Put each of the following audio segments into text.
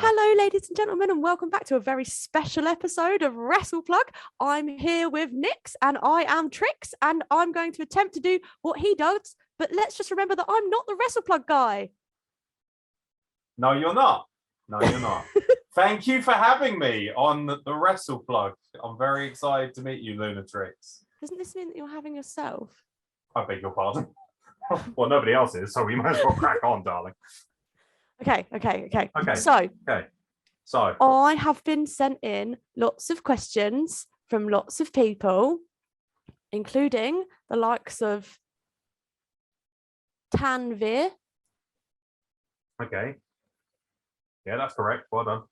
Hello, ladies and gentlemen, and welcome back to a very special episode of Wrestle Plug. I'm here with Nix, and I am Trix, and I'm going to attempt to do what he does, but let's just remember that I'm not the Wrestle Plug guy. No, you're not. No, you're not. Thank you for having me on the Wrestle Plug. I'm very excited to meet you, Luna Trix. Doesn't this mean that you're having yourself? I beg your pardon. Well, nobody else is, so we might as well crack on, darling. Okay. So I have been sent in lots of questions from lots of people, including the likes of Tanvir. Okay. Yeah, that's correct. Well done.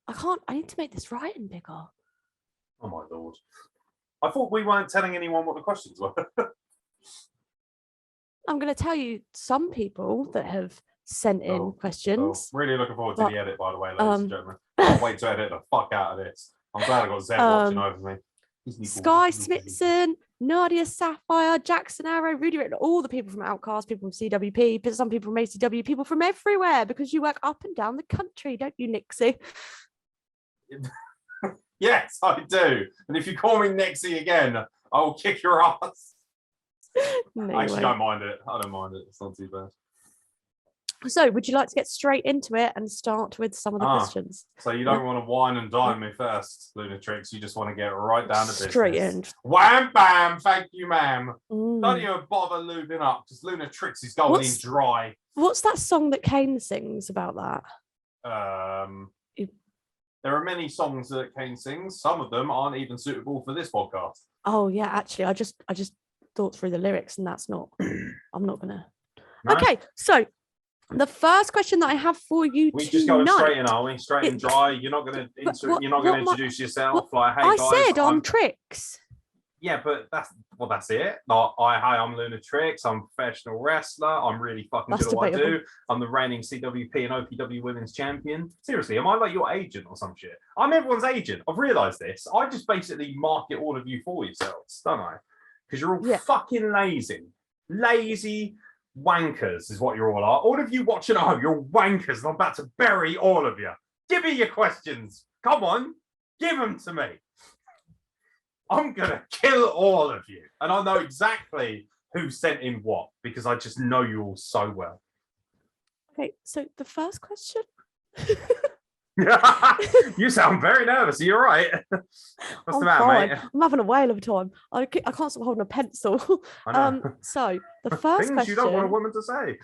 I need to make this writing bigger. Oh my lord. I thought we weren't telling anyone what the questions were. I'm going to tell you some people that have sent in questions. Really looking forward to the edit, by the way, ladies and gentlemen. Can't wait to edit the fuck out of this. I'm glad I got Zed watching over me. Sky Smithson, Nadia Sapphire, Jackson Arrow, Rudy Ritter, all the people from Outcast, people from CWP, but some people from ACW, people from everywhere, because you work up and down the country, don't you, Nixie? Yes, I do. And if you call me Nixie again, I will kick your ass. No, I actually don't mind it. I don't mind it. It's not too bad. So, would you like to get straight into it and start with some of the questions? So you don't want to wine and dine me first, Luna Trix. You just want to get right down to business. Straight in. Wham, bam. Thank you, ma'am. Don't even bother lubing up, because Luna Trix is going in dry. What's that song that Kane sings about that? There are many songs that Kane sings. Some of them aren't even suitable for this podcast. Oh yeah, actually, I just thought through the lyrics, and that's not. I'm not gonna. No? Okay, so the first question that I have for you we tonight, just going straight in, are we? Straight and dry. You're not going to introduce yourself. Like, hey guys, I said I'm Trix. Yeah, but that's it. Like, hi, I'm Luna Trix. I'm a professional wrestler. I'm really fucking good at what I do. I'm the reigning CWP and OPW Women's Champion. Seriously, am I like your agent or some shit? I'm everyone's agent. I've realised this. I just basically market all of you for yourselves, don't I? Because you're all fucking lazy wankers is what you're all are. All of you watching at home, you're wankers, and I'm about to bury all of you. Give me your questions. Come on, give them to me. I'm gonna kill all of you, and I know exactly who sent in what, because I just know you all so well. Okay, so the first question. You sound very nervous. Are you all right? What's the matter, mate? I'm having a whale of a time. I can't stop holding a pencil. I know. So the first Things question you don't want a woman to say.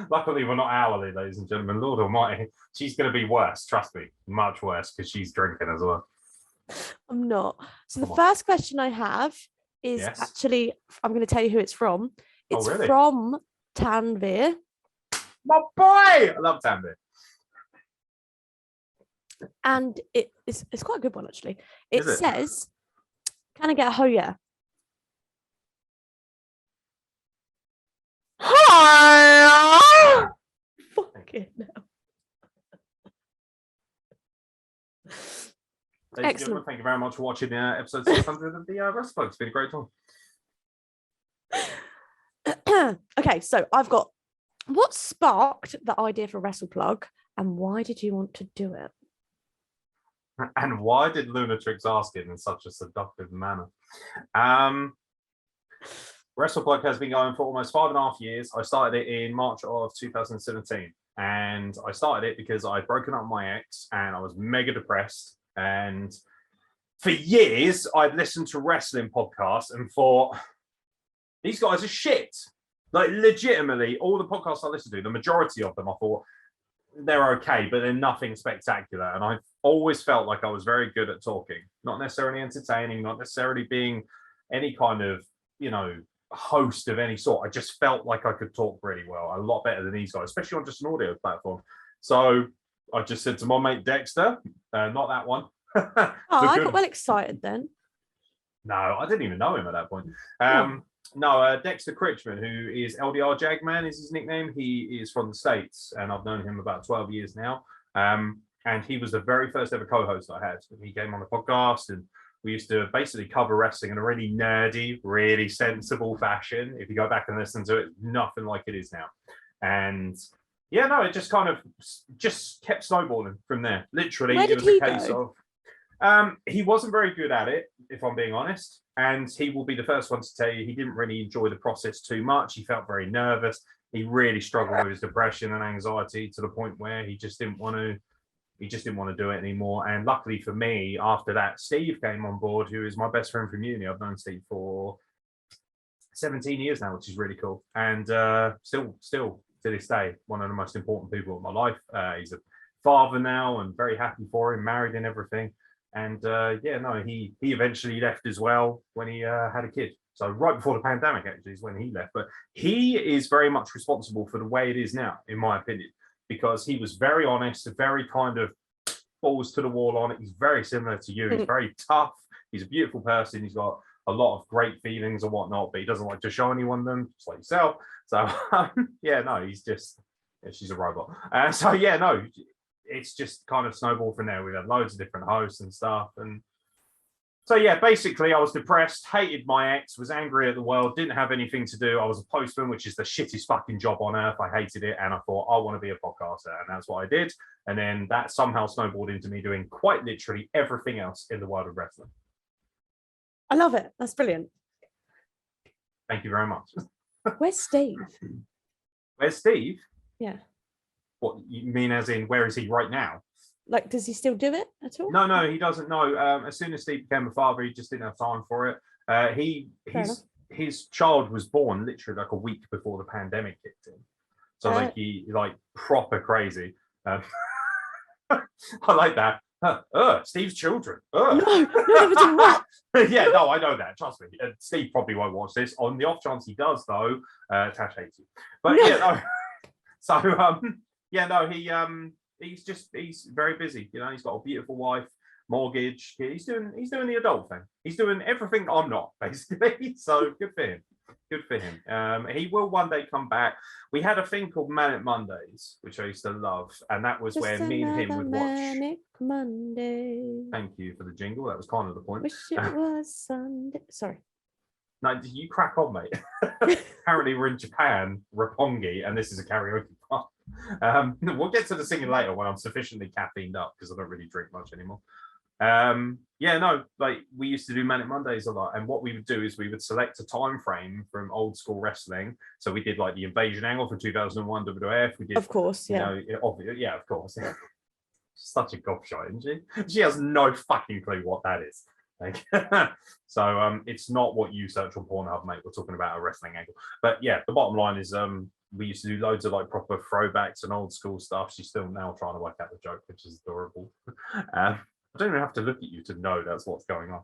Luckily, we're not hourly, ladies and gentlemen. Lord Almighty, she's going to be worse. Trust me, much worse, because she's drinking as well. I'm not. So the first question I have is actually, I'm going to tell you who it's from. It's from Tanvir. My boy! I love Tanvir. And it's quite a good one, actually. It says, can I get a ho yeah? Hi! Fucking hell. Ladies and gentlemen, thank you very much for watching episode 600 of the Wrestle Plug. It's been a great time. Okay, so I've got, what sparked the idea for Wrestle Plug, and why did you want to do it? And why did Luna Trix ask it in such a seductive manner? Wrestle Plug has been going for almost 5.5 years. I started it in March of 2017. And I started it because I'd broken up with my ex and I was mega depressed. And for years, I'd listened to wrestling podcasts and thought, these guys are shit. Like, legitimately, all the podcasts I listened to, the majority of them, I thought, they're okay, but they're nothing spectacular. And I've always felt like I was very good at talking. Not necessarily entertaining, not necessarily being any kind of, host of any sort. I just felt like I could talk really well, a lot better than these guys, especially on just an audio platform. So I just said to my mate Dexter, not that one. I got well excited then. No, I didn't even know him at that point. Dexter Critchman, who is LDR Jagman is his nickname. He is from the States, and I've known him about 12 years now. and he was the very first ever co-host I had. He came on the podcast, and we used to basically cover wrestling in a really nerdy, really sensible fashion. If you go back and listen to it, nothing like it is now. And yeah, no, it just kind of just kept snowballing from there. Literally, Where it did was he a case go? of he wasn't very good at it, if I'm being honest. And he will be the first one to tell you he didn't really enjoy the process too much. He felt very nervous. He really struggled with his depression and anxiety to the point where he just didn't want to do it anymore. And luckily for me, after that, Steve came on board, who is my best friend from uni. I've known Steve for 17 years now, which is really cool. And still to this day, one of the most important people in my life. He's a father now, and very happy for him, married and everything. And he eventually left as well when he had a kid. So right before the pandemic, actually, is when he left. But he is very much responsible for the way it is now, in my opinion, because he was very honest, very kind of balls to the wall on it. He's very similar to you. He's very tough. He's a beautiful person. He's got a lot of great feelings and whatnot, but he doesn't like to show anyone them, just like yourself. So she's a robot. It's just kind of snowballed from there. We've had loads of different hosts and stuff. And so, yeah, basically I was depressed, hated my ex, was angry at the world, didn't have anything to do. I was a postman, which is the shittest fucking job on earth. I hated it. And I thought, I want to be a podcaster. And that's what I did. And then that somehow snowballed into me doing quite literally everything else in the world of wrestling. I love it. That's brilliant. Thank you very much. Where's Steve? Where's Steve? Yeah. What you mean as in, where is he right now? Like, does he still do it at all? No, he doesn't know. As soon as Steve became a father, he just didn't have time for it. His child was born literally like a week before the pandemic kicked in. So he proper crazy. I like that. Steve's children. No, it was not. Yeah, no, I know that. Trust me. Steve probably won't watch this. On the off chance he does, though, Tash hates you. But no. Yeah, no. So he's very busy. You know, he's got a beautiful wife, mortgage. He's doing the adult thing. He's doing everything I'm not, basically. So good for him. Good for him. He will one day come back. We had a thing called Manic Mondays, which I used to love, and that was where me and him would watch. Manic Monday. Thank you for the jingle. That was kind of the point. Wish it was Sunday. Sorry. No, you crack on, mate. Apparently, we're in Japan, Roppongi, and this is a karaoke part. We'll get to the singing later when I'm sufficiently caffeined up because I don't really drink much anymore. We used to do Manic Mondays a lot, and what we would do is we would select a time frame from old school wrestling. So we did like the Invasion angle for 2001 WWF. We did, of course, yeah, of course. Such a gobshite, isn't she? She has no fucking clue what that is. Like, so it's not what you search on Pornhub, mate. We're talking about a wrestling angle. But yeah, the bottom line is we used to do loads of like proper throwbacks and old school stuff. She's still now trying to work out the joke, which is adorable. I don't even have to look at you to know that's what's going on.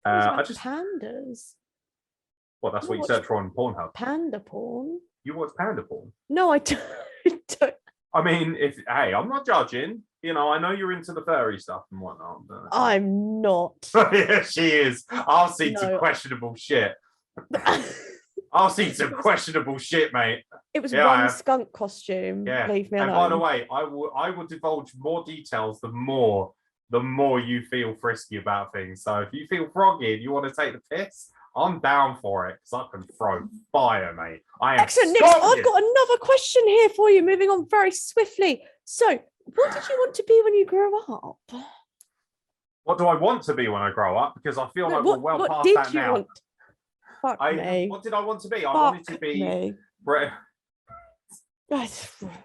I just pandas. Well, that's what you search for on Pornhub. Panda porn. You watch panda porn? No, I don't. I mean, I'm not judging. You know, I know you're into the furry stuff and whatnot. But... I'm not. Yeah, she is. I'll see some questionable shit. I'll see some questionable shit, mate. It was one skunk costume. Yeah. Leave me alone. And by the way, I will divulge more details the more you feel frisky about things. So if you feel froggy and you want to take the piss, I'm down for it because I can throw fire, mate. Excellent, Nix. I've got another question here for you. Moving on very swiftly. So, what did you want to be when you grew up? What do I want to be when I grow up? Because I feel like we're well past that now. Fuck me. What did I want to be? I wanted to be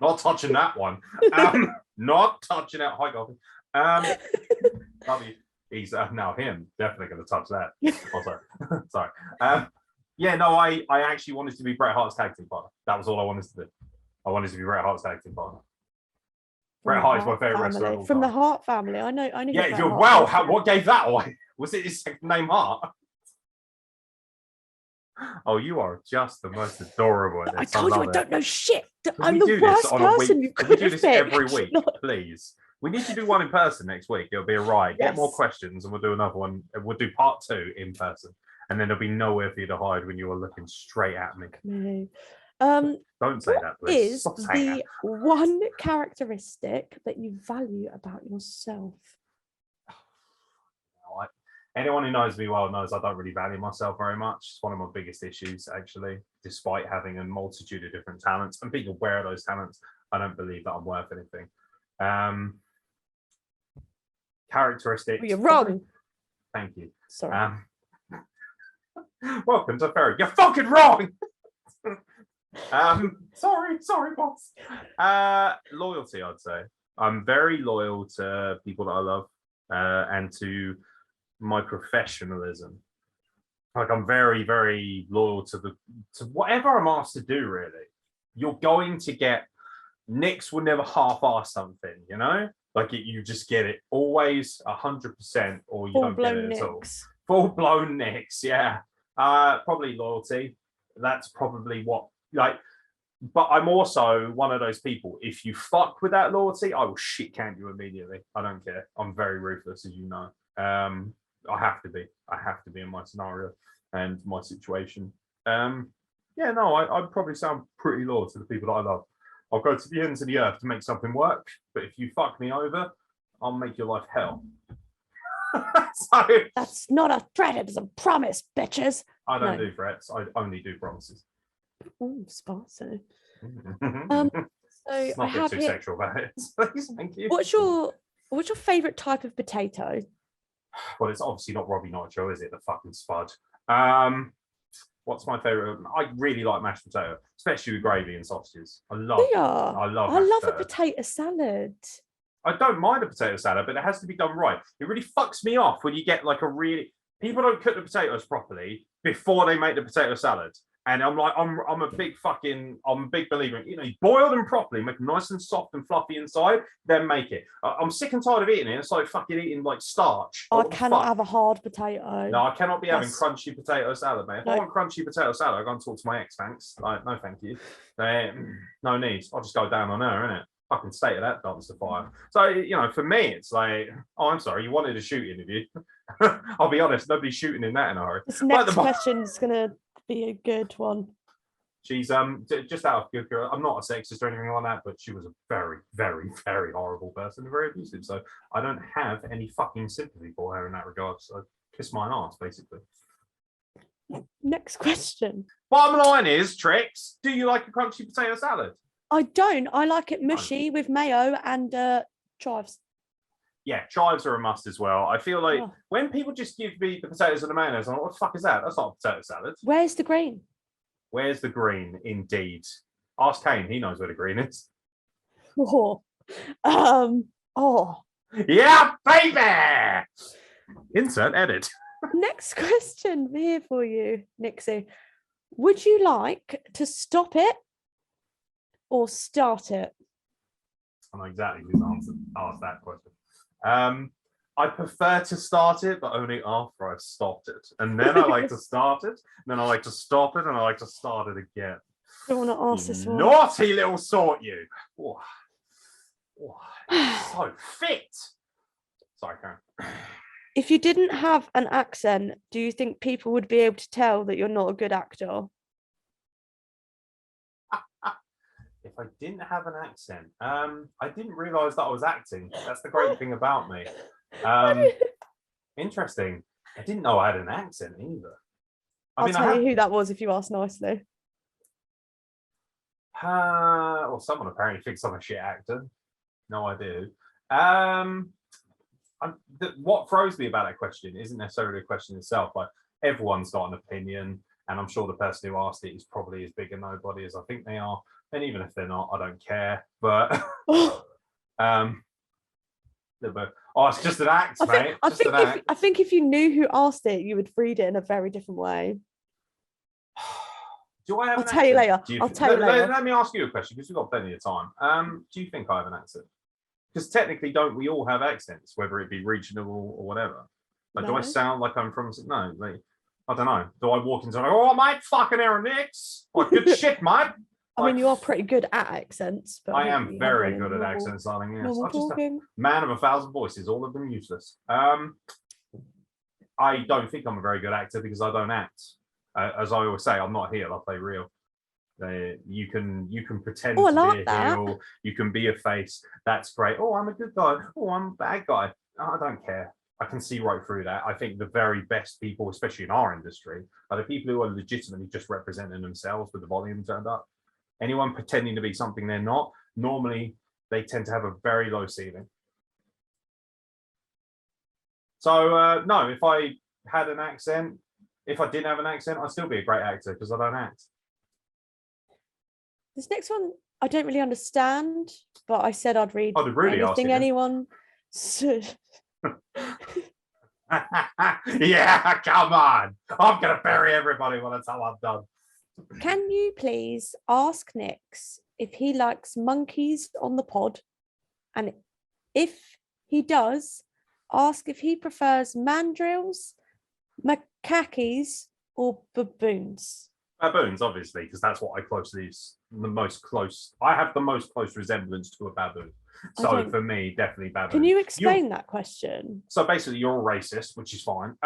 not touching that one. Not touching it. Hi, Goldie. He's now him. Definitely going to touch that. Oh, sorry. I actually wanted to be Bret Hart's tag team partner. That was all I wanted to do. I wanted to be Bret Hart's tag team partner. Bret Hart is my favorite wrestler. From the Hart family. I know. Yeah, wow. What gave that away? Was it his second name Hart? Oh, you are just the most adorable. I told you I don't know shit. I'm the worst person you could have picked. We do this every week, please. We need to do one in person next week. It'll be a ride. Yes. Get more questions and we'll do another one. We'll do part 2 in person. And then there'll be nowhere for you to hide when you are looking straight at me. Don't say that, please. Is Stop saying the one characteristic that you value about yourself? that. Anyone who knows me well knows I don't really value myself very much. It's one of my biggest issues, actually. Despite having a multitude of different talents and being aware of those talents, I don't believe that I'm worth anything. Characteristics. Well, you're wrong. Thank you. Sorry. Welcome to Ferry. You're fucking wrong. Sorry, boss. Loyalty, I'd say. I'm very loyal to people that I love, and to my professionalism. Like, I'm very, very loyal to whatever I'm asked to do, really. You're going to get, Nix will never half-ass something, you know? Like, you just get it always 100%, or you don't get it at all. Full-blown Nix, yeah. Probably loyalty. That's probably what, like, but I'm also one of those people, if you fuck with that loyalty, I will shit can you immediately. I don't care. I'm very ruthless, as you know. I have to be in my scenario and my situation. Yeah, no, I'd probably sound pretty loyal to the people that I love. I'll go to the ends of the earth to make something work, but if you fuck me over, I'll make your life hell. So that's not a threat, it's a promise, bitches. I don't do threats, I only do promises. Oh, spicy. So I have too here, sexual about it. Please, thank you. What's your favorite type of potato? Well, it's obviously not Robbie Nacho, is it? The fucking spud. What's my favorite? I really like mashed potato, especially with gravy and sausages. I love a potato salad. I don't mind a potato salad, but it has to be done right. It really fucks me off when you get like people don't cook the potatoes properly before they make the potato salad. And I'm like, I'm a big believer in, you boil them properly, make them nice and soft and fluffy inside, then make it. I'm sick and tired of eating it. It's like fucking eating like starch. I cannot have a hard potato. No, I cannot be having crunchy potato salad, mate. If I want crunchy potato salad, I go and talk to my ex, thanks. Like, no, thank you. No needs. I'll just go down on her, innit? Fucking state of that dumpster fire. So, for me, it's like, oh, I'm sorry, you wanted a shoot interview. I'll be honest, nobody's shooting in that in a hurry. This next question is going to be a good one. She's just out of good. I'm not a sexist or anything like that, but she was a very, very, very horrible person, very abusive. So I don't have any fucking sympathy for her in that regard. So kiss my ass, basically. Next question. Bottom line is, Trix, do you like a crunchy potato salad? I don't. I like it mushy with mayo and chives. Yeah, chives are a must as well. I feel like when people just give me the potatoes and the mayonnaise, I'm like, what the fuck is that? That's not a potato salad. Where's the green? Where's the green? Indeed. Ask Kane. He knows where the green is. Yeah, baby! Insert edit. Next question here for you, Nixie. Would you like to stop it or start it? I know exactly who's asked that question. I prefer to start it, but only after I've stopped it. And then I like to start it, and then I like to stop it, and I like to start it again. I want to ask this one. Naughty little sort, you. So fit. Sorry, Karen. If you didn't have an accent, do you think people would be able to tell that you're not a good actor? If I didn't have an accent, I didn't realise that I was acting. That's the great thing about me. Interesting. I didn't know I had an accent either. I'll tell you who that was if you ask nicely. Well, someone apparently thinks I'm a shit actor. No idea. What throws me about that question isn't necessarily a question itself. Like, everyone's got an opinion, and I'm sure the person who asked it is probably as big a nobody as I think they are. And even if they're not, I don't care. But it's just an act, mate. I think if you knew who asked it, you would read it in a very different way. Do I have I'll tell you later. Let me ask you a question, because we've got plenty of time. Do you think I have an accent? Because technically, don't we all have accents, whether it be regional or whatever? Like, do I sound like I'm from? No, like, I don't know. Do I walk into mate, fucking Aeron Nix? Like, good shit, mate. I mean, you are pretty good at accents. But I am very good at accents, darling. Yes. I'm just a man of 1,000 voices, all of them useless. I don't think I'm a very good actor because I don't act. As I always say, I'm not here. I play real. You can pretend Oh, I to like be a that. heel. You can be a face. That's great. Oh, I'm a good guy. Oh, I'm a bad guy. I don't care. I can see right through that. I think the very best people, especially in our industry, are the people who are legitimately just representing themselves with the volume turned up. Anyone pretending to be something they're not, normally they tend to have a very low ceiling. So no, if I had an accent, if I didn't have an accent, I'd still be a great actor because I don't act. This next one I don't really understand, but I said I'd read anything anyone. Yeah, come on. I'm gonna bury everybody by the time I'm done. Can you please ask Nix if he likes monkeys on the pod? And if he does, ask if he prefers mandrills, macaques, or baboons. Baboons, obviously, because that's what I I have the most close resemblance to a baboon. So for me, definitely baboon. Can you explain that question? So basically, you're a racist, which is fine.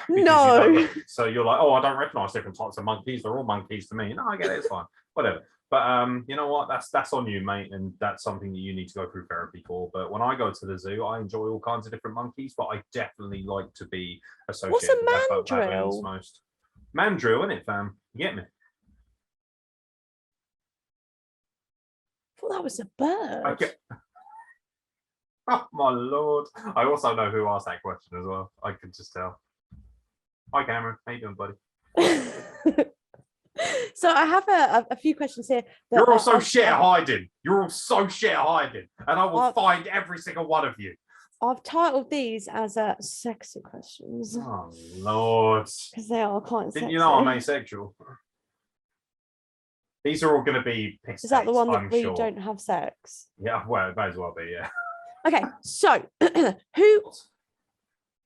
No. So you're like, oh, I don't recognize different types of monkeys. They're all monkeys to me. No, I get it. It's fine. Whatever. But you know what? That's on you, mate, and that's something that you need to go through therapy for. But when I go to the zoo, I enjoy all kinds of different monkeys, but I definitely like to be associated with baboons most. Mandrill, isn't it, fam? You get me? I thought that was a bird. Oh my lord! I also know who asked that question as well. I can just tell. Hi, Cameron. How you doing, buddy? So I have a few questions here. You're all so shit at hiding. You're all so shit at hiding, and I will find every single one of you. I've titled these as sexy questions. Oh lord! Because they are quite sexy. Didn't you know I'm asexual? These are all going to be piss Is that the one that we sure. don't have sex? Yeah, well, it may as well be, yeah. Okay, so who...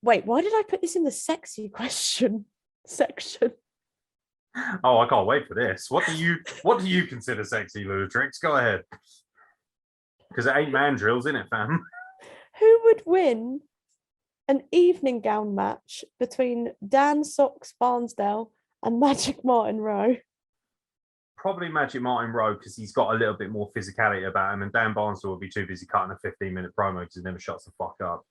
Wait, why did I put this in the sexy question section? Oh, I can't wait for this. What do you consider sexy, Trix? Go ahead. Because it ain't mandrills, in it, fam. Who would win an evening gown match between Dan Socks Barnsdale and Magic Martin Rowe? Probably Magic Martin Rowe because he's got a little bit more physicality about him, and Dan Barnsdale would be too busy cutting a 15-minute promo because he never shuts the fuck up.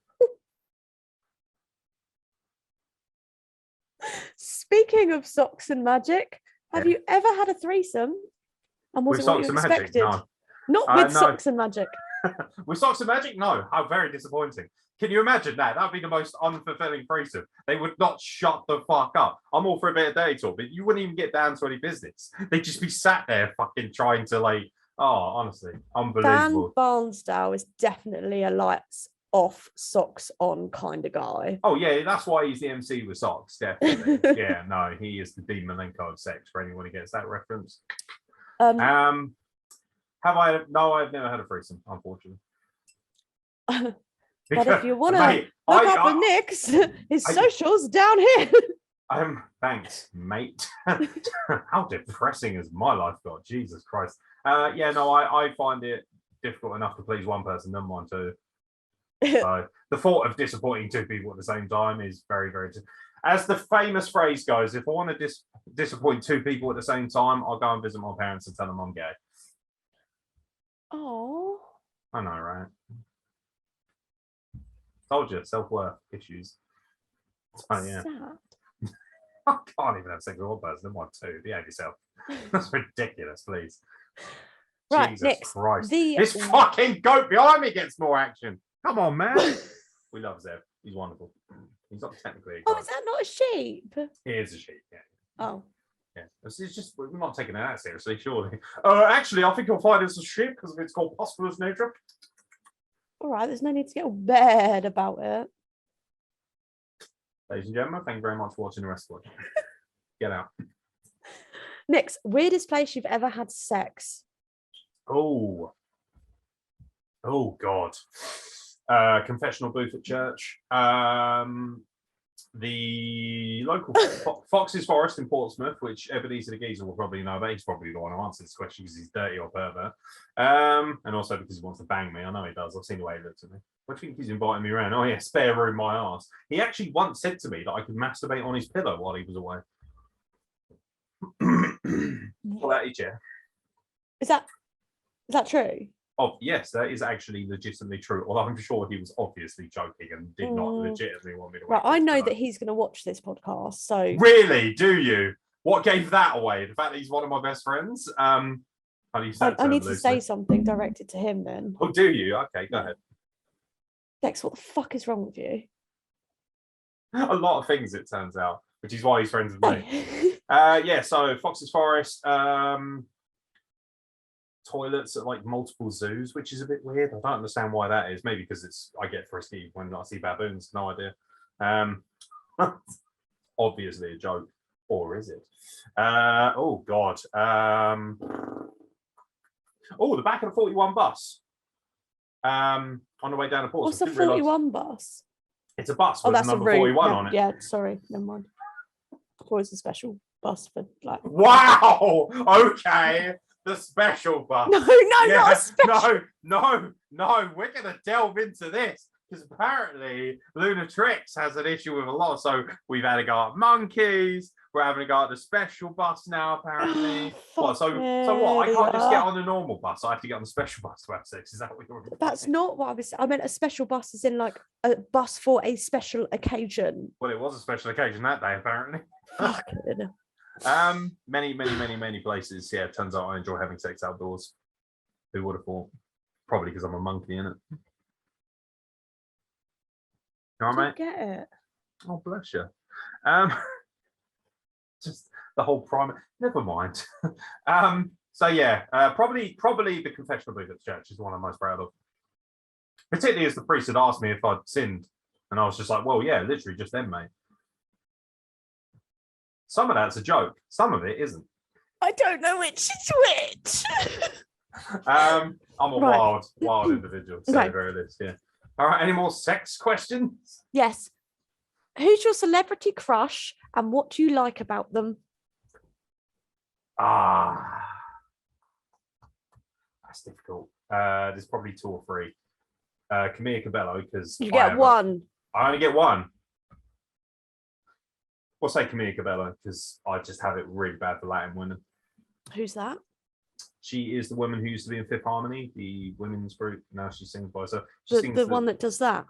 Speaking of socks and magic, have you ever had a threesome? And was it what you expected? Magic? No. Not with socks and magic. With socks and magic? No. How very disappointing. Can you imagine that? That would be the most unfulfilling threesome. They would not shut the fuck up. I'm all for a bit of dirty talk, but you wouldn't even get down to any business. They'd just be sat there fucking trying to honestly, unbelievable. Dan Barnsdale is definitely a lights off, socks on kind of guy. Oh yeah, that's why he's the MC with socks, definitely. Yeah, no, he is the Dean Malenko of sex for anyone who gets that reference. Have I? No, I've never had a threesome, unfortunately. But if you want to look up with Nix, his socials down here. Thanks, mate. How depressing has my life got? Jesus Christ. Yeah, no, I find it difficult enough to please one person, never mind two. So the thought of disappointing two people at the same time is very, very. As the famous phrase goes, if I want to disappoint two people at the same time, I'll go and visit my parents and tell them I'm gay. Oh. I know, right? Told you, self-worth issues. So, yeah. I can't even have sex with one person. Never mind two. Behave yourself. That's ridiculous, please. Right, Jesus Nix, Christ. This fucking goat behind me gets more action. Come on, man. We love Zev. He's wonderful. He's not technically a goat. Oh, is that not a sheep? He is a sheep, yeah. Oh. Yeah. It's just, we're not taking it that seriously, surely. Actually, I think you'll find it's a sheep because it's called Phosphorus nature. All right, there's no need to get all bad about it. Ladies and gentlemen, thank you very much for watching the Wrestle. Get out. Nix, weirdest place you've ever had sex? Oh God. Confessional booth at church. The local Fox's Forest in Portsmouth, which Ebenezer the Geezer will probably know, but he's probably the one who answers this question because he's dirty or pervert. And also because he wants to bang me. I know he does. I've seen the way he looks at me. I think he's inviting me around. Oh yeah, spare room my ass. He actually once said to me that I could masturbate on his pillow while he was away. Pull out your chair. Is that true? Oh, yes, that is actually legitimately true. Although I'm sure he was obviously joking and did not legitimately want me to. Right, I know that he's going to watch this podcast. So really, do you? What gave that away? The fact that he's one of my best friends. I need to say something directed to him then. Oh, do you? Okay, go ahead. Dex, what the fuck is wrong with you? A lot of things, it turns out, which is why he's friends with me. Yeah, so Fox's Forest, toilets at like multiple zoos, which is a bit weird. I don't understand why that is. Maybe because I get frisky when I see baboons. No idea. Obviously a joke, or is it? Oh God. Oh, the back of the 41 bus. On the way down to Portsmouth. What's the 41 bus? It's a bus with that's number a 41 on it. Yeah, sorry, never mind. Or it's a special bus for like. Wow. Okay. The special bus. No, not a special. No. We're gonna delve into this because apparently Trix has an issue with a lot. So we've had a go at monkeys. We're having a go at the special bus now, apparently. So what? I can't just get on the normal bus. I have to get on the special bus to have sex. Is that what you're? That's not what I was. I meant a special bus is in like a bus for a special occasion. Well, it was a special occasion that day, apparently. Fucking. Many places. Yeah, it turns out I enjoy having sex outdoors. Who would have thought? Probably because I'm a monkey, innit? All right, mate. Get it? Oh, bless you. Just the whole prime. Never mind. So yeah, probably the confessional booth at church is the one I'm most proud of. Particularly as the priest had asked me if I'd sinned, and I was just like, well, yeah, literally just then, mate. Some of that's a joke. Some of it isn't. I don't know which is which. I'm a wild individual. So there it is. Yeah. All right. Any more sex questions? Yes. Who's your celebrity crush and what do you like about them? That's difficult. There's probably 2 or 3. Camilla Cabello, because you get one. I only get one. We'll say Camilla Cabello because I just have it really bad for Latin women. Who's that? She is the woman who used to be in Fifth Harmony, the women's group. Now she sings by herself. The one that does that?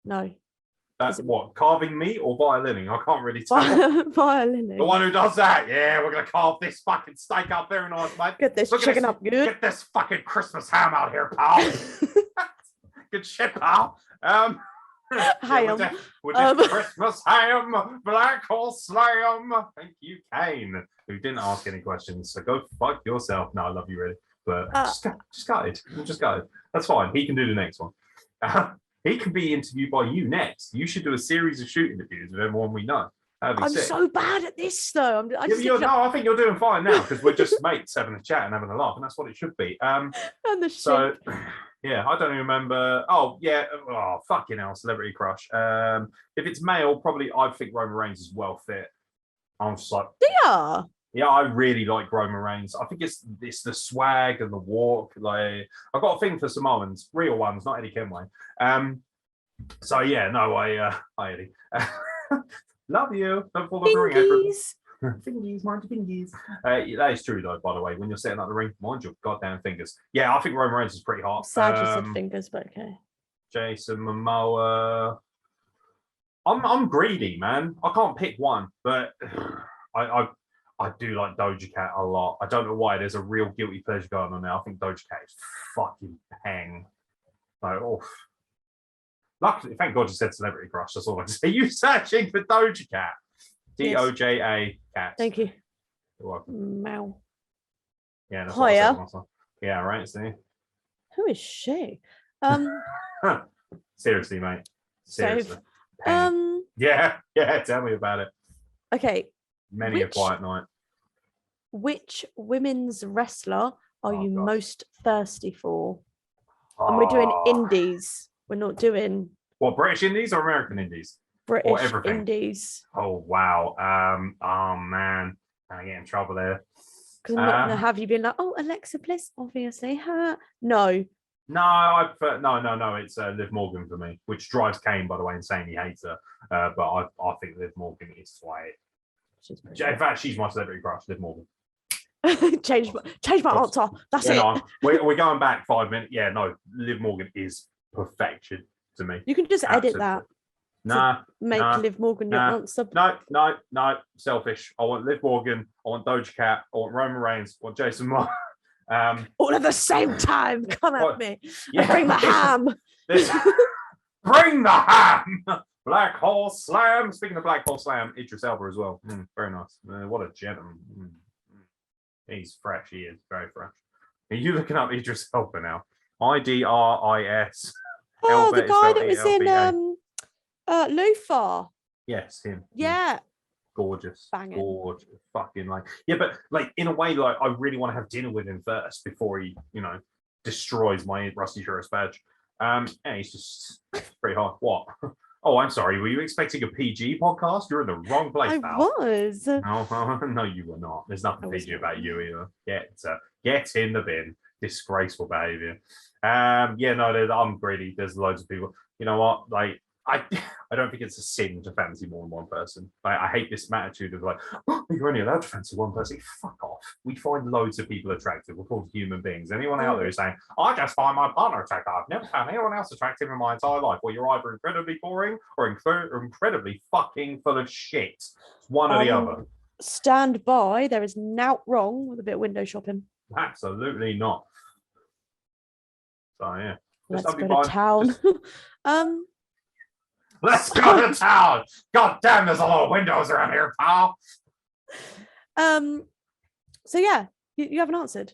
No. That's what, carving meat or violining? I can't really tell. Violining. The one who does that. Yeah, we're going to carve this fucking steak up very nice, mate. Get this chicken up good. Get this fucking Christmas ham out here, pal. Good shit, pal. Ham. We're just Christmas ham, black hole slam. Thank you, Kane, who didn't ask any questions. So go fuck yourself. No, I love you, really. But just gutted. I'm just gutted. That's fine. He can do the next one. He can be interviewed by you next. You should do a series of shoot interviews with everyone we know. I'm sick. So bad at this, though. I think you're doing fine now because we're just mates having a chat and having a laugh, and that's what it should be. So, yeah, I don't even remember. Oh, yeah. Oh, fucking hell, celebrity crush. If it's male, probably I think Roman Reigns is well fit. I'm just like, yeah. Yeah, I really like Roman Reigns. I think it's the swag and the walk. Like, I've got a thing for Samoans, real ones, not Eddie Kenway. So yeah, no, hi Eddie. Love you. Don't fall off the ring, Edward. Fingies, mind your fingies. That is true though, by the way. When you're setting up the ring, mind your goddamn fingers. Yeah, I think Roman Reigns is pretty hot. Sad you said fingers, but okay. Jason Momoa. I'm greedy, man. I can't pick one, but I do like Doja Cat a lot. I don't know why. There's a real guilty pleasure going on now. I think Doja Cat is fucking pang. Like, oh. Luckily, thank God you said celebrity crush. That's all I can say. You searching for Doja Cat? Doja Cat. Thank you. You're welcome. Meow. Yeah, that's what I said myself. Yeah, right. See. Who is she? Seriously, mate. Seriously. Yeah. Tell me about it. Okay. Many a quiet night. Which women's wrestler are you most thirsty for? And we're doing indies. We're not doing what, British indies or American indies? British indies. Oh wow. Oh man. I get in trouble there. Because I'm not gonna have you been like, oh, Alexa Bliss, obviously. Her. No. No, I prefer no. It's Liv Morgan for me, which drives Kane, by the way, insane. He hates her. But I think Liv Morgan is sweet. In fact, she's my celebrity crush, Liv Morgan. change my answer. That's it. No, we're going back 5 minutes. Yeah, no, Liv Morgan is perfection to me. You can just edit that. Make Liv Morgan your answer. No. Selfish. I want Liv Morgan. I want Doja Cat. I want Roman Reigns. I want Jason Moore. All at the same time. Come at me. Yeah, bring the ham. Bring the ham. Black Hole Slam. Speaking of Black Hole Slam, Idris Elba as well. Very nice. What a gentleman. He's fresh. He is very fresh. Are you looking up Idris Elba now? Idris. Oh, the guy that was in Lufa. Yes, him. Yeah. Gorgeous. Banging. Gorgeous. Fucking like. Yeah, but like in a way, like I really want to have dinner with him first before he, destroys my Rusty Sheriff's badge. Yeah, he's just pretty hard. What? Oh, I'm sorry. Were you expecting a PG podcast? You're in the wrong place, pal. Was. No, you were not. There's nothing PG about you either. Get in the bin. Disgraceful behavior. Yeah, no, I'm greedy. There's loads of people. You know what? Like, I don't think it's a sin to fancy more than one person. Like, I hate this attitude of like, oh, you're only allowed to fancy one person. Fuck off. We find loads of people attractive. We're called human beings. Anyone out there who's saying, I just find my partner attractive. I've never found anyone else attractive in my entire life. Well, you're either incredibly boring or incredibly fucking full of shit. It's one or the other. Stand by. There is nought wrong with a bit of window shopping. Absolutely not. So yeah. Let's go to town. Let's go to town. God damn, there's a lot of windows around here, pal. So yeah, you haven't answered.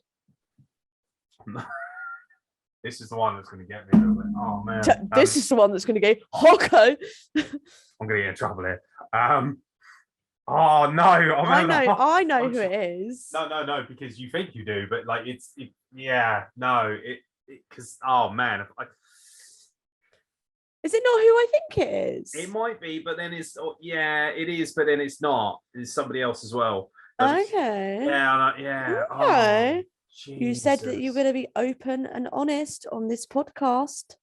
This is the one that's going to get me a little bit. Oh man. This is the one that's going to go Hoko. I'm going to get in trouble here. Oh no. I know who it is. No, because you think you do, but like because oh man, is it not who I think it is? It might be, but then it is, but then it's not. It's somebody else as well. Okay. Yeah. Okay. Oh, you said that you're going to be open and honest on this podcast.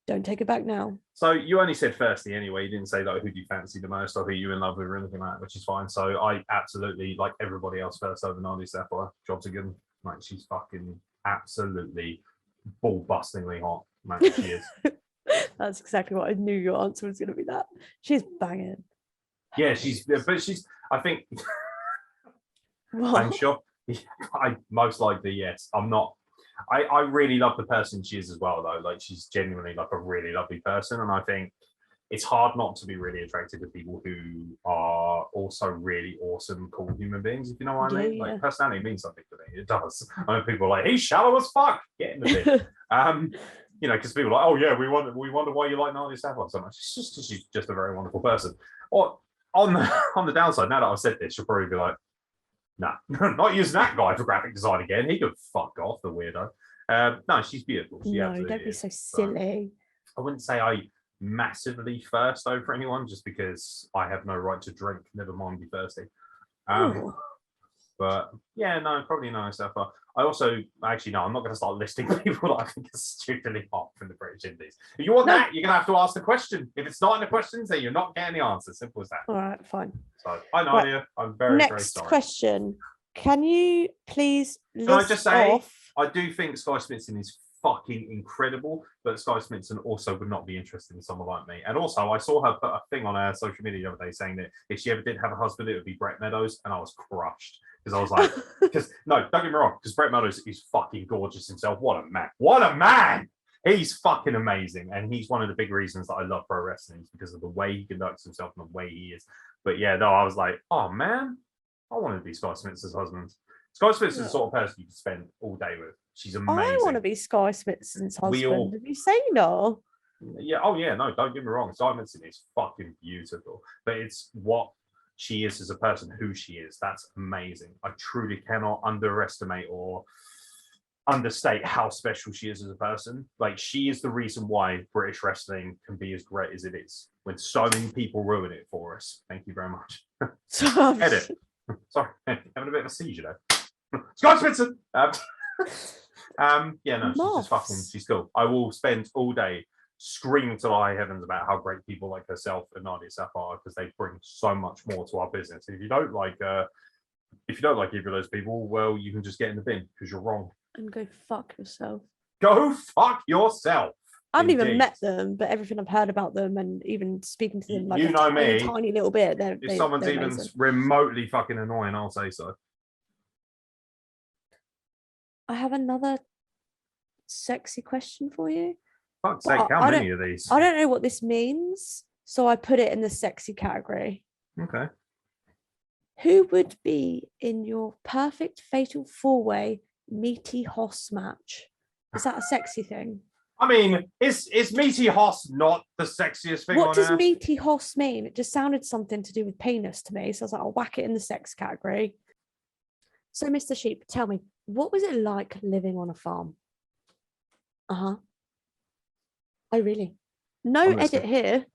Don't take it back now. So you only said firstly anyway. You didn't say like who do you fancy the most or who you in love with or anything like that, which is fine. So I absolutely like everybody else first over Nadia Sapphire. Jobs again. Like she's fucking absolutely ball-bustingly hot. Man, she is. That's exactly what I knew your answer was going to be. That she's banging. Yeah, I think. What? I'm sure. I most likely yes. I'm not. I really love the person she is as well though. Like she's genuinely like a really lovely person, and I think it's hard not to be really attracted to people who are also really awesome, cool human beings. If you know what I mean. Like personality means something to me. It does. I know people are like he's shallow as fuck. Get in the bit. Because people are like, oh yeah, we wonder why you like Nadia Sapphire so much. It's just she's just a very wonderful person. Or on the downside, now that I've said this, you'll probably be like, nah, not using that guy for graphic design again. He could fuck off, the weirdo. No, she's beautiful. Don't be so silly. I wouldn't say I massively thirst over anyone just because I have no right to drink. Never mind be thirsty. But yeah, no, probably Nadia Sapphire. I also I'm not going to start listing people that I think are stupidly hot from the British Indies. If you want that, you're going to have to ask the question. If it's not in the questions, then you're not getting the answer. Simple as that. All right, fine. So I know you. I'm very, very sorry. Next question. Can you please list Can I just say, off... I do think Sky Smithson is fucking incredible, but Sky Smithson also would not be interested in someone like me. And also, I saw her put a thing on her social media the other day saying that if she ever did have a husband, it would be Brett Meadows, and I was crushed. Because I was like, no, don't get me wrong, because Brett Meadows is fucking gorgeous himself. What a man. What a man. He's fucking amazing. And he's one of the big reasons that I love pro wrestling, because of the way he conducts himself and the way he is. But yeah, no, I was like, oh man, I want to be Sky Smithson's husband. Sky Smithson's the sort of person you can spend all day with. She's amazing. I want to be Sky Smithson's husband. Have you seen her? Yeah, oh yeah, no, don't get me wrong. Sky Smithson is fucking beautiful. But it's what she is as a person, who she is. That's amazing. I truly cannot underestimate or understate how special she is as a person. Like, she is the reason why British wrestling can be as great as it is, when so many people ruin it for us. Thank you very much. Edit. Sorry, having a bit of a seizure there. Scott Smithson. Yeah, no, she's just fucking. She's cool. I will spend all day screaming to the high heavens about how great people like herself and Nadia Sapphire, because they bring so much more to our business. If you don't like If you don't like either of those people, well, you can just get in the bin because you're wrong. And go fuck yourself. Go fuck yourself. I haven't even met them, but everything I've heard about them and even speaking to them like tiny little bit. If someone's even remotely fucking annoying, I'll say so. I have another sexy question for you. Fuck's sake, how many of these? I don't know what this means, so I put it in the sexy category. Okay. Who would be in your perfect fatal four-way meaty hoss match? Is that a sexy thing? I mean, is meaty hoss not the sexiest thing on earth? What does meaty hoss mean? It just sounded something to do with penis to me, so I was like, I'll whack it in the sex category. So, Mr. Sheep, tell me, what was it like living on a farm? Oh, really? No edit here.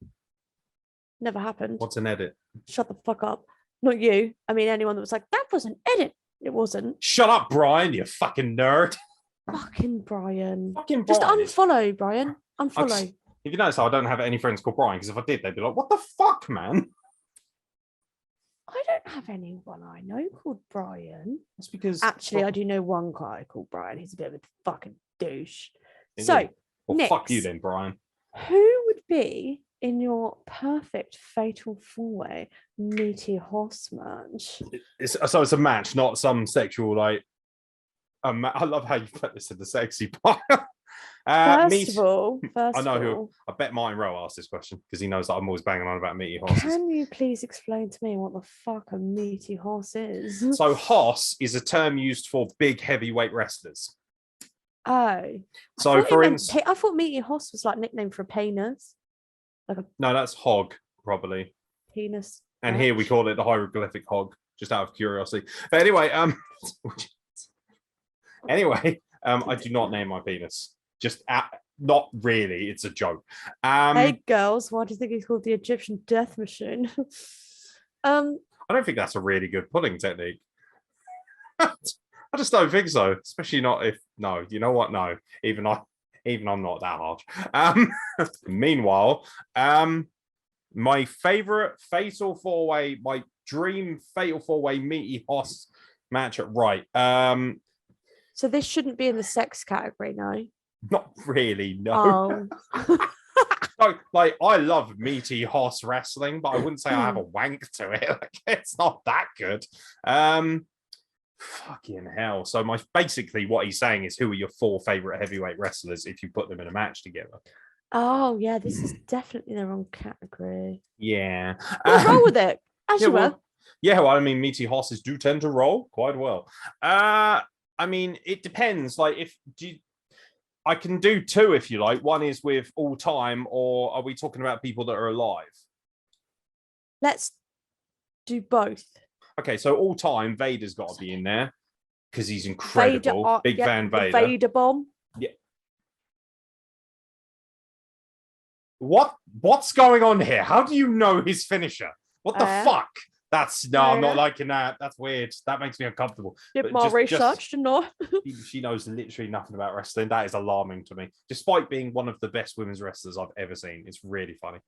Never happened. What's an edit? Shut the fuck up. Not you. I mean, anyone that was like, that was an edit. It wasn't. Shut up, Brian, you fucking nerd. Fucking Brian. Fucking Just Brian. unfollow, Brian. Unfollow. If you notice, I don't have any friends called Brian, because if I did, they'd be like, what the fuck, man? I don't have anyone I know called Brian. That's because... Actually, I do know one guy called Brian. He's a bit of a fucking douche. Is so, he? Well, Nix, fuck you then, Brian. Who would be in your perfect fatal four-way meaty horse match? So it's a match, not some sexual, like... I love how you put this in the sexy part. First of all, I know who. I bet Martin Rowe asked this question because he knows that I'm always banging on about meaty horses. Can you please explain to me what the fuck a meaty horse is? So hoss is a term used for big heavyweight wrestlers. Oh. So for instance, I thought meaty horse was like nickname for a penis. No, that's hog, probably. Penis. And here we call it the hieroglyphic hog, just out of curiosity. But anyway, I do not name my penis. Just not really. It's a joke. Hey girls, why do you think he's called the Egyptian death machine? I don't think that's a really good pulling technique. I just don't think so. Especially not if you know what? No, even I'm not that harsh. Meanwhile, my favorite fatal four-way, my dream fatal four-way meaty hoss match at right. So this shouldn't be in the sex category, no? Not really, no. Oh. So, like, I love meaty horse wrestling, but I wouldn't say I have a wank to it. Like, it's not that good. Fucking hell. So basically what he's saying is, who are your four favorite heavyweight wrestlers if you put them in a match together? Oh, yeah, this is definitely the wrong category. Yeah. We'll roll with it, as you were. Yeah, well, I mean, meaty horses do tend to roll quite well. I mean, it depends. Like, I can do two if you like. One is with all time, or are we talking about people that are alive? Let's do both. Okay, so all time, Vader's got to be in there because he's incredible. Big fan Vader. Vader bomb. Yeah. What's going on here? How do you know his finisher? What the fuck? I'm not liking that. That's weird. That makes me uncomfortable. Did more research to know. She knows literally nothing about wrestling. That is alarming to me. Despite being one of the best women's wrestlers I've ever seen. It's really funny.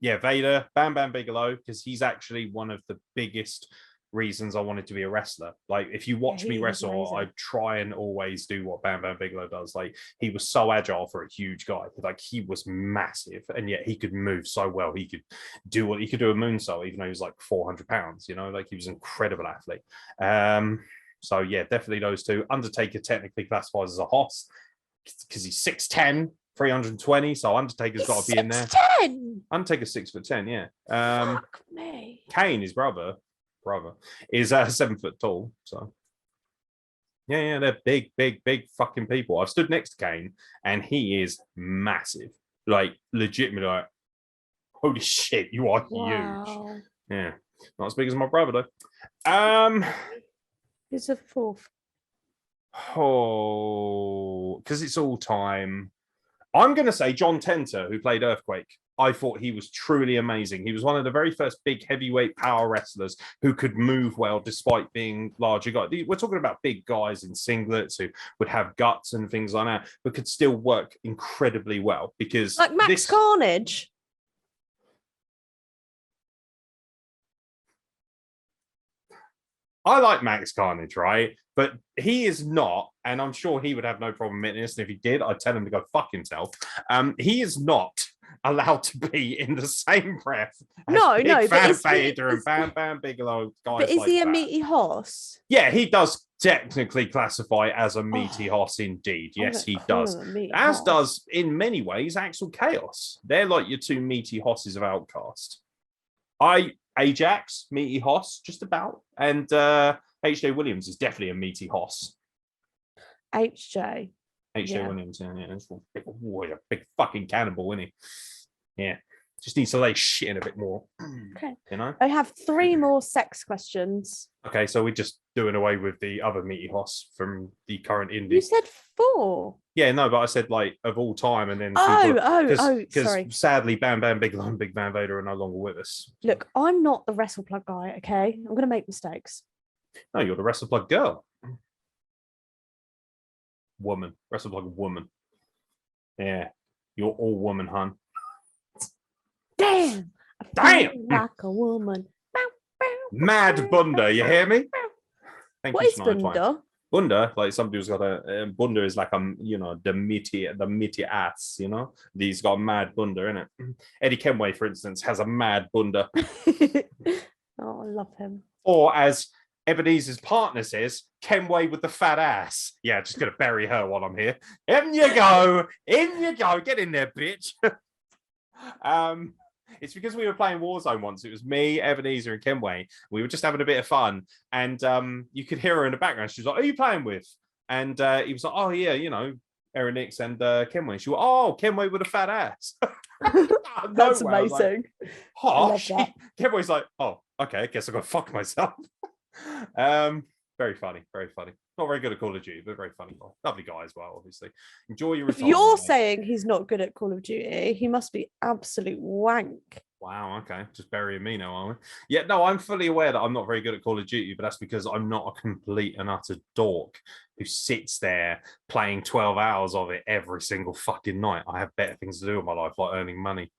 Yeah, Vader, Bam Bam Bigelow, because he's actually one of the biggest reasons I wanted to be a wrestler. Like, if you watch me wrestle, I try and always do what Bam Bam Bigelow does. Like, he was so agile for a huge guy. Like, he was massive, and yet he could move so well. He could do a moonsault, even though he was like 400 pounds, you know, like he was an incredible athlete. So yeah, definitely those two. Undertaker technically classifies as a hoss because he's 6'10", 320, so Undertaker's got to be in there. 6'10"? Undertaker's 6'10", yeah. Fuck me. Kane, his brother is 7 foot tall. So yeah, they're big fucking people. I've stood next to Kane, and he is massive, like legitimately. Like, holy shit, you are huge. Yeah, not as big as my brother though. Who's the fourth? Oh, because it's all time. I'm going to say John Tenter, who played Earthquake. I thought he was truly amazing. He was one of the very first big heavyweight power wrestlers who could move well despite being larger guys. We're talking about big guys in singlets who would have guts and things like that, but could still work incredibly well because... Like Max Carnage? I like Max Carnage, right? But he is not, and I'm sure he would have no problem admitting this. And if he did, I'd tell him to go fuck himself. He is not allowed to be in the same breath as No, Big no, but Van is he- Vader and is- Bam Bam Bigelow guys But is like he a that. meaty horse? Yeah, he does technically classify as a meaty horse indeed. Yes, he does. As does, in many ways, Axel Chaos. They're like your two meaty hosses of Outcast. Ajax, meaty hoss, just about. And H.J. Williams is definitely a meaty hoss. H.J. Williams, yeah. He's a big fucking cannibal, isn't he? Yeah. Just needs to lay shit in a bit more. Okay. You know? I have 3 more sex questions. Okay, so we're just doing away with the other meaty hoss from the current indie. You said 4. Yeah, no, but I said like of all time, and then sorry. Sadly, Bam Bam Bigelow and Big Van Vader are no longer with us. Look, I'm not the Wrestle Plug guy, okay? I'm gonna make mistakes. No, you're the Wrestle Plug girl. Woman. Wrestle Plug woman. Yeah. You're all woman, hun. Damn! I feel like a woman. Mad Bunda, you hear me? Thank What you, is Bunda? Bunda, like somebody who's got a Bunda is like the meaty ass, you know. He's got a mad Bunda in it. Eddie Kenway, for instance, has a mad Bunda. Oh, I love him. Or as Ebenezer's partner says, Kenway with the fat ass. Yeah, just gonna bury her while I'm here. In you go, get in there, bitch. It's because we were playing Warzone once. It was me, Ebenezer, and Kenway. We were just having a bit of fun, and you could hear her in the background. She was like, "Who are you playing with?" And he was like, "Oh yeah, Aeron Nix and Kenway." She went, "Oh, Kenway with a fat ass." That's amazing. Like, Kenway's like, "Oh, okay, I guess I got to fuck myself." Very funny, very funny. Not very good at Call of Duty, but very funny guy. Lovely guy as well, obviously. Enjoy your retirement. If you're saying he's not good at Call of Duty, he must be absolute wank. Wow, okay. Just burying me now, are we? Yeah, no, I'm fully aware that I'm not very good at Call of Duty, but that's because I'm not a complete and utter dork who sits there playing 12 hours of it every single fucking night. I have better things to do in my life, like earning money.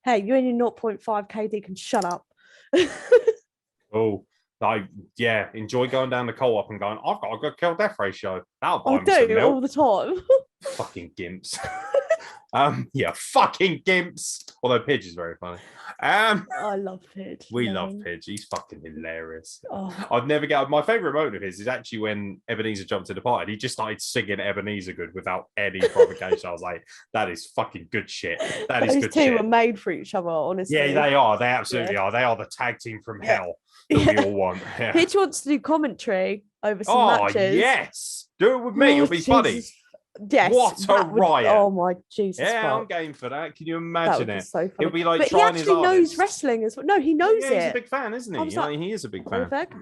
Hey, you and your 0.5 KD can shut up. Oh, enjoy going down the co-op and going, I've got a good kill death ratio. That'll buy I me some do milk. all the time. Fucking gimps. Fucking gimps. Although Pidge is very funny. I love Pidge. We love Pidge. He's fucking hilarious. Oh. I've never got my favorite moment of his is actually when Ebenezer jumped in the party and he just started singing Ebenezer Good without any provocation. I was like, that is fucking good shit. That is good shit. Those two were made for each other, honestly. Yeah, they are. They absolutely are. They are the tag team from hell that we all want. Yeah. Pidge wants to do commentary over some matches. Oh, yes. Do it with me. It'll be funny. Yes. What a riot. Oh my Jesus. Yeah, fuck. I'm game for that. Can you imagine it? So funny. It'll be like but trying he actually knows wrestling as well. No, he knows it. He's a big fan, isn't he? He is a big fan. Perfect.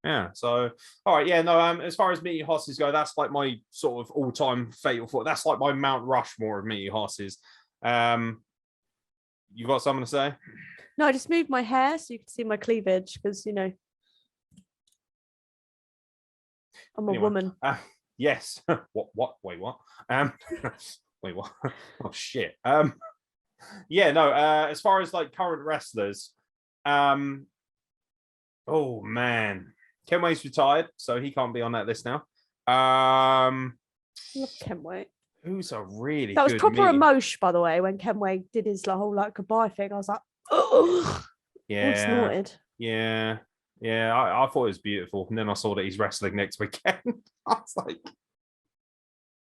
Yeah. So, all right. Yeah. No. As far as meaty hosses go, that's like my sort of all-time fatal foot. That's like my Mount Rushmore of meaty hosses. You got something to say? No, I just moved my hair so you can see my cleavage because I'm a woman. Yes. What? Wait, what? Wait, what? Oh shit. Yeah, no, as far as like current wrestlers, oh man. Kenway's retired, so he can't be on that list now. Love Kenway. Who's a really that was good proper emotion, by the way, when Kenway did his whole like goodbye thing. I was like, oh yeah, snorted. Yeah. I thought it was beautiful, and then I saw that he's wrestling next weekend. I was like,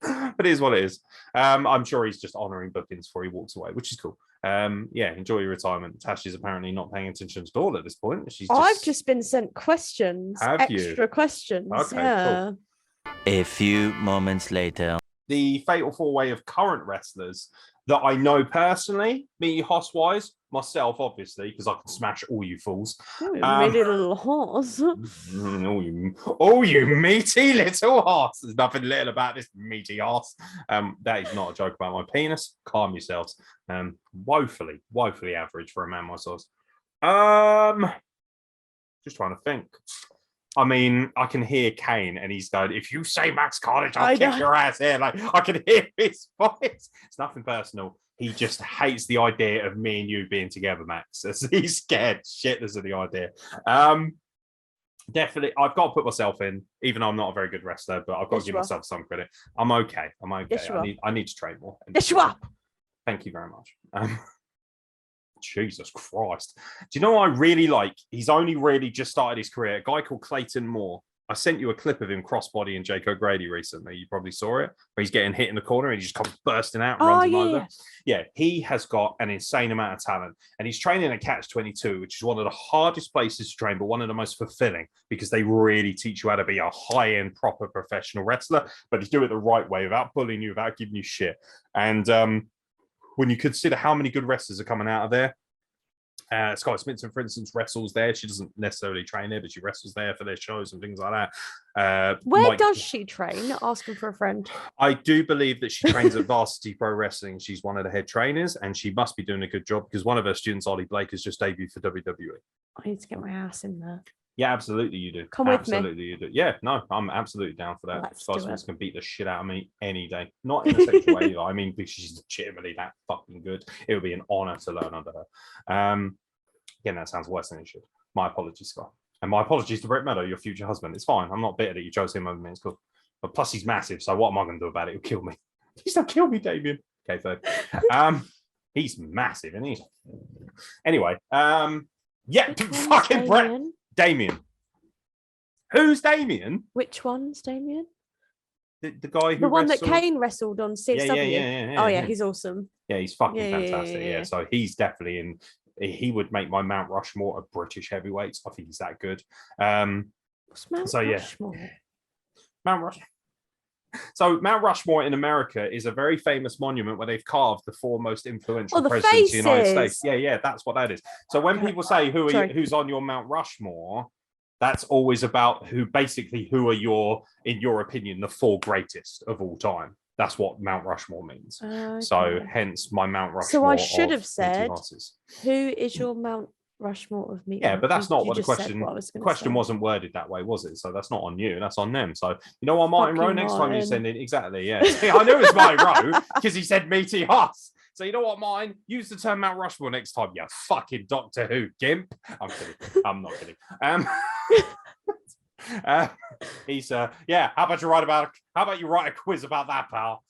but it is what it is. I'm sure he's just honoring bookings before he walks away, which is cool. Enjoy your retirement. Tash is apparently not paying attention at all at this point. I've just been sent questions. Extra questions. Okay, yeah. Cool. A few moments later. The fatal four-way of current wrestlers that I know personally, me hoss-wise, myself, obviously, because I can smash all you fools. Really little horse. Oh, you meaty little horse. There's nothing little about this meaty horse. That is not a joke about my penis. Calm yourselves. Woefully average for a man my size. Just trying to think. I mean, I can hear Kane, and he's going, if you say Max Carnage, I'll kick your ass here. Like, I can hear his voice. It's nothing personal. He just hates the idea of me and you being together, Max. He's scared shitless of the idea. Definitely, I've got to put myself in, even though I'm not a very good wrestler, but I've got to give myself some credit. I'm okay. Yes, I need to train more. Yes, you are. Thank you very much. Jesus Christ. Do you know what I really like? He's only really just started his career. A guy called Clayton Moore. I sent you a clip of him crossbody in Jake O'Grady recently. You probably saw it, where he's getting hit in the corner and he just comes bursting out and runs him over. Yeah, he has got an insane amount of talent. And he's training at Catch 22, which is one of the hardest places to train, but one of the most fulfilling because they really teach you how to be a high-end, proper professional wrestler, but he's doing it the right way without bullying you, without giving you shit. And when you consider how many good wrestlers are coming out of there, Scott Smithson, for instance, wrestles there. She doesn't necessarily train there, but she wrestles there for their shows and things like that. Where does she train? Asking for a friend. I do believe that she trains at Varsity Pro Wrestling. She's one of the head trainers, and she must be doing a good job because one of her students, Ollie Blake, has just debuted for WWE. I need to get my ass in there. Yeah, absolutely, you do. Come with me. Absolutely, you do. Yeah, no, I'm absolutely down for that. Let's Scott do Smith's it. can beat the shit out of me any day. Not in a sexual way, I mean, because she's legitimately that fucking good. It would be an honor to learn under her. Again, that sounds worse than it should. My apologies, Scott. And my apologies to Brett Meadow, your future husband. It's fine. I'm not bitter that you chose him over me. It's cool. But plus, he's massive. So what am I going to do about it? He'll kill me. Please don't kill me, Damien. Okay, third. He's massive, isn't he? Anyway, yeah, fucking Brett. Damien. Who's Damien? Which one's Damien? The guy who the one wrestled... that Kane wrestled on CXW. Yeah, he's awesome. Yeah, he's fucking fantastic. Yeah, so he's definitely in. He would make my Mount Rushmore of British heavyweights. I think he's that good. What's Mount Rushmore? Mount Rushmore. So Mount Rushmore in America is a very famous monument where they've carved the 4 most influential presidents of the United States. Yeah, that's what that is. So when people say who's on your Mount Rushmore, that's always about who are your, in your opinion, the 4 greatest of all time. That's what Mount Rushmore means. Okay. So hence my Mount Rushmore. So I should have said, who is your Mount Rushmore of meat? Yeah, but that's not what the question. The question wasn't worded that way, was it? So that's not on you. That's on them. So you know what, Martin Rowe. Next time you send in, exactly. Yeah, see, I knew it was Martin Rowe because he said meaty Huss. So you know what, Martin? Use the term Mount Rushmore next time. You fucking Doctor Who gimp. I'm kidding. I'm not kidding. He's yeah. How about you write a quiz about that, pal?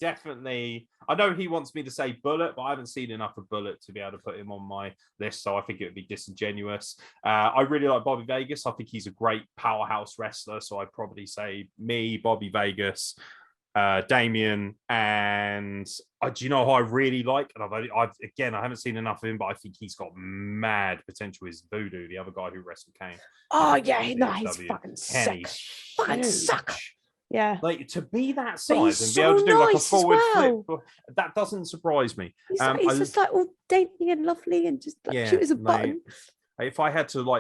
Definitely. I know he wants me to say Bullet, but I haven't seen enough of Bullet to be able to put him on my list, so I think it would be disingenuous. I really like Bobby Vegas. I think he's a great powerhouse wrestler, so I'd probably say me, Bobby Vegas, Damien, and do you know who I really like? And I haven't seen enough of him, but I think he's got mad potential. Is Voodoo, the other guy who wrestled Kane? Oh yeah, he's fucking sick. Fucking sucker. Yeah, like to be that size and be able to do like a forward flip, that doesn't surprise me. He's just like all dainty and lovely and just like cute as a button. If I had to,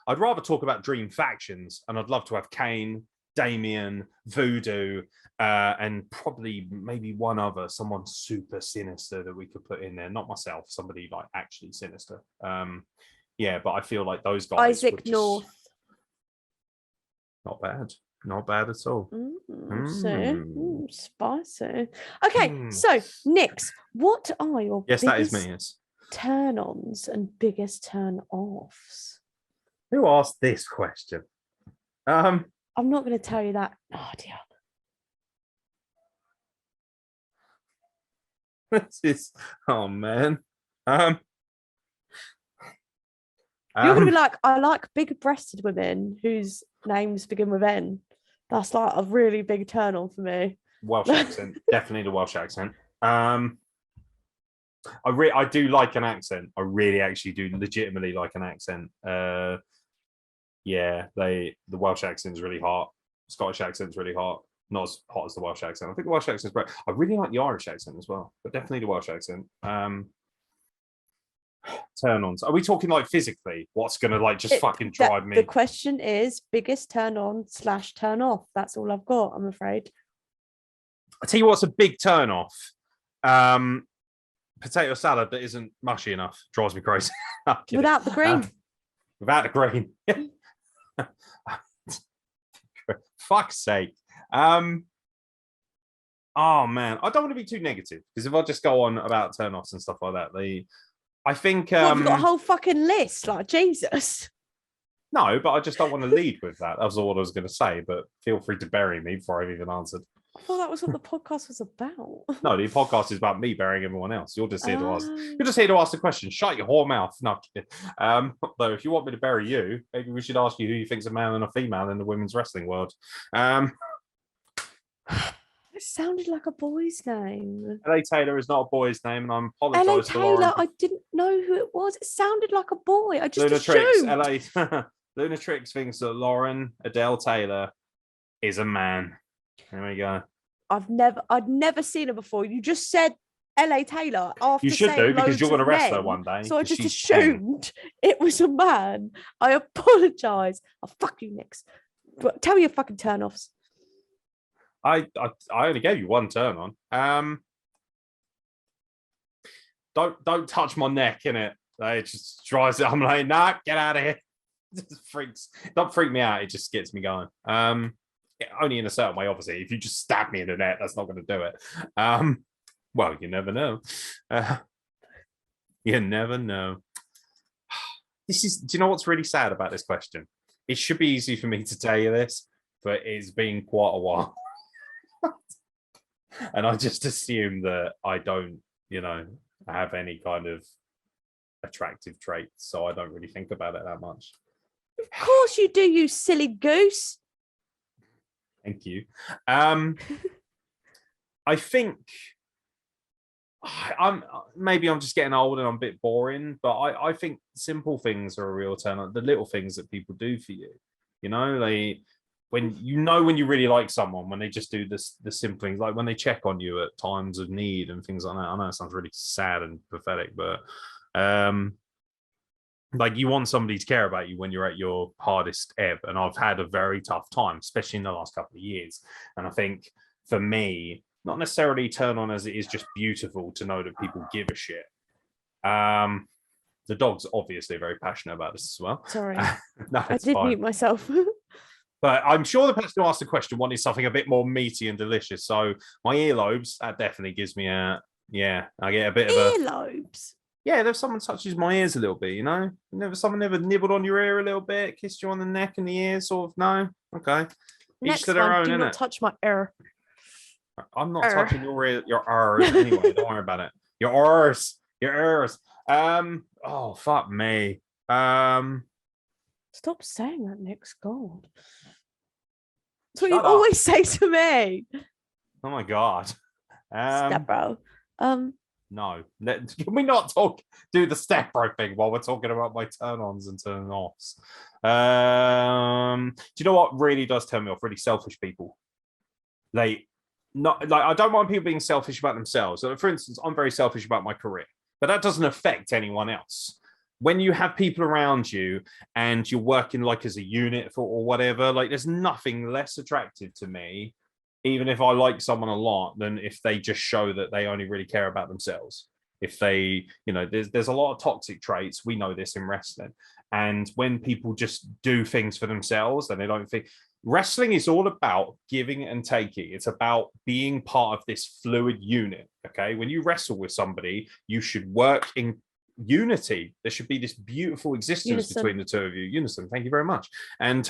I'd rather talk about dream factions, and I'd love to have Kane, Damien, Voodoo, and probably maybe one other, someone super sinister that we could put in there. Not myself, somebody like actually sinister. But I feel like those guys. Isaac North. Not bad at all. Spicy. Okay, so Nix, what are your biggest turn-ons and biggest turn-offs? Who asked this question? I'm not going to tell you that. Oh dear. Oh man. You're going to be like, I like big-breasted women whose names begin with N. That's like a really big turn on for me. Welsh accent, definitely the Welsh accent. I do like an accent. I really actually do legitimately like an accent. The Welsh accent's really hot. Scottish accent's really hot. Not as hot as the Welsh accent. I think the Welsh accent's great. I really like the Irish accent as well, but definitely the Welsh accent. Turn-ons. Are we talking like physically? What's gonna just fucking drive me? The question is biggest turn-on / turn-off. That's all I've got, I'm afraid. I tell you what's a big turn-off. Potato salad that isn't mushy enough drives me crazy. Without the green. Without the green. Fuck's sake. Oh man, I don't want to be too negative because if I just go on about turn-offs and stuff like that, I think What, you've got a whole fucking list, like Jesus. no, but I just don't want to lead with that. That was all I was going to say. But feel free to bury me before I've even answered. I thought that was what the podcast was about. No, the podcast is about me burying everyone else. You're just here to ask. Oh. You're just here to ask the question. Shut your whore mouth. No, I'm kidding. Though, if you want me to bury you, maybe we should ask you who you think's a male and a female in the women's wrestling world. It sounded like a boy's name. LA Taylor is not a boy's name, and I'm LA apologise to Lauren. Taylor, I didn't know who it was. It sounded like a boy. I just Luna Trix, assumed. LA. Luna Trix thinks that Lauren Adele Taylor is a man. There we go. I'd never seen her before. You just said LA Taylor after You should saying do, because loads you're going to of wrestle her men. one day. So I just She's 10. assumed it was a man. I apologise. Oh, fuck you, Nix. But tell me your fucking turn-offs. I only gave you one turn on. Don't touch my neck, innit? It just drives it. I'm like, nah, get out of here. It just freaks. Don't freak me out. It just gets me going. Only in a certain way, obviously. If you just stab me in the neck, that's not going to do it. Well, you never know. You never know. Do you know what's really sad about this question? It should be easy for me to tell you this, but it's been quite a while. And I just assume that I don't, have any kind of attractive traits, so I don't really think about it that much. Of course you do, you silly goose. Thank you. I think I'm just getting old and I'm a bit boring, but I think simple things are a real turn on. The little things that people do for you, like when you really like someone, when they just do the simple things, like when they check on you at times of need and things like that. I know it sounds really sad and pathetic, but like you want somebody to care about you when you're at your hardest ebb. And I've had a very tough time, especially in the last couple of years. And I think for me, not necessarily turn on as it is just beautiful to know that people give a shit. The dog's obviously very passionate about this as well. Sorry. No, I did fine. mute myself. But I'm sure the person who asked the question wanted something a bit more meaty and delicious. So my earlobes, that definitely gives me I get a bit of earlobes. Yeah, there's someone touches my ears a little bit, someone never nibbled on your ear a little bit, kissed you on the neck and the ear, sort of. No, okay. Next Each to their time, own, do innit? not touch my ear. I'm not touching your ear, your ears anyway. Don't worry about it. Your ears. Oh fuck me. Stop saying that, Nix. God. That's what Shut you up. always say to me. Oh my god. Step bro. No. Can we not do the step bro thing while we're talking about my turn-ons and turn-offs? Do you know what really does turn me off? Really selfish people. I don't mind people being selfish about themselves. So for instance, I'm very selfish about my career, but that doesn't affect anyone else. When you have people around you and you're working like as a unit or whatever, like there's nothing less attractive to me, even if I like someone a lot, than if they just show that they only really care about themselves. If they, there's a lot of toxic traits. We know this in wrestling. And when people just do things for themselves, then they don't think. Wrestling is all about giving and taking. It's about being part of this fluid unit. Okay. When you wrestle with somebody, you should work in unity. There should be this beautiful existence between the two of you. Unison. Thank you very much. And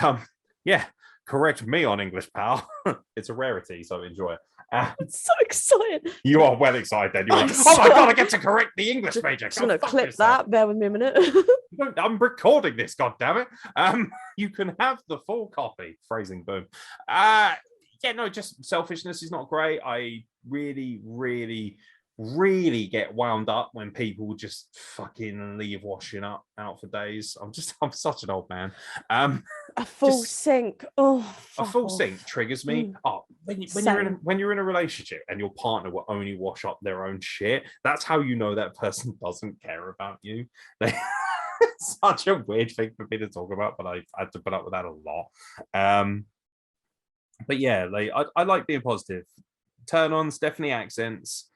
correct me on English, pal. It's a rarity, so enjoy it. I'm so excited. You are well excited then. You're like, oh my god, I get to correct the English major. I'm gonna clip that. Bear with me a minute. I'm recording this, god damn it. You can have the full copy. Phrasing boom. Just selfishness is not great. I really, really, really get wound up when people just fucking leave washing up out for days. I'm such an old man. A full sink. Oh, a full sink triggers me. Oh, when you're in a relationship and your partner will only wash up their own shit, that's how you know that person doesn't care about you. It's such a weird thing for me to talk about, but I've had to put up with that a lot. But yeah, I like being positive. Turn-ons, definitely accents.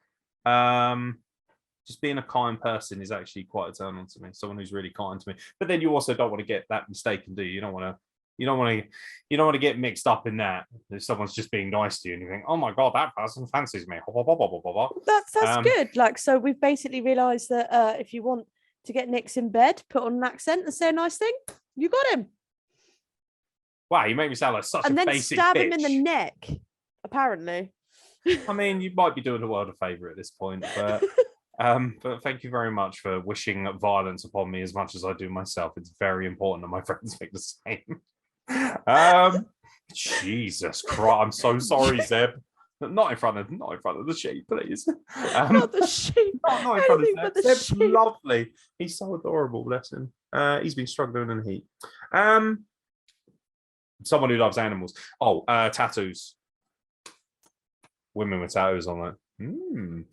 Just being a kind person is actually quite a turn on to me. Someone who's really kind to me. But then you also don't want to get that mistaken, do you? You don't want to get mixed up in that. If someone's just being nice to you and you think, oh my god, that person fancies me. That's good. So we've basically realised that if you want to get Nix in bed, put on an accent and say a nice thing, you got him. Wow, you make me sound like such And a then basic stab bitch. him in the neck, apparently. I mean, you might be doing the world a favour at this point, but thank you very much for wishing violence upon me as much as I do myself. It's very important that my friends think the same. Jesus Christ, I'm so sorry, Zeb. Not in front of the sheep, please. Not the sheep. Not in front of Anything but Zeb. the Zeb's sheep. lovely. He's so adorable, bless him. He's been struggling in the heat. Someone who loves animals. Oh, tattoos. Women with tattoos on it.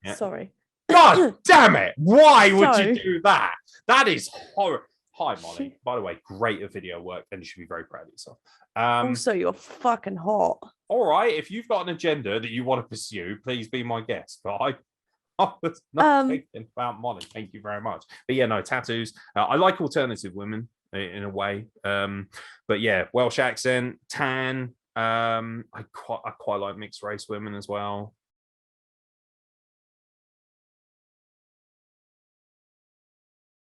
Yeah. Sorry. God damn it! Why would So- you do that? That is horrible. Hi, Molly. By the way, great video work, and you should be very proud of yourself. Also, you're fucking hot. All right, if you've got an agenda that you want to pursue, please be my guest. But I was not thinking about Molly. Thank you very much. But yeah, no, tattoos. I like alternative women in a way. But yeah, Welsh accent, tan. I quite like mixed race women as well.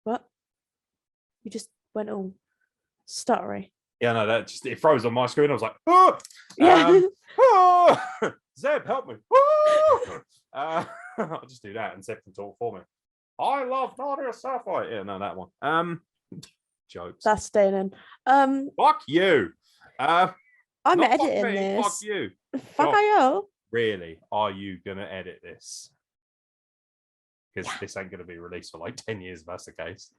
What? You just went all stuttery. Yeah, no, that just it froze on my screen. I was like, oh! Yeah. Zeb, help me. Oh! I'll just do that and Zeb can talk for me. I love Nadia Sapphire. Yeah, no, that one. Jokes. That's staying in. Fuck you. I'm not fuck editing me, this. Fuck you. Fuck Oh. I you. Really? Are you gonna edit this? Because this ain't gonna be released for like 10 years if that's the case.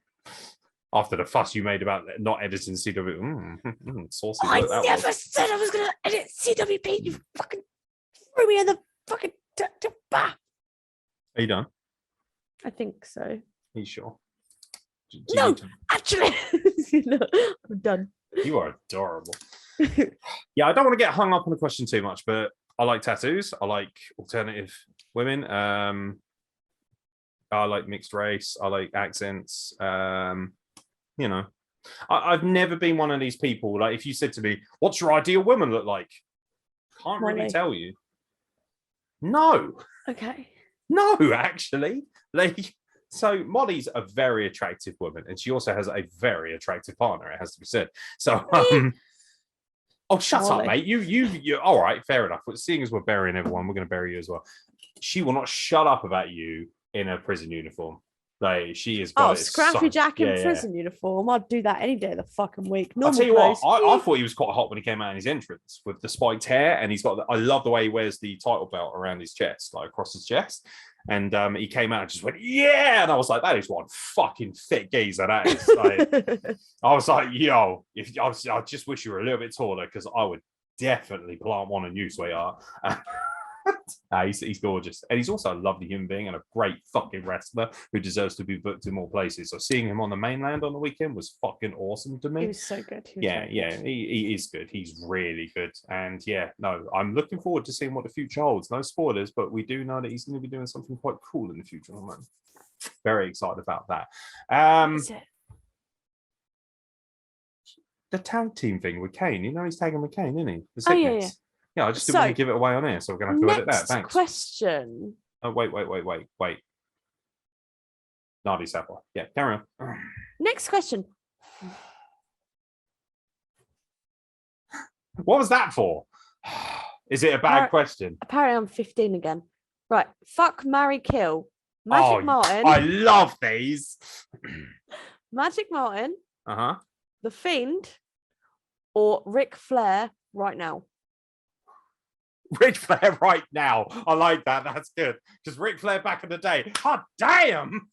After the fuss you made about not editing CW, saucy. I that never was. said I was gonna edit CWP. You fucking threw me in the fucking. Are you done? I think so. Are you sure? Do you No, need to- actually, no, I'm done. You are adorable. Yeah, I don't want to get hung up on the question too much, but I like tattoos. I like alternative women. I like mixed race. I like accents. You know, I've never been one of these people. Like, if you said to me, "What's your ideal woman look like?" Can't really Molly. tell you. No, Okay. no, actually, like. So Molly's a very attractive woman, and she also has a very attractive partner. It has to be said. So, oh, shut Molly. up, mate. You. All right, fair enough. But seeing as we're burying everyone, we're going to bury you as well. She will not shut up about you in a prison uniform. Like, she is. Oh, Scrappy Jack in prison uniform. I'd do that any day of the fucking week. I'll Normal tell you what, clothes. I thought he was quite hot when he came out in his entrance with the spiked hair, and he's got. I love the way he wears the title belt around his chest, like across his chest. And he came out and just went, yeah, and I was like, that is one fucking thick geezer. That is. Like, I was like, yo, I just wish you were a little bit taller because I would definitely plant one on you, sweetheart. He's gorgeous, and he's also a lovely human being and a great fucking wrestler who deserves to be booked in more places. So seeing him on the mainland on the weekend was fucking awesome to me. He was so good. He is good. He's really good, and yeah, no, I'm looking forward to seeing what the future holds. No spoilers, but we do know that he's going to be doing something quite cool in the future. I'm very excited about that. Is it? The tag team thing with Kane. You know, he's tagging with Kane, isn't he? The Oh, yeah, sickness. Yeah, I just didn't want to give it away on air, so we're going to have to edit that. Next Thanks. question. Oh, wait. Nadia Sapphire. Yeah, carry on. Next question. What was that for? Is it a bad question? Apparently, I'm 15 again. Right. Fuck, marry, kill. Magic Martin. I love these. Magic Martin, Uh-huh. The Fiend, or Ric Flair right now. Ric Flair right now. I like that. That's good. Because Ric Flair back in the day. God damn.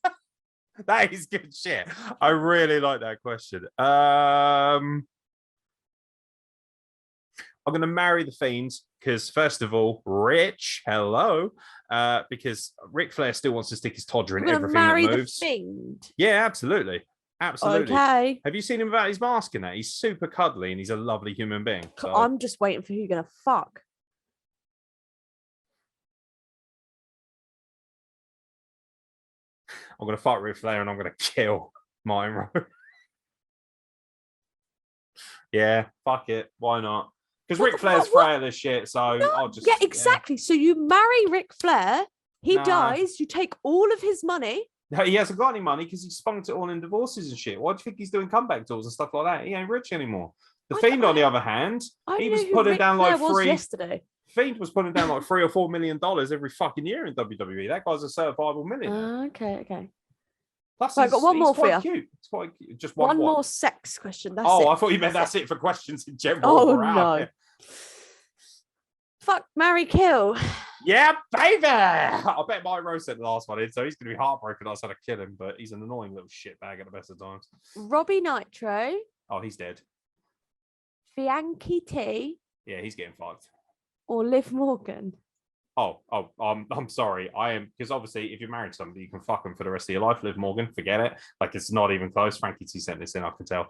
That is good shit. I really like that question. I'm going to marry the Fiend because, first of all, Rich, hello. Because Ric Flair still wants to stick his todger in everything marry that moves. The Fiend. Yeah, absolutely. Absolutely. Okay. Have you seen him without his mask in that? He's super cuddly and he's a lovely human being. So. I'm just waiting for who you're going to fuck. I'm going to fuck Ric Flair and I'm going to kill Martin Rowe. Yeah, fuck it. Why not? Because Ric Flair's frail as shit, so I'll just... Yeah, exactly. So you marry Ric Flair, he Nah. dies, you take all of his money, He hasn't got any money because he spunked it all in divorces and shit. Why do you think he's doing comeback tours and stuff like that? He ain't rich anymore. The Fiend, on the other hand, he was putting down like yesterday. Fiend was putting down like $3 or $4 million every fucking year in WWE. That guy's a certifiable millionaire. Okay. Plus, so I got one more for you. Cute. It's quite cute. Just one more sex question. That's I it. thought you meant that's it for questions in general. Oh no. Fuck, marry, kill. Yeah, baby. I bet my Rose said the last one in, so he's gonna be heartbroken. I said I kill him, but he's an annoying little shitbag at the best of times. Robbie Nitro. Oh, he's dead. Bianchi T. Yeah, he's getting fucked. Or Liv Morgan. I'm sorry. I am, because obviously if you're married to somebody, you can fuck them for the rest of your life. Liv Morgan, forget it. Like, it's not even close. Frankie T sent this in, I can tell.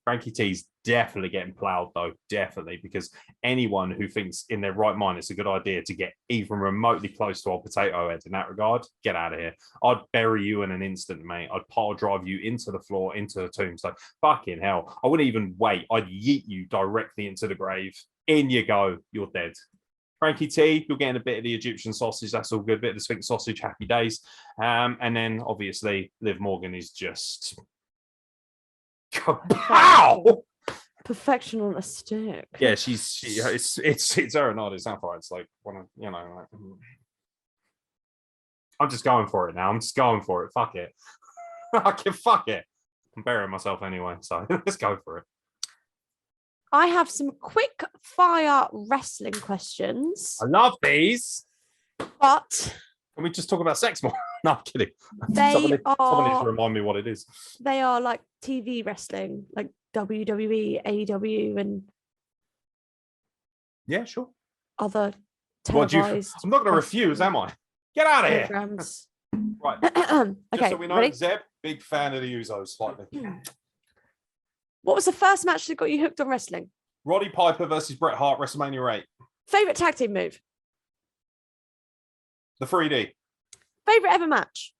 Frankie T's definitely getting plowed though, definitely, because anyone who thinks in their right mind it's a good idea to get even remotely close to our potato head in that regard, get out of here. I'd bury you in an instant, mate. I'd pile drive you into the floor, into the tombstone. Fucking hell. I wouldn't even wait. I'd yeet you directly into the grave. In you go. You're dead. Frankie T, you're getting a bit of the Egyptian sausage. That's all good. A bit of the Sphinx sausage. Happy days. And then obviously Liv Morgan is just kapow! Perfection on a stick. Yeah, it's her and not his Sapphire. It's like one of, you know, like, I'm just going for it now. I'm just going for it. Fuck it. Fuck it. I'm burying myself anyway, so let's go for it. I have some quick fire wrestling questions. I love these. But can we just talk about sex more? No, I'm kidding. Someone needs to remind me what it is. They are like TV wrestling, like WWE, AEW, and yeah, sure. Other televised. I'm not going to refuse, am I? Get out of programs. Here. Right. Okay. Just so we know, ready? Zeb, big fan of the Usos, slightly. What was the first match that got you hooked on wrestling? Roddy Piper versus Bret Hart, WrestleMania 8. Favorite tag team move? The 3D. Favorite ever match?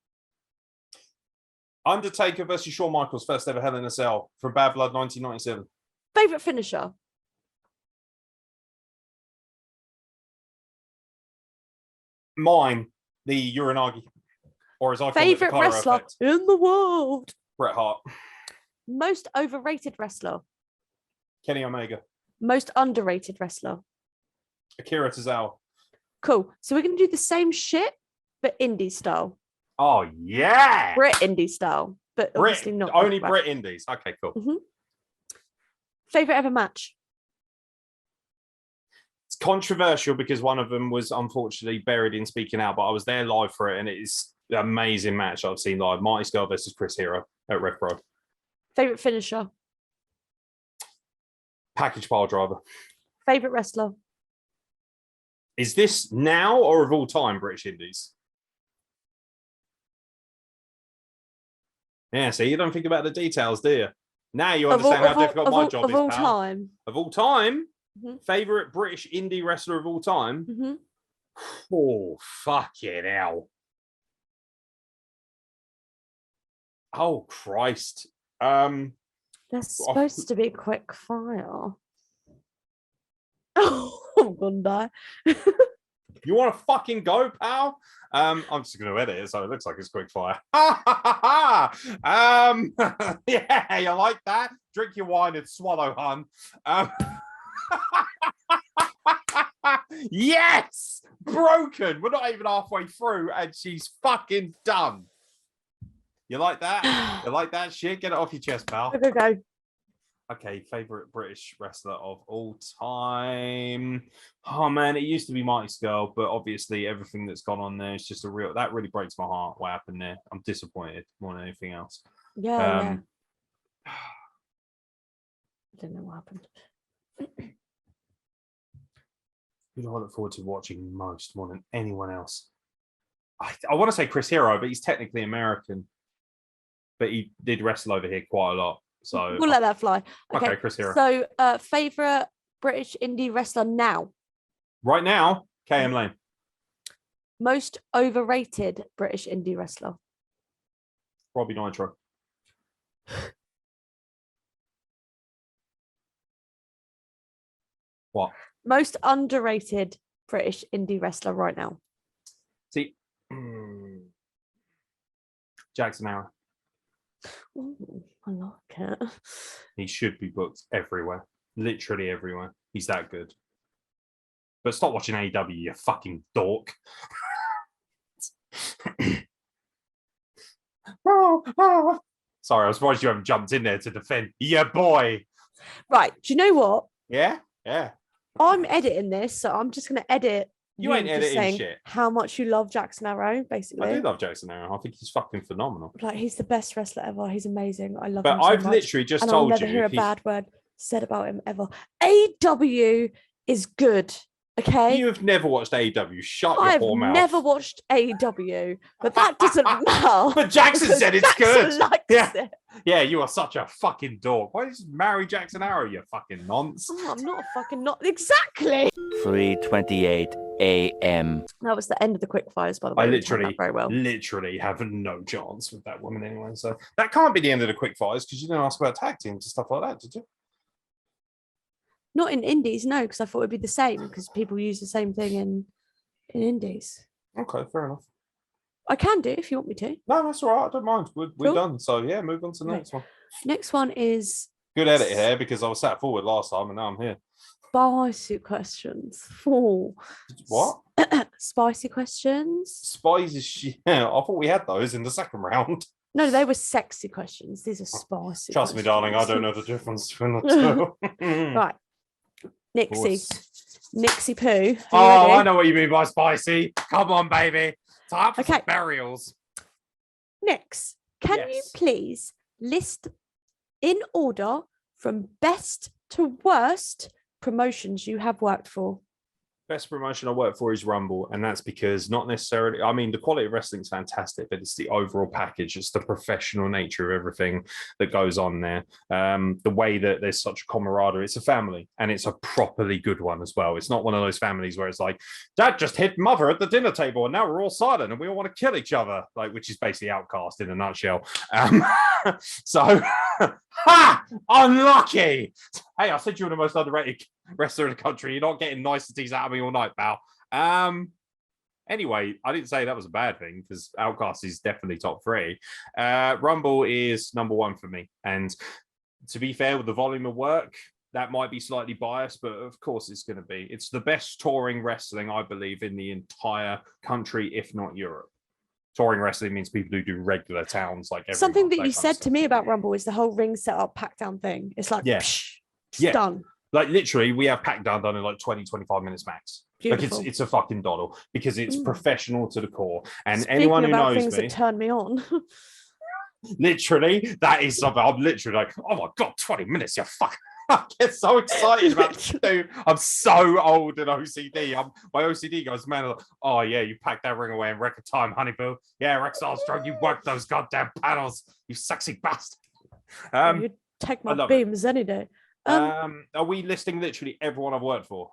Undertaker versus Shawn Michaels, first ever Hell in a Cell from Bad Blood 1997. Favorite finisher? Mine, the Uranagi. Or as I call favorite it, the wrestler effect. In the world? Bret Hart. Most overrated wrestler? Kenny Omega. Most underrated wrestler? Akira Tozawa. Cool. So we're going to do the same shit, but indie style. Oh, yeah. Brit indie style, but obviously not. Only Brit indies. Okay, cool. Mm-hmm. Favorite ever match? It's controversial because one of them was unfortunately buried in Speaking Out, but I was there live for it, and it is an amazing match I've seen live. Marty Scurll versus Chris Hero at Rev Pro. Favorite finisher? Package pile driver. Favorite wrestler? Is this now or of all time British Indies? Yeah, see, you don't think about the details, do you? Now you understand how difficult my job is, Of all pal. time. Of all time? Mm-hmm. Favorite British indie wrestler of all time? Mm-hmm. Oh, fucking hell. Oh, Christ. They're supposed to be quick fire. Oh, I'm gonna die. You want to fucking go, pal? I'm just going to edit it so it looks like it's quick fire. Yeah, you like that? Drink your wine and swallow, hun. Yes! Broken. We're not even halfway through and she's fucking done. You like that? You like that shit? Get it off your chest, pal. Go. Okay, favorite British wrestler of all time. Oh man, it used to be Marty Scurll, but obviously everything that's gone on there is just that really breaks my heart. What happened there? I'm disappointed more than anything else. Yeah. I don't know what happened. Who do I look forward to watching most more than anyone else? I want to say Chris Hero, but he's technically American. But he did wrestle over here quite a lot. So we'll let that fly. Okay, Chris Hero. So favorite British indie wrestler now? Right now, KM Lane. Most overrated British indie wrestler? Robbie Nitro. What? Most underrated British indie wrestler right now? See, Jackson Aeron. Ooh, I like it. He should be booked everywhere. Literally everywhere. He's that good. But stop watching AEW, you fucking dork. Sorry, I was surprised you haven't jumped in there to defend. Yeah, boy. Right. Do you know what? Yeah. I'm editing this, so I'm just going to edit. You ain't just editing saying shit. How much you love Jackson Arrow, basically. I do love Jackson Aeron. I think he's fucking phenomenal. Like, he's the best wrestler ever. He's amazing. I love But him so I've much. literally just and told I'll never you. hear a bad word said about him ever. AEW is good. Okay. You have never watched AEW. Shut your I've poor mouth. never watched AEW, but that doesn't matter. But Jackson said it's Jackson good. Likes Yeah. it. Yeah, you are such a fucking dork. Why did you marry Jackson Arrow, you fucking nonce? Oh, I'm not a fucking not exactly. 3:28 a.m. That was the end of the quick fires, by the way. I We timed that literally have no chance with that woman anyway. So that can't be the end of the quick fires because you didn't ask about tag teams and stuff like that, did you? Not in indies, no, because I thought it'd be the same because people use the same thing in indies. Okay, fair enough. I can do if you want me to. No, that's all right. I don't mind. We're Cool. done. So yeah, move on to the Okay. next one. Next one is Good edit here because I was sat forward last time and now I'm here. spicy questions. Oh. What? Spicy questions? Spies yeah, I thought we had those in the second round. No, they were sexy questions. These are spicy. Trust me, darling, I don't know the difference between the two. Right. Nixie. Nixie poo. Oh, I know what you mean by spicy. Come on, baby. Time for some burials. Nix, can you please list in order from best to worst promotions you have worked for? Best promotion I work for is Rumble, and that's because not necessarily, I mean, the quality of wrestling is fantastic, but it's the overall package. It's the professional nature of everything that goes on there. The way that there's such a camaraderie. It's a family, and it's a properly good one as well. It's not one of those families where it's like, Dad just hit Mother at the dinner table, and now we're all silent, and we all want to kill each other, like, which is basically Outcast in a nutshell. So, ha! Unlucky! Hey, I said you were the most underrated wrestler in the country. You're not getting niceties out of me all night, pal. Anyway, I didn't say that was a bad thing because Outcast is definitely top 3. Rumble is number 1 for me. And to be fair, with the volume of work, that might be slightly biased, but of course it's going to be. It's the best touring wrestling, I believe, in the entire country, if not Europe. Touring wrestling means people who do regular towns like every something month, that you said to me about Rumble is the whole ring setup pack down thing. It's like, psh, it's done. Like literally, we have pack down done in like 20, 25 minutes max. Beautiful. Like it's a fucking doddle because it's professional to the core. And Speaking anyone who about knows things me, that turn me on. literally, that is something. I'm literally like, oh my god, 20 minutes, you fuck. I get so excited about this, dude. I'm so old and OCD. My OCD goes, man, oh yeah, you packed that ring away in record time, honey boo. Yeah, Rex Armstrong, you worked those goddamn panels, you sexy bastard. You'd take my beams any day. Are we listing literally everyone I've worked for?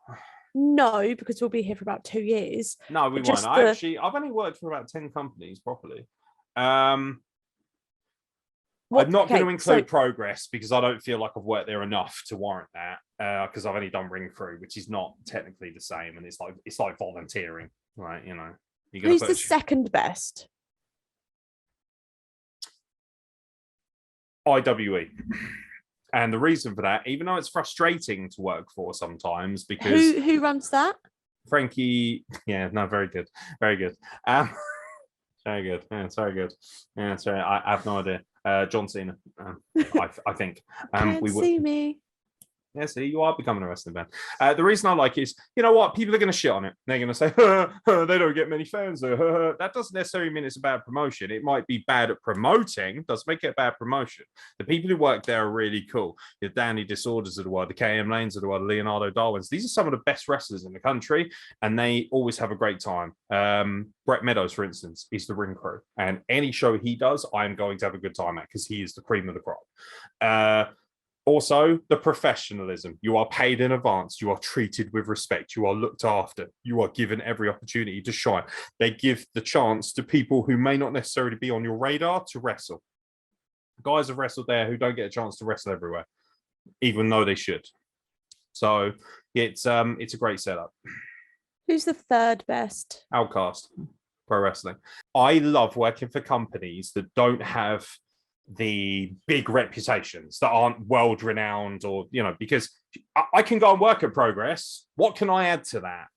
No, because we'll be here for about 2 years. No, we won't. I've only worked for about 10 companies properly. I'm not going to include Progress because I don't feel like I've worked there enough to warrant that. Because I've only done Ring Crew, which is not technically the same, and it's like volunteering, right? You know, who's the second best? IWE. And the reason for that, even though it's frustrating to work for sometimes, because who runs that? Frankie, yeah, no, very good, very good, very good. Yeah, it's very good. Yeah, it's very. I have no idea. John Cena, I think. Can't see me. Yeah, see, you are becoming a wrestling fan. The reason I like it is, you know what? People are going to shit on it. They're going to say, they don't get many fans. That doesn't necessarily mean it's a bad promotion. It might be bad at promoting. Doesn't make it a bad promotion. The people who work there are really cool. The Danny Disorders of the world, the KM Lanes of the world, Leonardo Darwins. These are some of the best wrestlers in the country, and they always have a great time. Brett Meadows, for instance, is the Ring Crew. And any show he does, I'm going to have a good time at because he is the cream of the crop. Also, the professionalism. You are paid in advance. You are treated with respect. You are looked after. You are given every opportunity to shine. They give the chance to people who may not necessarily be on your radar to wrestle. Guys have wrestled there who don't get a chance to wrestle everywhere, even though they should. So it's a great setup. Who's the third best? Outcast. pro wrestling. I love working for companies that don't have the big reputations, that aren't world renowned, or, because I can go and work at Progress. What can I add to that?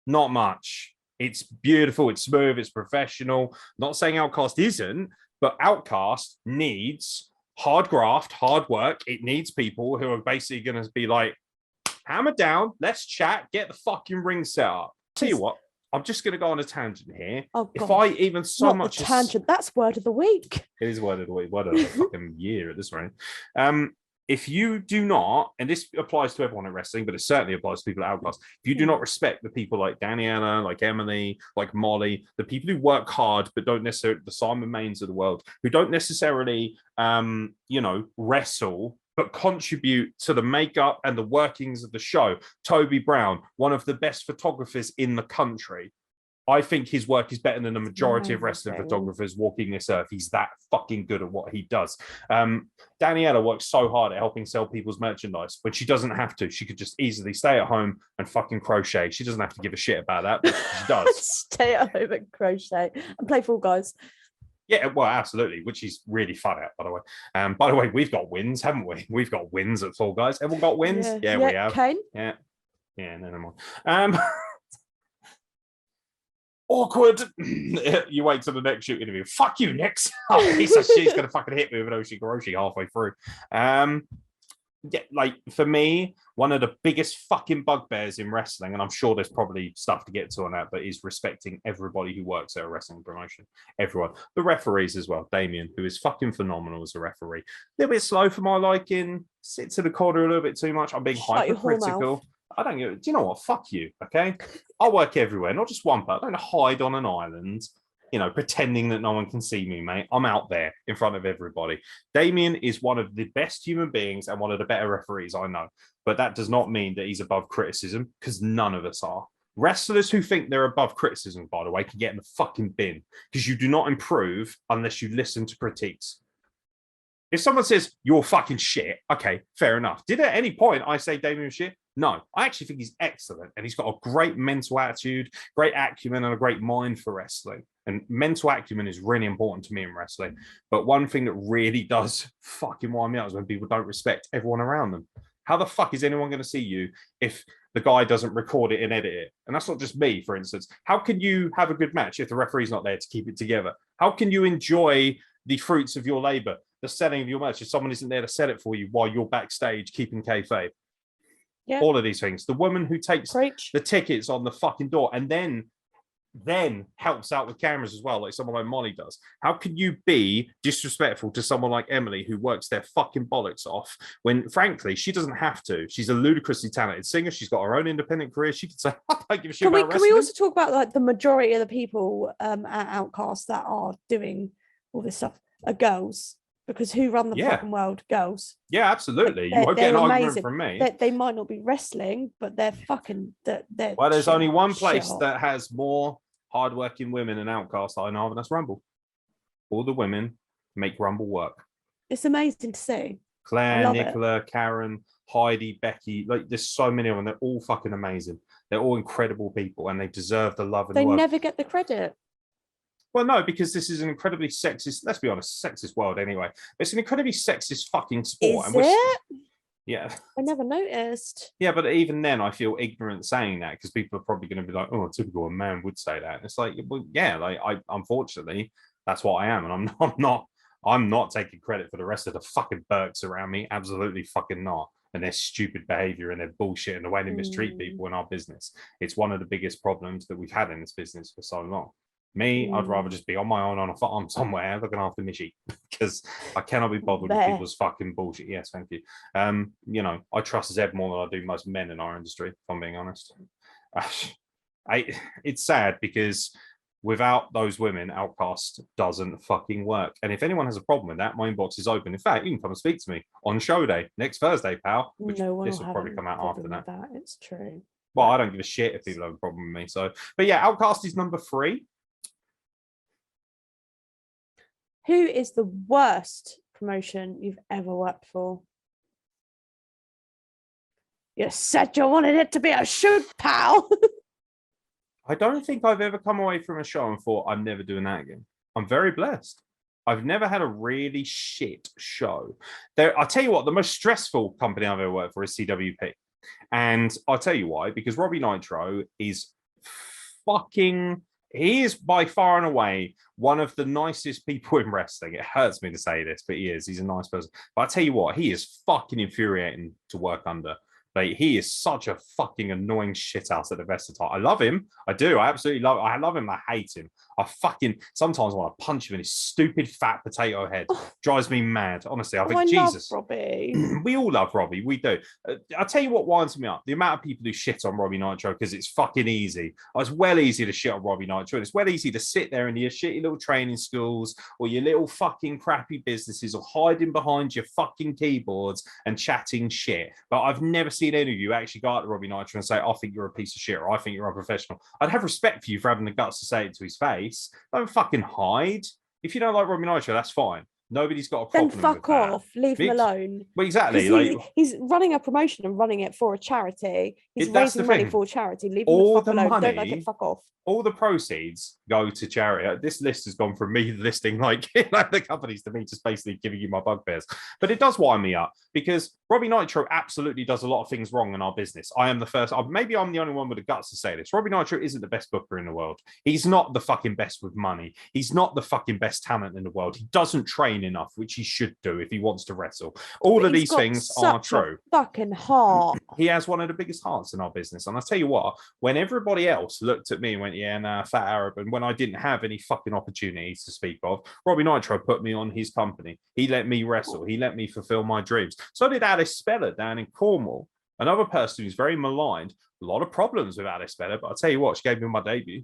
Not much. It's beautiful, it's smooth, it's professional. Not saying Outcast isn't, but Outcast needs hard graft, hard work. It needs people who are basically going to be like, hammer down, let's chat, get the fucking ring set up. Tell you what, I'm just going to go on a tangent here. Oh, if I even so not much the tangent, that's word of the week. It is word of the week, word of the fucking year at this rate. If you do not, and this applies to everyone in wrestling, but it certainly applies to people at Outcast, if you do not respect the people like Daniela, like Emily, like Molly, the people who work hard but don't necessarily, the Simon Mains of the world, who don't necessarily, wrestle, but contribute to the makeup and the workings of the show. Toby Brown, one of the best photographers in the country. I think his work is better than the majority of wrestling photographers walking this earth. He's that fucking good at what he does. Daniela works so hard at helping sell people's merchandise, but she doesn't have to. She could just easily stay at home and fucking crochet. She doesn't have to give a shit about that, but she does. Stay at home and crochet and play Fall Guys. Yeah, well, absolutely, which is really fun at, by the way. By the way, we've got wins, haven't we? We've got wins at Fall Guys. Everyone got wins? Yeah, we have. Kane? Yeah, no more. Awkward. You wait till the next shoot interview. Fuck you, Nix. She's gonna fucking hit me with an Oshigoroshi halfway through. Yeah, like for me, one of the biggest fucking bugbears in wrestling, and I'm sure there's probably stuff to get to on that, but is respecting everybody who works at a wrestling promotion. Everyone. The referees as well. Damien, who is fucking phenomenal as a referee. A little bit slow for my liking, sits in the corner a little bit too much. I'm being hypercritical. I don't do you know what? Fuck you, okay? I work everywhere, not just one part. I don't hide on an island, pretending that no one can see me, mate. I'm out there in front of everybody. Damien is one of the best human beings and one of the better referees I know. But that does not mean that he's above criticism, because none of us are. Wrestlers who think they're above criticism, by the way, can get in the fucking bin, because you do not improve unless you listen to critiques. If someone says, you're fucking shit, okay, fair enough. Did at any point I say Damien was shit? No, I actually think he's excellent. And he's got a great mental attitude, great acumen, and a great mind for wrestling. And mental acumen is really important to me in wrestling. But one thing that really does fucking wind me out is when people don't respect everyone around them. How the fuck is anyone going to see you if the guy doesn't record it and edit it? And that's not just me, for instance. How can you have a good match if the referee's not there to keep it together? How can you enjoy the fruits of your labor, the selling of your merch, if someone isn't there to sell it for you while you're backstage keeping kayfabe? Yeah. All of these things. The woman who takes the tickets on the fucking door and then helps out with cameras as well, like someone like Molly does. How can you be disrespectful to someone like Emily, who works their fucking bollocks off, when frankly she doesn't have to? She's a ludicrously talented singer. She's got her own independent career. She can say, I don't give a shit about wrestling. Can we also talk about like the majority of the people at Outcast that are doing all this stuff are girls? Because who run the fucking world? Girls. Yeah, absolutely. You won't get an argument from me. They might not be wrestling, but they're fucking. Well, there's only one place that has more hardworking women in Outcast that I know of, and that's Rumble. All the women make Rumble work. It's amazing to see. Claire, Nicola, Karen, Heidi, Becky. Like, there's so many of them. They're all fucking amazing. They're all incredible people, and they deserve the love and they never get the credit. Well, no, because this is an incredibly sexist, let's be honest, sexist world anyway. It's an incredibly sexist fucking sport. Is it? Yeah. I never noticed. Yeah, but even then I feel ignorant saying that, because people are probably going to be like, oh, typical, a man would say that. And it's like, well, yeah, like unfortunately, that's what I am. And I'm not taking credit for the rest of the fucking Burks around me. Absolutely fucking not. And their stupid behavior and their bullshit and the way they mistreat people in our business. It's one of the biggest problems that we've had in this business for so long. Me, I'd rather just be on my own on a farm somewhere looking after my sheep, because I cannot be bothered with people's fucking bullshit. Yes, thank you. I trust Zeb more than I do most men in our industry, if I'm being honest. It's sad, because without those women, Outcast doesn't fucking work. And if anyone has a problem with that, my inbox is open. In fact, you can come and speak to me on show day next Thursday, pal. Which this will probably come out after that. It's true. Well, I don't give a shit if people have a problem with me. So, but yeah, Outcast is number 3. Who is the worst promotion you've ever worked for? You said you wanted it to be a shoot, pal. I don't think I've ever come away from a show and thought, I'm never doing that again. I'm very blessed. I've never had a really shit show. I'll tell you what, the most stressful company I've ever worked for is CWP. And I'll tell you why, because Robbie Nitro is he is by far and away one of the nicest people in wrestling. It hurts me to say this, but he is. He's a nice person. But I'll tell you what, he is fucking infuriating to work under. Like, he is such a fucking annoying shithouse at the best of time. I love him. I do. I absolutely love him. I love him. I hate him. I fucking sometimes want to punch him in his stupid fat potato head. Drives me mad. Honestly, I think Jesus. Love Robbie. We all love Robbie. We do. I'll tell you what winds me up. The amount of people who shit on Robbie Nitro because it's fucking easy. It's well easy to shit on Robbie Nitro. And it's well easy to sit there in your shitty little training schools or your little fucking crappy businesses or hiding behind your fucking keyboards and chatting shit. But I've never seen any of you actually go out to Robbie Nitro and say, I think you're a piece of shit or I think you're unprofessional. I'd have respect for you for having the guts to say it to his face. Don't fucking hide. If you don't like Robbie Nitro, that's fine. Nobody's got a problem. Then fuck off. Leave him alone. Well, exactly. He's running a promotion and running it for a charity. He's raising money for a charity. Leave him the fuck alone. Don't like it. Fuck off. All the proceeds go to charity. This list has gone from me listing like the companies to me just basically giving you my bugbears. But it does wind me up because Robbie Nitro absolutely does a lot of things wrong in our business. I am the first. Maybe I'm the only one with the guts to say this. Robbie Nitro isn't the best booker in the world. He's not the fucking best with money. He's not the fucking best talent in the world. He doesn't train enough, which he should do if he wants to wrestle. All of these things are true. Fucking heart. He has one of the biggest hearts in our business. And I'll tell you what, when everybody else looked at me and went, yeah, nah, fat Arab, and when I didn't have any fucking opportunities to speak of, Robbie Nitro put me on his company. He let me wrestle. He let me fulfill my dreams. So did Alice Speller down in Cornwall, another person who's very maligned. A lot of problems with Alice Speller, but I'll tell you what, she gave me my debut.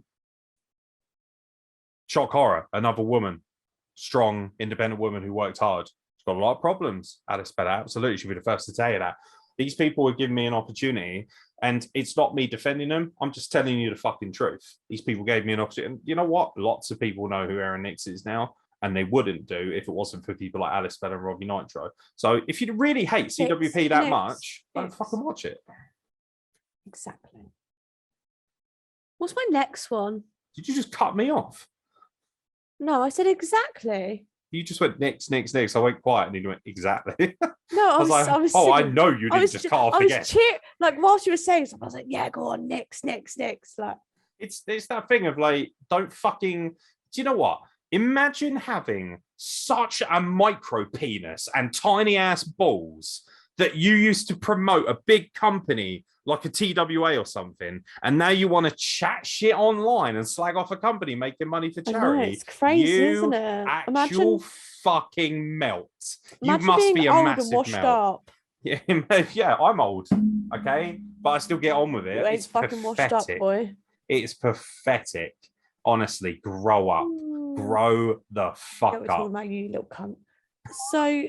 Shock horror, another woman, strong, independent woman who worked hard. She's got a lot of problems. Alice Speller, absolutely. She'll be the first to tell you that. These people were giving me an opportunity, and it's not me defending them. I'm just telling you the fucking truth. These people gave me an opportunity. And you know what? Lots of people know who Aeron Nix is now, and they wouldn't do if it wasn't for people like Alice Speller and Robbie Nitro. So if you really hate CWP that much, don't fucking watch it. Exactly. What's my next one? Did you just cut me off? No, I said exactly. You just went Nix, Nix, Nix. I went quiet and you went exactly. No, I was oh, I know you didn't just cut off again. Like whilst you were saying something, I was like, yeah, go on, Nix, Nix, Nix. Like it's that thing of like, don't fucking. Do you know what? Imagine having such a micro penis and tiny ass balls that you used to promote a big company like a TWA or something, and now you want to chat shit online and slag off a company making money for charity. Know, it's crazy, isn't it? Actual fucking melt. You must be a massive melt. Up. Yeah, I'm old, okay, but I still get on with it. It's fucking pathetic. washed up, boy. It's pathetic. Honestly, grow up. Grow the fuck up. Talking about you little cunt. So,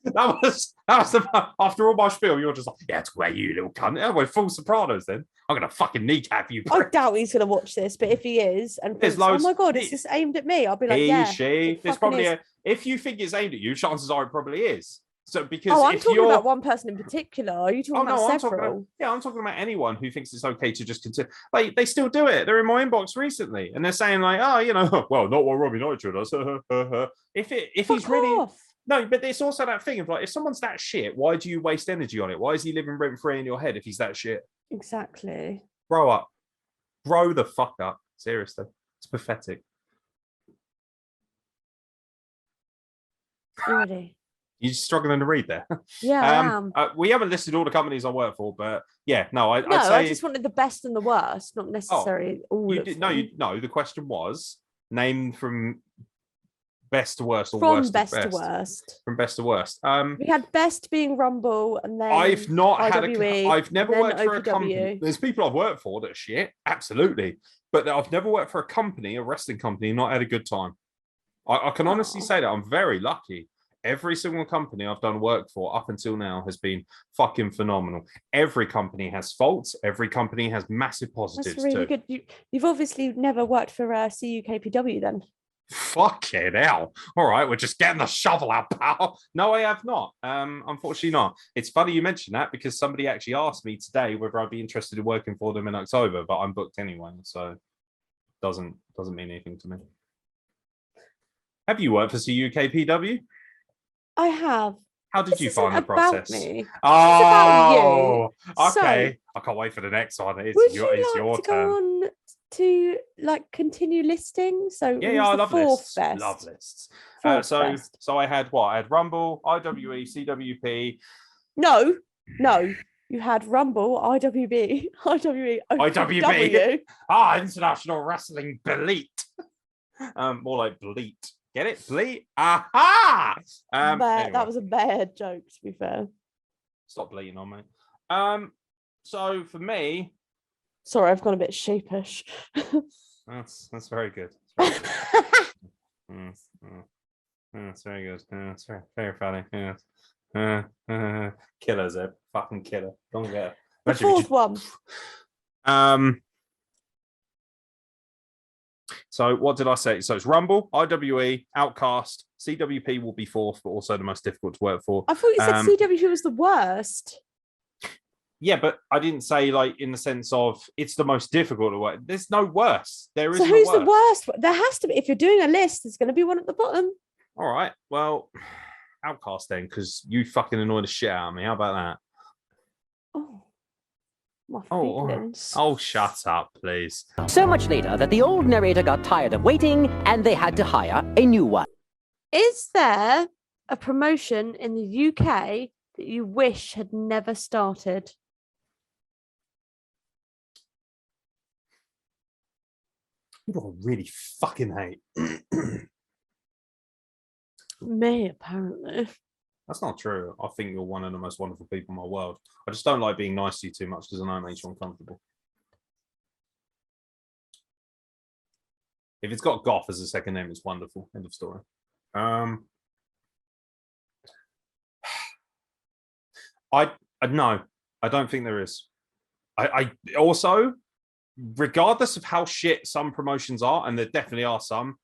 That was after all my spiel. You're just like, yeah, it's where you little cunt. Yeah, we're full Sopranos. Then I'm gonna fucking kneecap you. I doubt he's gonna watch this, but if he is, and thinks, oh my god, it's just aimed at me, I'll be like, she. There's probably if you think it's aimed at you, chances are it probably is. So because I'm talking about one person in particular. Are you talking about several? I'm talking about anyone who thinks it's okay to just continue. Like they still do it. They're in my inbox recently, and they're saying like, oh, you know, well, not what Robbie Nitro does. If he's really. No, but it's also that thing of like, if someone's that shit, why do you waste energy on it? Why is he living rent free in your head if he's that shit? Exactly. Grow up. Grow the fuck up. Seriously. It's pathetic. Already. You're struggling to read there. Yeah, I am. We haven't listed all the companies I work for, but yeah, I'd say... I just wanted the best and the worst, not necessarily all of them. No, the question was, name from... best to worst or from worst best to worst. From best to worst. We had best being Rumble, and then I've never worked for a OPW. company. There's people I've worked for that are shit, absolutely. But I've never worked for a wrestling company, and not had a good time. I can honestly say that I'm very lucky. Every single company I've done work for up until now has been fucking phenomenal. Every company has faults. Every company has massive positives. That's really good. You've obviously never worked for CUKPW then. Fucking hell. All right, we're just getting the shovel out, pal. No, I have not. Unfortunately not. It's funny you mentioned that because somebody actually asked me today whether I'd be interested in working for them in October, but I'm booked anyway, so doesn't mean anything to me. Have you worked for CUKPW? I have. How did you find the about process? Me. Oh, about you. Okay. So, I can't wait for the next one. Would you It's like your to turn. go on to like continue listing? So Yeah, I love fourth lists. best? Love lists. Fourth best. So I had what? I had Rumble, IWE, CWP. No. You had Rumble, IWB, IWE, IWB. International Wrestling Bleat. More like Bleat. Get it? Bleat. Aha! Anyway. That was a bad joke, to be fair. Stop bleating on me. So for me, sorry, I've gone a bit sheepish. that's very good. That's very good. That's very funny. Killer, Zeb. Fucking killer. Don't get it. The fourth one. So what did I say? So it's Rumble, IWE, Outcast, CWP will be fourth, but also the most difficult to work for. I thought you said CWP was the worst. Yeah, but I didn't say like in the sense of it's the most difficult to work. There's no worse. There is. So who's the worst? There has to be. If you're doing a list, there's going to be one at the bottom. All right. Well, Outcast then, because you fucking annoy the shit out of me. How about that? Oh. My feelings. Oh, shut up, please. So much later that the old narrator got tired of waiting and they had to hire a new one. Is there a promotion in the UK that you wish had never started? You know what I really fucking hate? Me, apparently. That's not true. I think you're one of the most wonderful people in my world. I just don't like being nice to you too much because I know it makes you uncomfortable. If it's got Goth as a second name, it's wonderful. End of story. No, I don't think there is. I also, regardless of how shit some promotions are, and there definitely are some,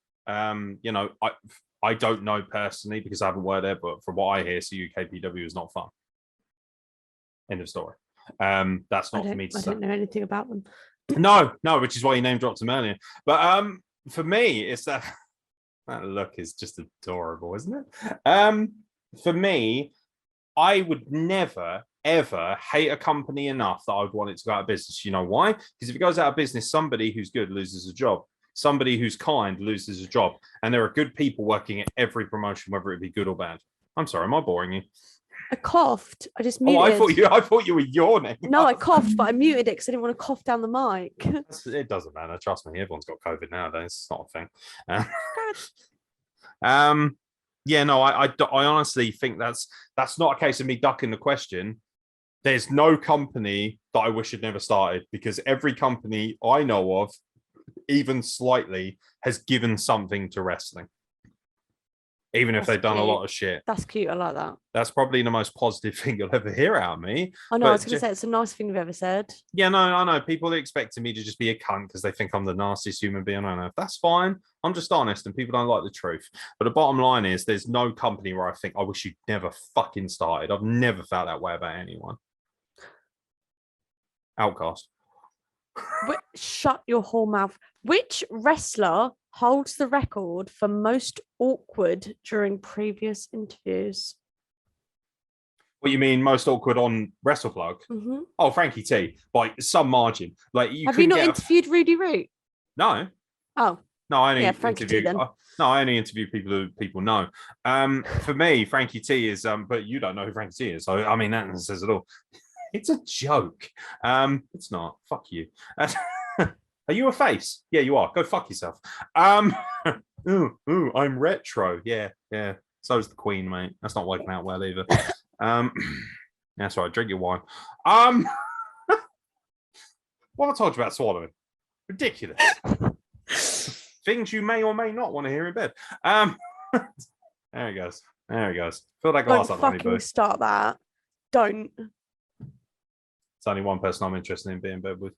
I don't know personally because I haven't worked there, but from what I hear, CUKPW is not fun. End of story. That's not for me to say. I don't know anything about them. No, which is why you name dropped them earlier. But for me, it's that look is just adorable, isn't it? For me, I would never, ever hate a company enough that I would want it to go out of business. You know why? Because if it goes out of business, somebody who's good loses a job. Somebody who's kind loses a job. And there are good people working at every promotion, whether it be good or bad. I'm sorry, am I boring you? I coughed. I just muted. Oh, I thought you were yawning. No, I coughed, but I muted it because I didn't want to cough down the mic. It doesn't matter. Trust me, everyone's got COVID nowadays. It's not a thing. Yeah, no, I honestly think that's not a case of me ducking the question. There's no company that I wish had never started because every company I know of, even slightly, has given something to wrestling. Even if they've done a lot of shit. That's cute. I like that. That's probably the most positive thing you'll ever hear out of me. I know. I was going to say it's the nicest thing you've ever said. Yeah, no, I know. People are expecting me to just be a cunt because they think I'm the nastiest human being on earth. That's fine. I'm just honest and people don't like the truth. But the bottom line is there's no company where I think I wish you'd never fucking started. I've never felt that way about anyone. Outcast. Shut your whole mouth. Which wrestler holds the record for most awkward during previous interviews? What you mean, most awkward on WrestlePlug? Mm-hmm. Oh, Frankie T, by some margin. Like have you not interviewed Rudy Root? No. Oh. No, I only Frankie T then. I only interview people who people know. For me, Frankie T is but you don't know who Frankie T is, so I mean that says it all. It's a joke. It's not. Fuck you. Are you a face? Yeah, you are. Go fuck yourself. I'm retro. Yeah. So's the Queen, mate. That's not working out well either. That's right. Drink your wine. What have I told you about swallowing? Ridiculous. Things you may or may not want to hear in bed. There he goes. Fill that glass up, honey boo. Don't start that. Don't. It's only one person I'm interested in being in bed with.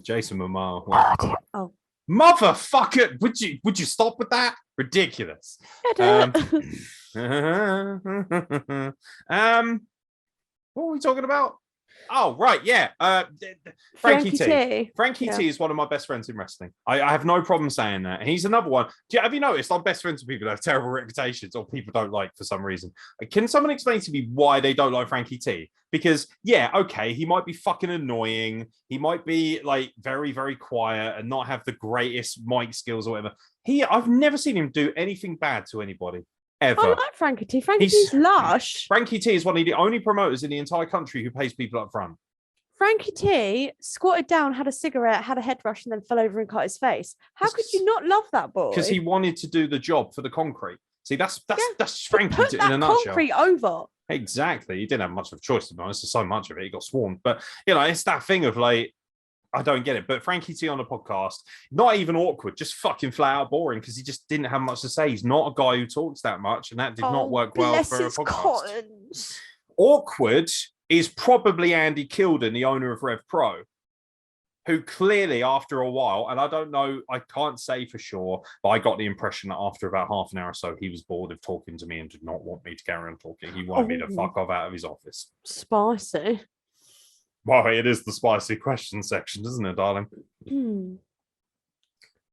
Jason Momoa. Oh. Motherfucker, would you stop with that? Ridiculous. What were we talking about? Oh, right, yeah. Frankie T. Frankie T is one of my best friends in wrestling. I have no problem saying that. He's another one. Have you noticed I'm best friends with people that have terrible reputations or people don't like for some reason? Can someone explain to me why they don't like Frankie T? Because, yeah, okay, he might be fucking annoying. He might be, like, very, very quiet and not have the greatest mic skills or whatever. I've never seen him do anything bad to anybody. Ever. I like Frankie T. Frankie T's lush. Frankie T is one of the only promoters in the entire country who pays people up front. Frankie T squatted down, had a cigarette, had a head rush, and then fell over and cut his face. How could you not love that boy? Because he wanted to do the job for the concrete. See, that's Frankie T in a nutshell. Concrete over. Exactly. He didn't have much of a choice, to be honest. There's so much of it. He got swarmed. But, it's that thing of, like, I don't get it. But Frankie T on the podcast, not even awkward, just fucking flat out boring because he just didn't have much to say. He's not a guy who talks that much, and that did not work well for a podcast. Cottons. Awkward is probably Andy Kilden, the owner of Rev Pro, who clearly after a while, and I don't know, I can't say for sure, but I got the impression that after about half an hour or so, he was bored of talking to me and did not want me to carry on talking. He wanted me to fuck off out of his office. Spicy. Well, it is the spicy question section, isn't it, darling?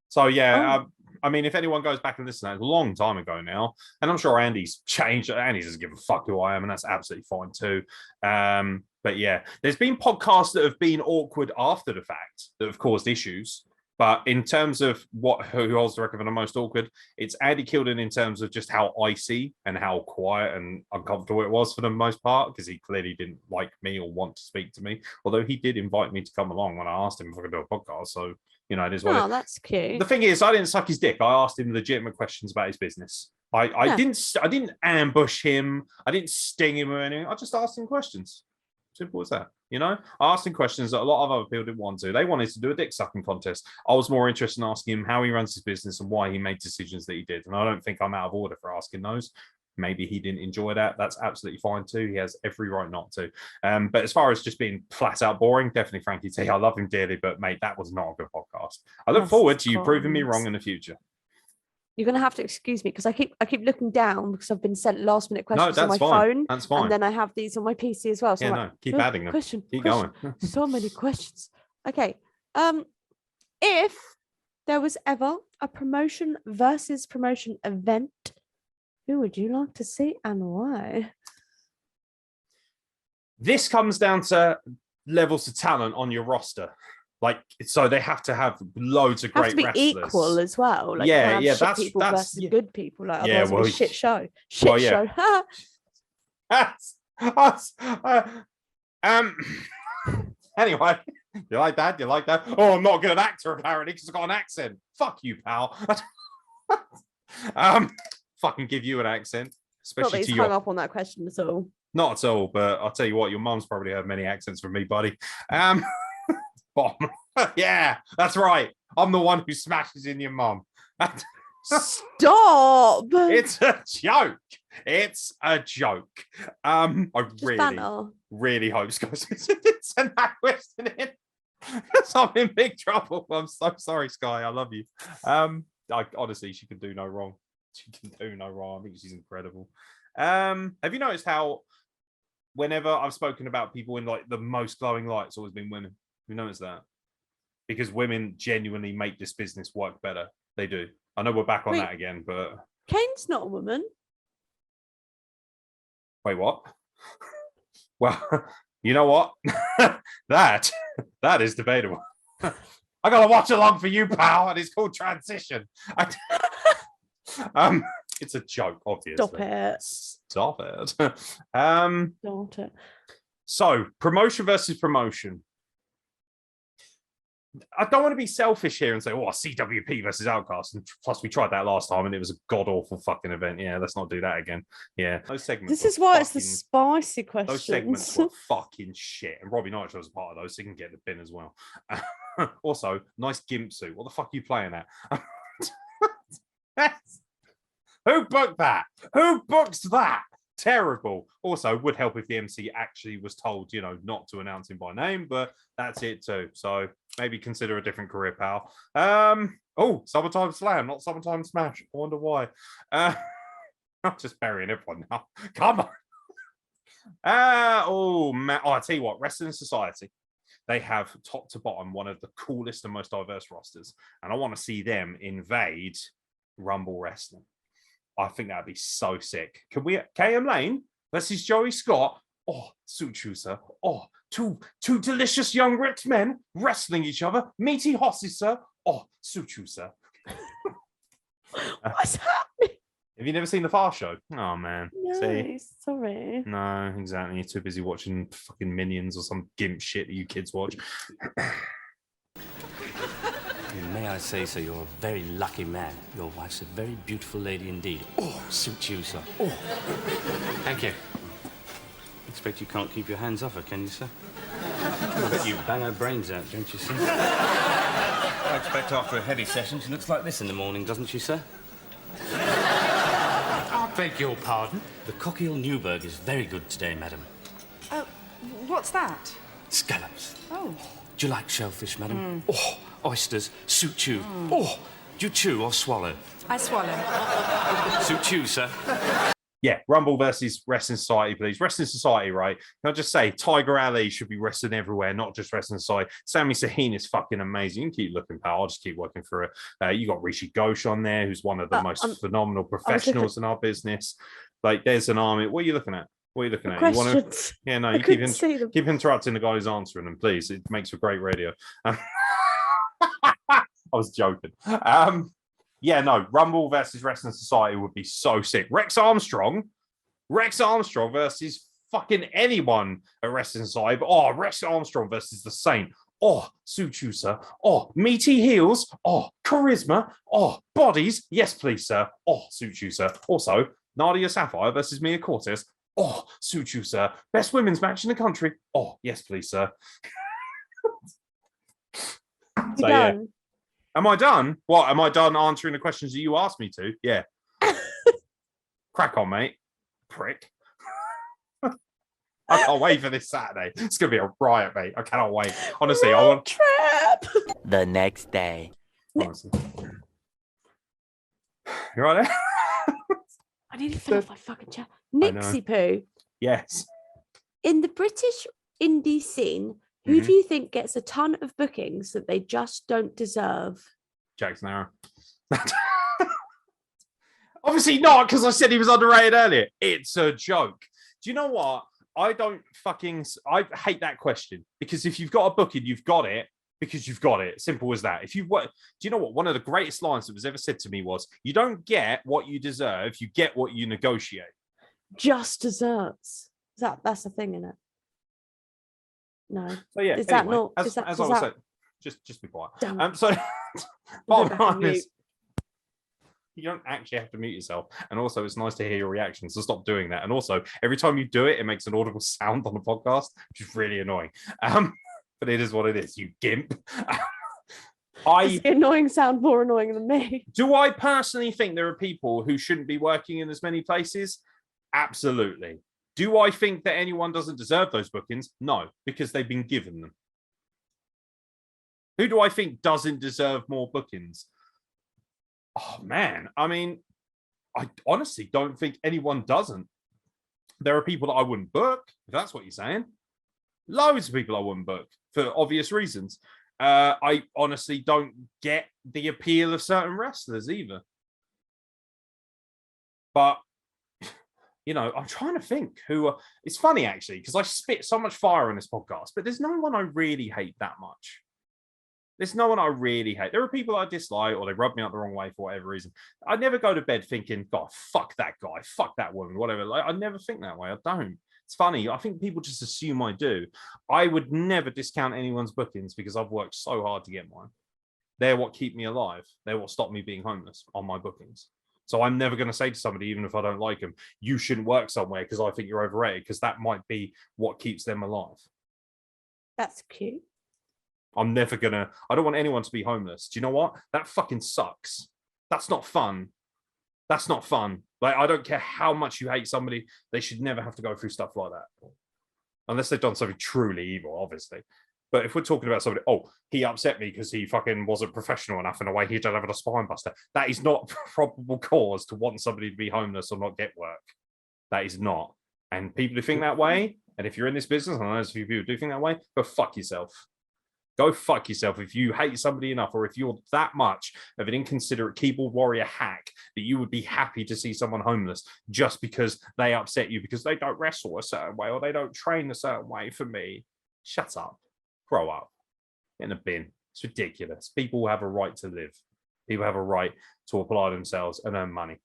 So, yeah, I mean, if anyone goes back and listens, that was a long time ago now, and I'm sure Andy's changed. Andy doesn't give a fuck who I am, and that's absolutely fine too. But yeah, there's been podcasts that have been awkward after the fact that have caused issues. But in terms of who holds the record for the most awkward, it's Andy Kilden in terms of just how icy and how quiet and uncomfortable it was for the most part, because he clearly didn't like me or want to speak to me. Although he did invite me to come along when I asked him if I could do a podcast. So, it is what it is. That's cute. The thing is, I didn't suck his dick. I asked him legitimate questions about his business. I didn't ambush him. I didn't sting him or anything. I just asked him questions. Simple as that. I asked him questions that a lot of other people didn't want to. They wanted to do a dick sucking contest. I was more interested in asking him how he runs his business and why he made decisions that he did. And I don't think I'm out of order for asking those. Maybe he didn't enjoy that. That's absolutely fine too. He has every right not to. But as far as just being flat out boring, definitely Frankie T. I love him dearly, but mate, that was not a good podcast. I look forward to you proving me wrong in the future. You're gonna have to excuse me because I keep looking down because I've been sent last minute questions on my phone. That's fine. And then I have these on my PC as well. So keep adding them. Keep going. So many questions. Okay. If there was ever a promotion versus promotion event, who would you like to see and why? This comes down to levels of talent on your roster. Like, so they have to have loads of great wrestlers. Equal as well. Like, that's people versus good people. Like, otherwise it'll be a shit show. Show. Anyway, you like that? Oh, I'm not a good actor apparently because I've got an accent. Fuck you, pal. Fucking give you an accent, especially to hung up on that question at all. Not at all, but I'll tell you what, your mum's probably heard many accents from me, buddy. Yeah, that's right. I'm the one who smashes in your mum. Stop! It's a joke. I really hope Scott didn't send that question in. Because I'm in big trouble. I'm so sorry, Sky. I love you. Honestly, she can do no wrong. She can do no wrong. I think she's incredible. Have you noticed how whenever I've spoken about people in like the most glowing light, it's always been women? Who knows that? Because women genuinely make this business work better. They do. I know we're back on that again, but Kane's not a woman. Wait, what? Well, you know what? that is debatable. I gotta watch along for you, pal, and it's called Transition. It's a joke, obviously. Stop it. Don't it. So, promotion versus promotion. I don't want to be selfish here and say, CWP versus Outcast. And plus, we tried that last time and it was a god-awful fucking event. Yeah, let's not do that again. Yeah. Those segments. This is why it's the spicy questions. Those segments were fucking shit. And Robbie Nitro was a part of those, so he can get the bin as well. Also, nice gimp suit. What the fuck are you playing at? Who booked that? Who books that? Terrible. Also, would help if the MC actually was told, not to announce him by name, but that's it too. So maybe consider a different career, pal. Summertime Slam, not Summertime Smash. I wonder why. I'm just burying everyone now. Come on. Man. I tell you what, Wrestling Society. They have top to bottom one of the coolest and most diverse rosters, and I want to see them invade Rumble Wrestling. I think that'd be so sick. Can we KM Lane versus Joey Scott? Oh, suit you, sir. Oh, two delicious young rich men wrestling each other. Meaty hosses, sir. Oh, suit you, sir. What's happening? Have you never seen the Fast Show? Oh man. No, See? sorry. No, exactly. You're too busy watching fucking Minions or some gimp shit that you kids watch. May I say so, you're a very lucky man. Your wife's a very beautiful lady indeed. Oh, suits you, sir. Oh. Thank you. Expect you can't keep your hands off her, can you, sir? I bet you bang her brains out, don't you, sir? I expect after a heavy session she looks like this in the morning, doesn't she, sir? I beg your pardon? The Cockheel Newburg is very good today, madam. Oh, what's that? Scallops. Oh. Do you like shellfish, madam? Oh, oysters. Suit you. Oh, do you chew or swallow? I swallow. Suit you, sir. Yeah, Rumble versus Wrestling Society, please. Wrestling Society, right? Can I just say, Tiger Ali should be wrestling everywhere, not just Wrestling Society. Sami Zayn is fucking amazing. You can keep looking, pal. I'll just keep working for it. You got Rishi Ghosh on there, who's one of the most phenomenal professionals in our business. Like, there's an army. What are you looking at? What are you looking at? You want to? Yeah, no, you keep interrupting the guy who's answering them, please. It makes for great radio. I was joking. Yeah, no, Rumble versus Wrestling Society would be so sick. Rex Armstrong versus fucking anyone at Wrestling Society. But, Rex Armstrong versus the Saint. Oh, suit you, sir. Oh, meaty heels. Oh, charisma. Oh, bodies. Yes, please, sir. Oh, suit you, sir. Also, Nadia Sapphire versus Mia Cortez. Oh, suit you, sir. Best women's match in the country. Oh, yes, please, sir. So, yeah. Am I done? What? Am I done answering the questions that you asked me to? Yeah. Crack on, mate. Prick. I can't wait for this Saturday. It's going to be a riot, mate. I cannot wait. Honestly, I want... Trap! The next day. Honestly. You right there? I nearly fell off my fucking chair. Nixie Poo. Yes. In the British indie scene, who do you think gets a ton of bookings that they just don't deserve? Jackson Arrow. Obviously not, because I said he was underrated earlier. It's a joke. Do you know what? I hate that question, because if you've got a booking, you've got it because you've got it. Simple as that. Do you know what? One of the greatest lines that was ever said to me was, you don't get what you deserve, you get what you negotiate. Just desserts. That's the thing, isn't it? No. So yeah, is anyway, that not? as I was saying, just be quiet. So bottom line is, you don't actually have to mute yourself. And also, it's nice to hear your reactions, so stop doing that. And also, every time you do it, it makes an audible sound on the podcast, which is really annoying. But it is what it is, you gimp. Is the annoying sound more annoying than me? Do I personally think there are people who shouldn't be working in as many places? Absolutely. Do I think that anyone doesn't deserve those bookings? No, because they've been given them. Who do I think doesn't deserve more bookings? Oh, man. I mean, I honestly don't think anyone doesn't. There are people that I wouldn't book, if that's what you're saying. Loads of people I wouldn't book for obvious reasons. I honestly don't get the appeal of certain wrestlers either. But I'm trying to think who. It's funny, actually, because I spit so much fire on this podcast, but there's no one I really hate that much. There's no one I really hate. There are people I dislike, or they rub me up the wrong way for whatever reason. I never go to bed thinking, God, fuck that guy, fuck that woman, whatever. Like, I never think that way. I don't. It's funny. I think people just assume I do. I would never discount anyone's bookings because I've worked so hard to get mine. They're what keep me alive. They're what stop me being homeless on my bookings. So I'm never going to say to somebody, even if I don't like them, you shouldn't work somewhere because I think you're overrated, because that might be what keeps them alive. That's cute. I'm never going to, I don't want anyone to be homeless. Do you know what? That fucking sucks. That's not fun. That's not fun. Like, I don't care how much you hate somebody, they should never have to go through stuff like that. Unless they've done something truly evil, obviously. But if we're talking about somebody, oh, he upset me because he fucking wasn't professional enough in a way he delivered a spine buster. That is not a probable cause to want somebody to be homeless or not get work. That is not. And people who think that way, and if you're in this business, and I know there's a few people who do think that way, go fuck yourself. Go fuck yourself if you hate somebody enough, or if you're that much of an inconsiderate keyboard warrior hack that you would be happy to see someone homeless just because they upset you because they don't wrestle a certain way or they don't train a certain way. For me, shut up. Grow up. Get in a bin. It's ridiculous. People have a right to live. People have a right to apply themselves and earn money.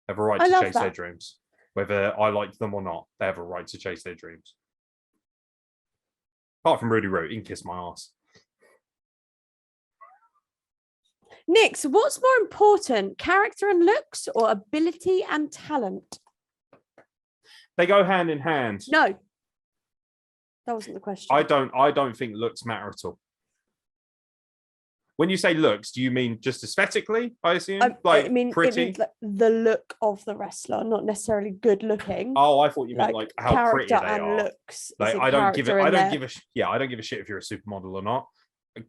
They have a right to chase their dreams. Whether I like them or not, they have a right to chase their dreams. Apart from Rudy Root, he can kiss my ass. Nix, what's more important, character and looks or ability and talent? They go hand in hand. No. That wasn't the question. I don't think looks matter at all. When you say looks, do you mean just aesthetically, I assume? Like, pretty? It means like the look of the wrestler, not necessarily good looking. Oh, I thought you meant like how pretty they are. Looks. Like, I don't give a shit if you're a supermodel or not.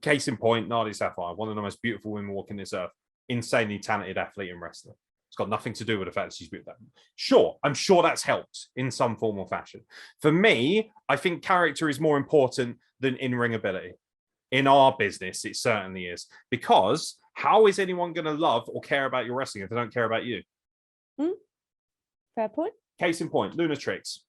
Case in point, Nadia Sapphire, one of the most beautiful women walking this earth, insanely talented athlete and wrestler. It's got nothing to do with the fact that she's beautiful. Sure, I'm sure that's helped in some form or fashion. For me, I think character is more important than in-ring ability. In our business, it certainly is. Because how is anyone going to love or care about your wrestling if they don't care about you? Fair point. Case in point, Luna Trix.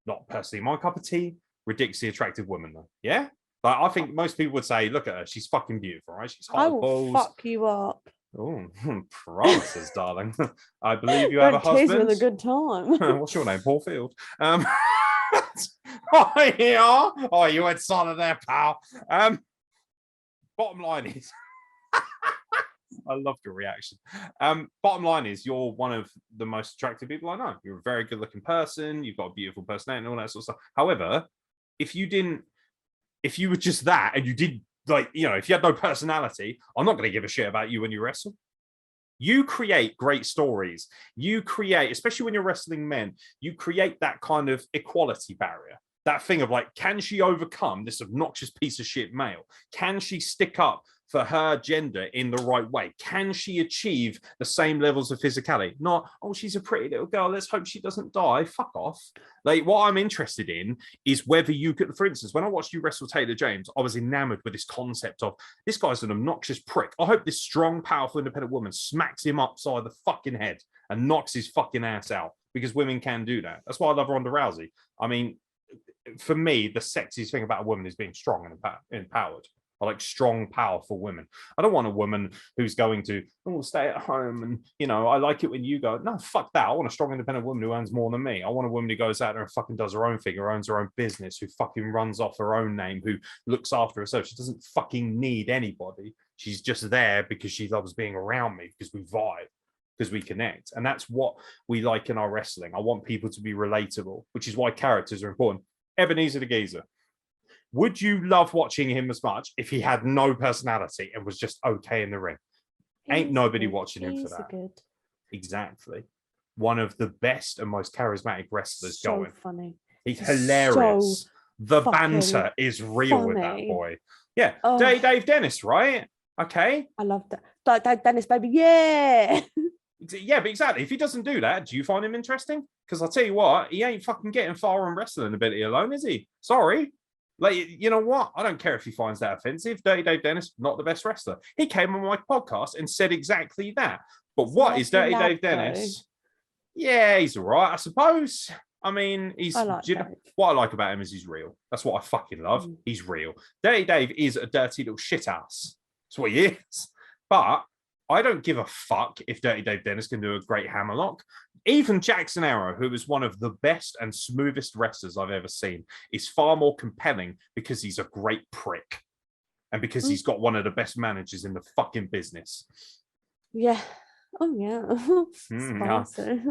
Not personally my cup of tea. Ridiculously attractive woman, though. Yeah? Like, I think most people would say, look at her. She's fucking beautiful, right? She's hot as balls. Fuck you up. Oh, promises, darling. I believe you have a husband. With a good time. What's your name? Paul Field. Oh, yeah. Oh, you went solid there, pal. Bottom line is, I loved your reaction. Bottom line is, you're one of the most attractive people I know. You're a very good-looking person. You've got a beautiful personality and all that sort of stuff. However, if you were just that and you did, like, you know, if you had no personality, I'm not going to give a shit about you when you wrestle. You create great stories. You create, especially when you're wrestling men, you create that kind of equality barrier. That thing of like, can she overcome this obnoxious piece of shit male? Can she stick up for her gender in the right way? Can she achieve the same levels of physicality? Not, oh, she's a pretty little girl, let's hope she doesn't die. Fuck off. Like, what I'm interested in is whether you could, for instance, when I watched you wrestle Taylor James, I was enamored with this concept of this guy's an obnoxious prick. I hope this strong, powerful, independent woman smacks him upside the fucking head and knocks his fucking ass out, because women can do that. That's why I love Ronda Rousey. I mean, for me, the sexiest thing about a woman is being strong and empowered. I like strong, powerful women. I don't want a woman who's going to, oh, stay at home and, you know, I like it when you go. No, fuck that. I want a strong, independent woman who earns more than me. I want a woman who goes out there and fucking does her own thing, who owns her own business, who fucking runs off her own name, who looks after herself. She doesn't fucking need anybody. She's just there because she loves being around me, because we vibe, because we connect. And that's what we like in our wrestling. I want people to be relatable, which is why characters are important. Ebenezer the Geezer. Would you love watching him as much if he had no personality and was just okay in the ring? Ain't nobody watching him for that. Exactly. One of the best and most charismatic wrestlers going. Funny. He's hilarious. The banter is real with that boy. Yeah. Oh. Dave Dennis, right? Okay. I love that. Dave Dennis, baby. Yeah. Yeah, but exactly. If he doesn't do that, do you find him interesting? Because I'll tell you what, he ain't fucking getting far on wrestling ability alone, is he? Sorry. Like, you know what? I don't care if he finds that offensive. Dirty Dave Dennis, not the best wrestler. He came on my podcast and said exactly that. But what is Dirty Dave Dennis? Yeah, he's all right, I suppose. I mean, what I like about him is he's real. That's what I fucking love. He's real. Dirty Dave is a dirty little shit ass. That's what he is. But I don't give a fuck if Dirty Dave Dennis can do a great hammerlock. Even Jackson Arrow, who is one of the best and smoothest wrestlers I've ever seen, is far more compelling because he's a great prick. And because he's got one of the best managers in the fucking business. Yeah. Oh, yeah.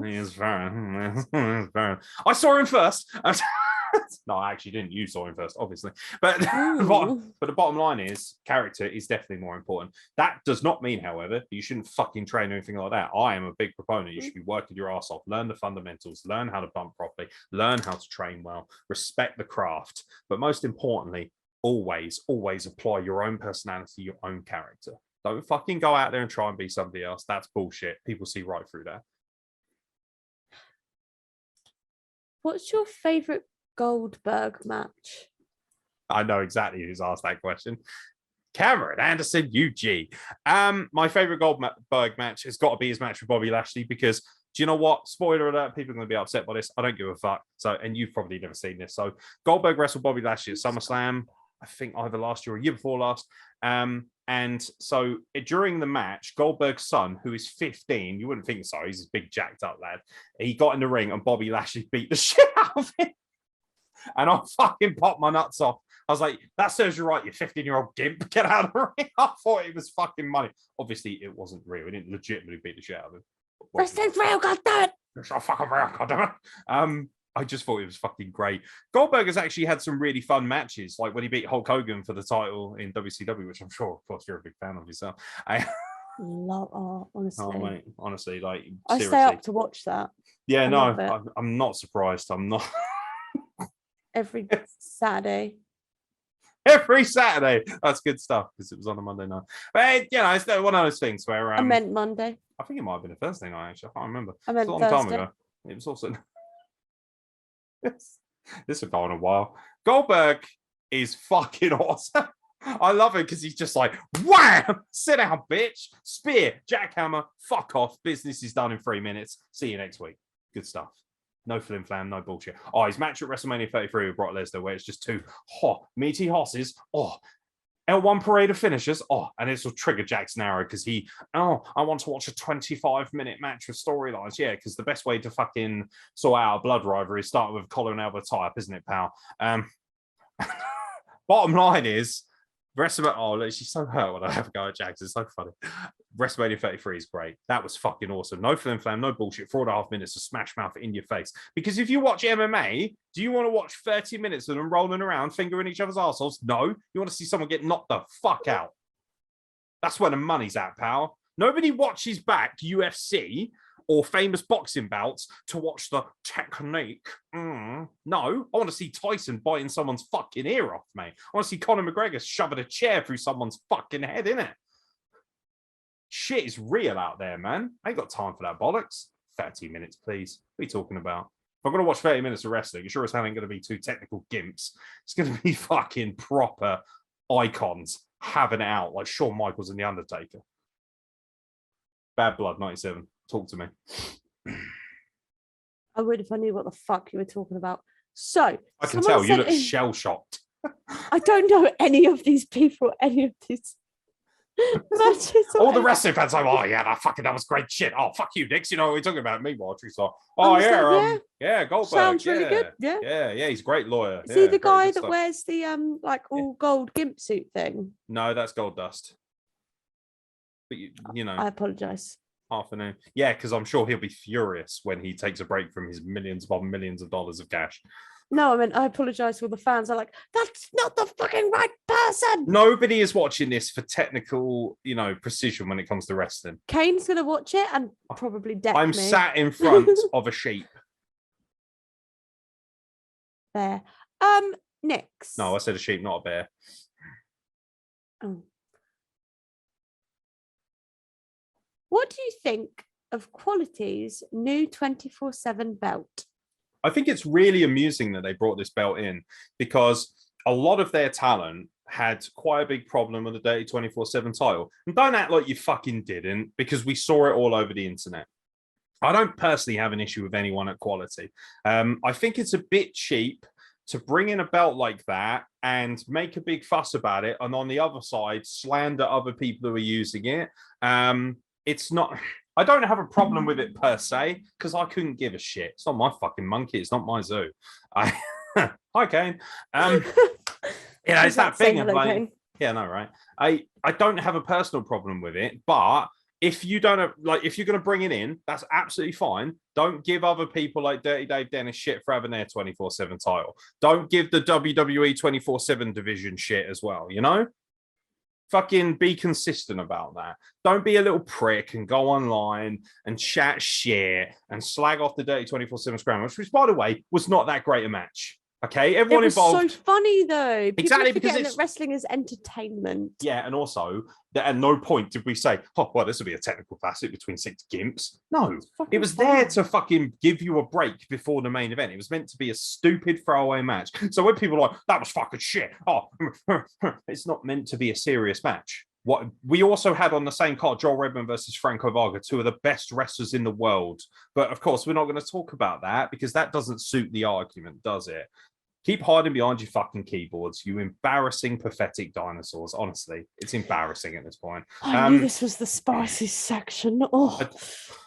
He is very. I saw him first. No, I actually didn't. You saw him first, obviously. But Ooh. but the bottom line is character is definitely more important. That does not mean, however, that you shouldn't fucking train or anything like that. I am a big proponent. You should be working your ass off. Learn the fundamentals. Learn how to bump properly. Learn how to train well. Respect the craft. But most importantly, always apply your own personality, your own character. Don't fucking go out there and try and be somebody else. That's bullshit. People see right through that. What's your favorite Goldberg match? I know exactly who's asked that question. Cameron Anderson, UG. My favorite Goldberg match has got to be his match with Bobby Lashley because do you know what? Spoiler alert, people are going to be upset by this. I don't give a fuck. So, and you've probably never seen this. So Goldberg wrestled Bobby Lashley at SummerSlam, I think either last year or year before last. And so during the match, Goldberg's son, who is 15, you wouldn't think so, he's a big jacked up lad. He got in the ring and Bobby Lashley beat the shit out of him. And I fucking popped my nuts off. I was like, that serves you right, you 15-year-old gimp. Get out of the ring. I thought it was fucking money. Obviously, it wasn't real. He didn't legitimately beat the shit out of him. Wrestling's real, goddammit! It's not fucking real, goddammit. I just thought it was fucking great. Goldberg has actually had some really fun matches, like when he beat Hulk Hogan for the title in WCW, which I'm sure, of course, you're a big fan of yourself. Honestly. Oh, mate, honestly, like, I seriously. stay up to watch that. Yeah, I no, love it. I'm not surprised. I'm not. Every Saturday. Every Saturday. That's good stuff because it was on a Monday night. But, you know, it's one of those things where... I meant Monday. I think it might have been a Thursday night, actually. I can't remember. I meant It was a long Thursday. time ago. It was also... This will go on a while. Goldberg is fucking awesome. I love it because he's just like, wham! Sit down, bitch. Spear, jackhammer, fuck off. Business is done in 3 minutes. See you next week. Good stuff. No flim flam, no bullshit. Oh, his match at WrestleMania 33 with Brock Lesnar, where it's just two meaty horses. Oh, L1 parade of finishers. Oh, and it's will trigger Jackson Arrow because I want to watch a 25-minute match with storylines. Yeah, because the best way to fucking sort out a blood rivalry is start with collar and elbow tie-up, isn't it, pal? Bottom line is, WrestleMania. Oh, look, she's so hurt when I have a go at Jackson. It's so funny. WrestleMania 33 is great. That was fucking awesome. No flim flam, no bullshit. 4.5 minutes of smash mouth in your face. Because if you watch MMA, do you want to watch 30 minutes of them rolling around, fingering each other's arseholes? No. You want to see someone get knocked the fuck out. That's where the money's at, pal. Nobody watches back UFC or famous boxing bouts to watch the technique. No, I want to see Tyson biting someone's fucking ear off, mate. I want to see Conor McGregor shoving a chair through someone's fucking head, innit? Shit is real out there, man. I ain't got time for that bollocks. 30 minutes, please. What are you talking about? If I'm going to watch 30 minutes of wrestling, sure as hell ain't going to be two technical gimps. It's going to be fucking proper icons having it out like Shawn Michaels and The Undertaker. Bad Blood 97. Talk to me. I would if I knew what the fuck you were talking about. So I can tell you look shell-shocked. I don't know any of these people, any of these matches. All the wrestling fans are like, oh yeah, that was great shit. Oh, fuck you, Nix. You know what we're talking about. Meanwhile, Trix like, oh yeah, Goldberg. Sounds really good. Yeah, he's a great lawyer. Is he the guy that wears the like all gold gimp suit thing? No, that's Gold Dust. But you know, I apologize. Afternoon. Yeah, because I'm sure he'll be furious when he takes a break from his millions upon millions of dollars of cash. No, I mean, I apologize to all the fans. I'm like, that's not the fucking right person. Nobody is watching this for technical, precision when it comes to wrestling. Kane's going to watch it and probably deck I'm me. sat in front of a sheep. There. Nix. No, I said a sheep, not a bear. Oh. What do you think of Quality's new 24/7 belt? I think it's really amusing that they brought this belt in because a lot of their talent had quite a big problem with the Dirty 24/7 title. And don't act like you fucking didn't, because we saw it all over the internet. I don't personally have an issue with anyone at Quality. I think it's a bit cheap to bring in a belt like that and make a big fuss about it, and on the other side, slander other people who are using it. It's not... I don't have a problem with it per se, because I couldn't give a shit. It's not my fucking monkey. It's not my zoo. Hi, Kane. It's that thing of like... Kane. Yeah, no, right? I don't have a personal problem with it, but if you don't have, like, if you're going to bring it in, that's absolutely fine. Don't give other people like Dirty Dave Dennis shit for having their 24/7 title. Don't give the WWE 24/7 division shit as well, you know? Fucking be consistent about that. Don't be a little prick and go online and chat shit and slag off the Dirty 24/7 Scramble, which, by the way, was not that great a match. Okay, everyone it was involved. so funny though. People Exactly, are because forgetting it's that wrestling is entertainment. yeah, and also that at no point did we say, "Oh, well, this will be a technical classic between six gimps." No, it was there to fucking give you a break before the main event. It was meant to be a stupid throwaway match. So when people are like, "That was fucking shit," oh, it's not meant to be a serious match. What we also had on the same card, Joel Redman versus Franco Varga, two of the best wrestlers in the world. But of course, we're not going to talk about that because that doesn't suit the argument, does it? Keep hiding behind your fucking keyboards, you embarrassing, pathetic dinosaurs. Honestly, it's embarrassing at this point. I knew this was the spicy section. Oh,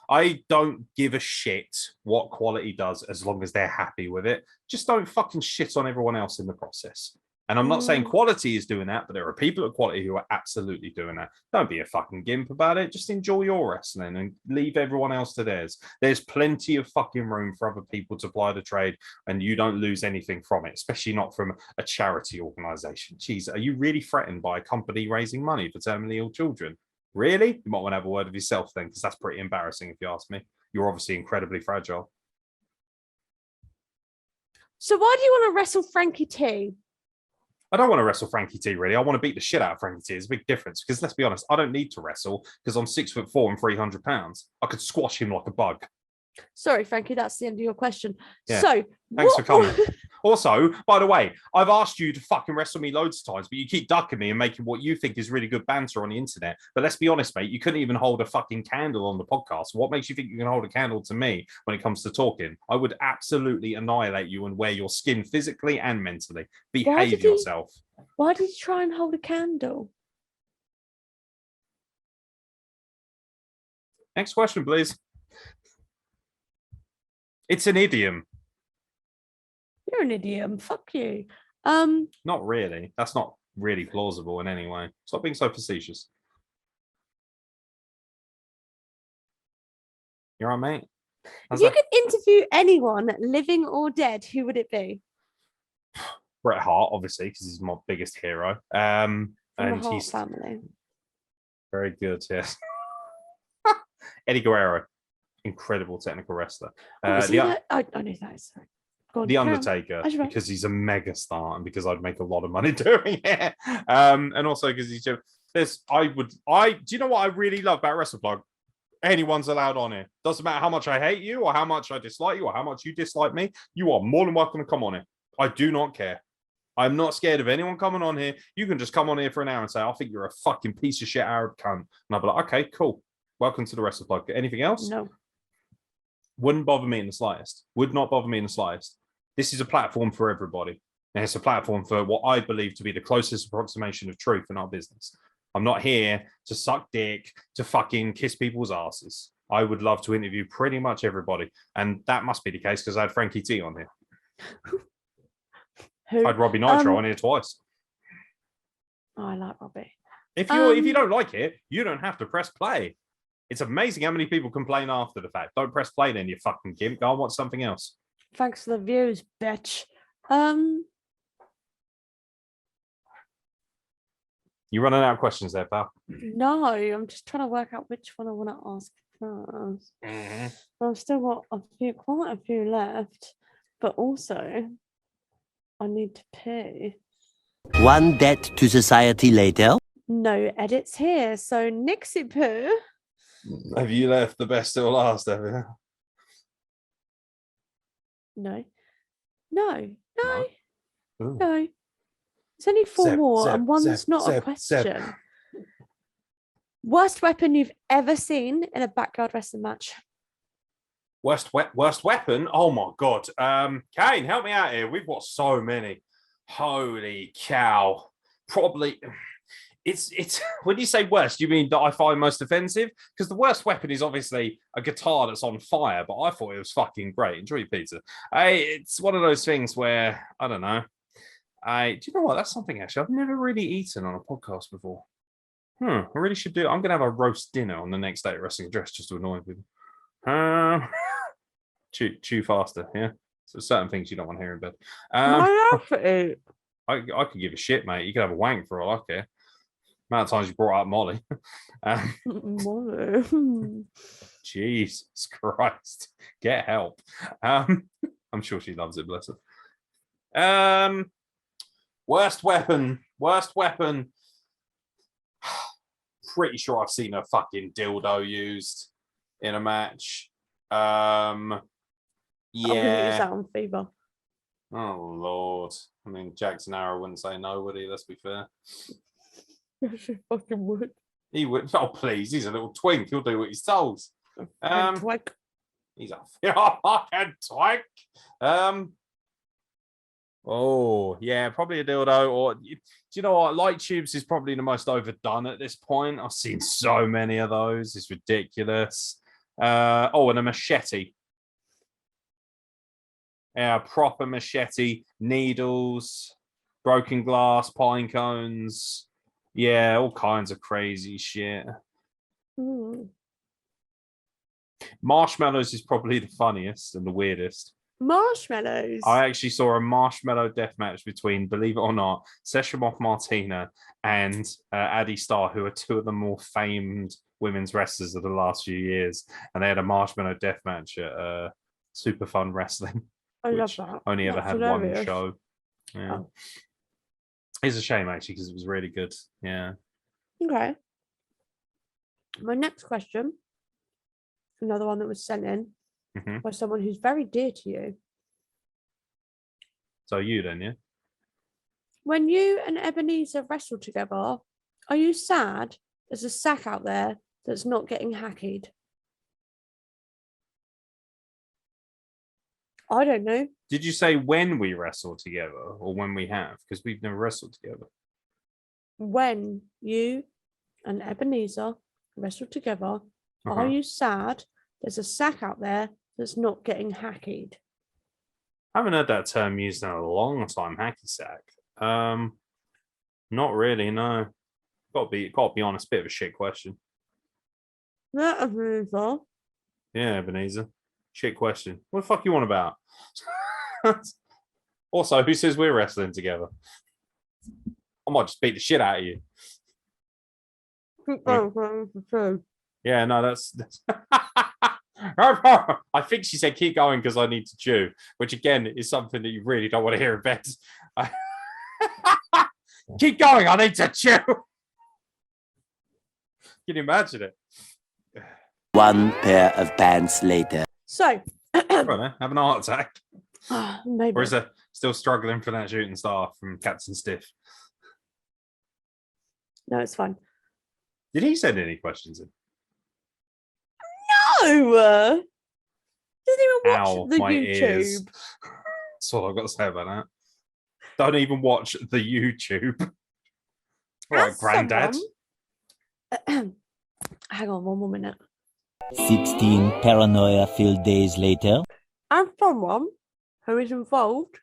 I don't give a shit what quality does as long as they're happy with it. Just don't fucking shit on everyone else in the process. And I'm not saying quality is doing that, but there are people at quality who are absolutely doing that. Don't be a fucking gimp about it. Just enjoy your wrestling and leave everyone else to theirs. There's plenty of fucking room for other people to ply the trade, and you don't lose anything from it, especially not from a charity organization. Jeez, are you really threatened by a company raising money for terminally ill children? Really? You might want to have a word with yourself then, because that's pretty embarrassing if you ask me. You're obviously incredibly fragile. so why do you want to wrestle Frankie T? I don't want to wrestle Frankie T, really. I want to beat the shit out of Frankie T. It's a big difference because, let's be honest, I don't need to wrestle because I'm 6'4" and 300 pounds. I could squash him like a bug. Sorry, Frankie, that's the end of your question. Yeah. So, thanks for coming. Also, by the way, I've asked you to fucking wrestle me loads of times, but you keep ducking me and making what you think is really good banter on the internet. But let's be honest, mate, you couldn't even hold a fucking candle on the podcast. What makes you think you can hold a candle to me when it comes to talking? I would absolutely annihilate you and wear your skin physically and mentally. Behave yourself. Why did you try and hold a candle? Next question, please. It's an idiom. You're an idiom. Fuck you. Not really. That's not really plausible in any way. Stop being so facetious. You're all right, mate? If you could interview anyone, living or dead, who would it be? Bret Hart, obviously, because he's my biggest hero. From And the Hart he's family. very good, yes. Eddie Guerrero, incredible technical wrestler. I know that. Sorry. The Undertaker, because he's a mega star and because I'd make a lot of money doing it. And also because he's do you know what I really love about WrestlePlug? Anyone's allowed on here. Doesn't matter how much I hate you or how much I dislike you or how much you dislike me. You are more than welcome to come on here. I do not care. I'm not scared of anyone coming on here. You can just come on here for an hour and say, I think you're a fucking piece of shit Arab cunt. And I'll be like, okay, cool. Welcome to the WrestlePlug. Anything else? No. Wouldn't bother me in the slightest. Would not bother me in the slightest. This is a platform for everybody. And it's a platform for what I believe to be the closest approximation of truth in our business. I'm not here to suck dick, to fucking kiss people's asses. I would love to interview pretty much everybody. And that must be the case because I had Frankie T on here. Who? I had Robbie Nitro on here twice. Oh, I like Robbie. If you don't like it, you don't have to press play. It's amazing how many people complain after the fact. Don't press play then, you fucking gimp. Go and watch something else. Thanks for the views, bitch. You running out of questions there, pal? No, I'm just trying to work out which one I want to ask first. I've still got quite a few left, but also I need to pee. One debt to society later. No edits here, so Nixie poo. Have you left the best till last, have you? No. Ooh. No. It's only four more, and one's not a Zeb. question. Worst weapon you've ever seen in a backyard wrestling match? Worst weapon? Oh my god. Kane, help me out here. We've got so many. Holy cow. Probably it's when you say worst, you mean that I find most offensive? Because the worst weapon is obviously a guitar that's on fire, but I thought it was fucking great. Enjoy your pizza. It's one of those things where I don't know. Do you know what? That's something actually I've never really eaten on a podcast before. I really should do. I'm gonna have a roast dinner on the next day at Wrestling Dress just to annoy people. Chew faster, yeah. So certain things you don't want to hear in bed. I love it. I could give a shit, mate. You could have a wank for all I care. Amount of times you brought up Molly. Jesus Christ. Get help. I'm sure she loves it, bless her. Worst weapon. Pretty sure I've seen a fucking dildo used in a match. I'm gonna use Yeah. that on Fever. Oh Lord. I mean, Jackson Arrow wouldn't say no, would he? Let's be fair. She fucking would. He would. Oh please, he's a little twink. He'll do what he's told. Twink. He's a fucking twink. Oh yeah, probably a dildo. Or do you know what? Light tubes is probably the most overdone at this point. I've seen so many of those. It's ridiculous. And a machete. Yeah, proper machete, needles, broken glass, pine cones. Yeah, all kinds of crazy shit. Marshmallows is probably the funniest and the weirdest. Marshmallows. I actually saw a marshmallow death match between, believe it or not, Seshamov Martina and Addie Starr, who are two of the more famed women's wrestlers of the last few years. And they had a marshmallow death match at Super Fun Wrestling. I love that. Only ever That's had hilarious. one show. Yeah. Oh. It's a shame, actually, because it was really good. Yeah. Okay. My next question, another one that was sent in by someone who's very dear to you. So you then, yeah? When you and Ebenezer wrestle together, are you sad there's a sack out there that's not getting hacked? I don't know. Did you say when we wrestle together or when we have? Because we've never wrestled together. When you and Ebenezer wrestle together, are you sad there's a sack out there that's not getting hacked? I haven't heard that term used in a long time, hacky sack. Not really, no. Got to be honest, bit of a shit question. Yeah, Ebenezer. Yeah, Ebenezer. Shit question. What the fuck you want about? Also, who says we're wrestling together? I might just beat the shit out of you. Yeah, no, that's... I think she said keep going because I need to chew, which again is something that you really don't want to hear in bed. Keep going, I need to chew. Can you imagine it? One pair of pants later. So, Right, having a heart attack. maybe. Or is it still struggling for that shooting star from Captain Stiff? No, it's fine. Did he send any questions in? No! Didn't even watch Ow, the my YouTube. ears. That's all I've got to say about that. Don't even watch the YouTube. All right, As Granddad. someone- Hang on one more minute. 16 paranoia-filled days later. As someone who is involved.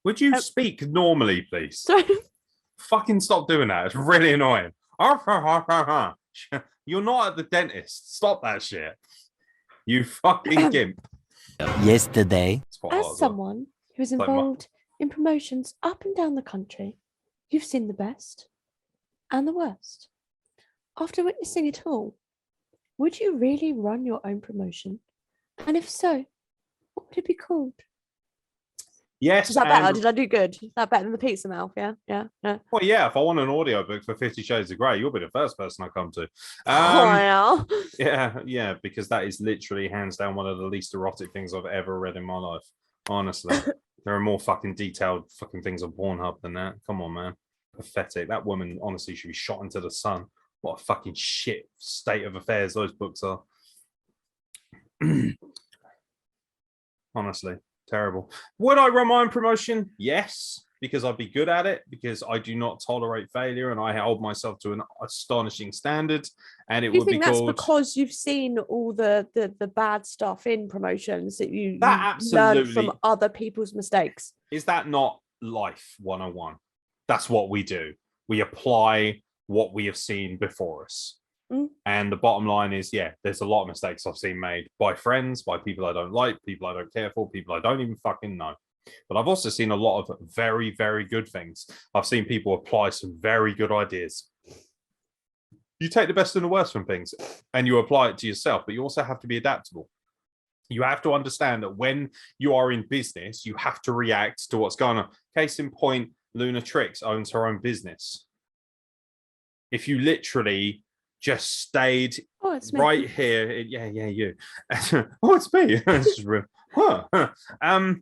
Would you speak normally, please? So, Fucking stop doing that. It's really annoying. You're not at the dentist. Stop that shit. You fucking gimp. Yesterday. It's quite hard as as well. someone who is Like my- involved in promotions up and down the country, you've seen the best and the worst. After witnessing it all, would you really run your own promotion? And if so, what would it be called? Yes. Is that better? and- Did I do good? Is that better than the pizza mouth? Yeah, yeah, yeah. Well, yeah, if I want an audiobook for 50 Shades of Grey, you'll be the first person I come to. Oh, Yeah, because that is literally hands down one of the least erotic things I've ever read in my life. Honestly, there are more fucking detailed fucking things on Pornhub than that. Come on, man. Pathetic. That woman honestly should be shot into the sun. What a fucking shit state of affairs those books are. Honestly, terrible. Would I run my own promotion? Yes, because I'd be good at it, because I do not tolerate failure and I hold myself to an astonishing standard. And it Do you would be think that's called... because you've seen all the bad stuff in promotions that you That learn absolutely- from other people's mistakes? Is that not life 101? That's what we do. We apply what we have seen before us. Mm. And the bottom line is, yeah, there's a lot of mistakes I've seen made by friends, by people I don't like, people I don't care for, people I don't even fucking know. But I've also seen a lot of very, very good things. I've seen people apply some very good ideas. You take the best and the worst from things and you apply it to yourself, but you also have to be adaptable. You have to understand that when you are in business, you have to react to what's going on. Case in point, Luna Trix owns her own business. If you literally just stayed right here, you. Oh, it's me. It's just real. Huh.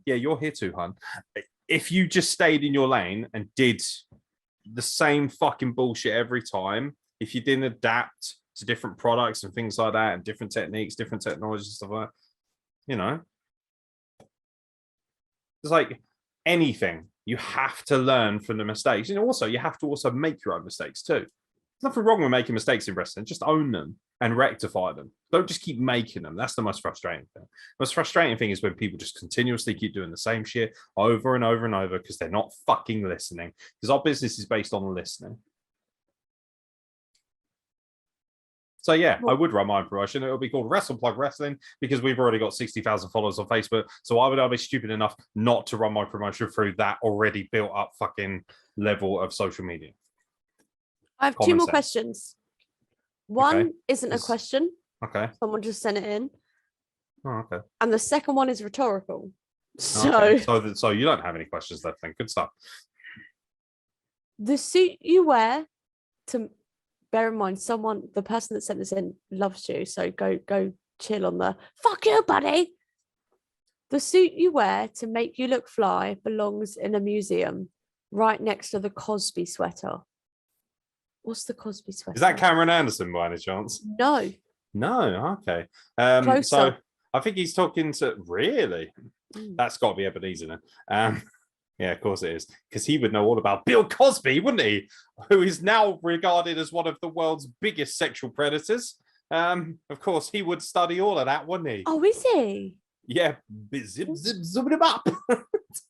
Yeah, you're here too, hun. If you just stayed in your lane and did the same fucking bullshit every time, if you didn't adapt to different products and things like that, and different techniques, different technologies, and stuff like that, you know, it's like anything. You have to learn from the mistakes. And also, you have to also make your own mistakes too. There's nothing wrong with making mistakes in wrestling. Just own them and rectify them. Don't just keep making them. That's the most frustrating thing. The most frustrating thing is when people just continuously keep doing the same shit over and over and over because they're not fucking listening. Because our business is based on listening. So yeah, I would run my own promotion. It would be called Wrestle Plug Wrestling because we've already got 60,000 followers on Facebook. So why would I be stupid enough not to run my promotion through that already built up fucking level of social media? I have two more questions. One isn't a question. Okay. Someone just sent it in. Oh, okay. And the second one is rhetorical. So you don't have any questions left then. Good stuff. The suit you wear to... Bear in mind, the person that sent this in loves you, so go chill on the fuck you, buddy. The suit you wear to make you look fly belongs in a museum right next to the Cosby sweater. What's the Cosby sweater? Is that Cameron Anderson by any chance? No. No, okay. So I think he's talking to really. That's got to be Ebenezer then. Yeah, of course it is. Because he would know all about Bill Cosby, wouldn't he? Who is now regarded as one of the world's biggest sexual predators. Of course, he would study all of that, wouldn't he? Oh, is he? Yeah. Zip, zoom him up.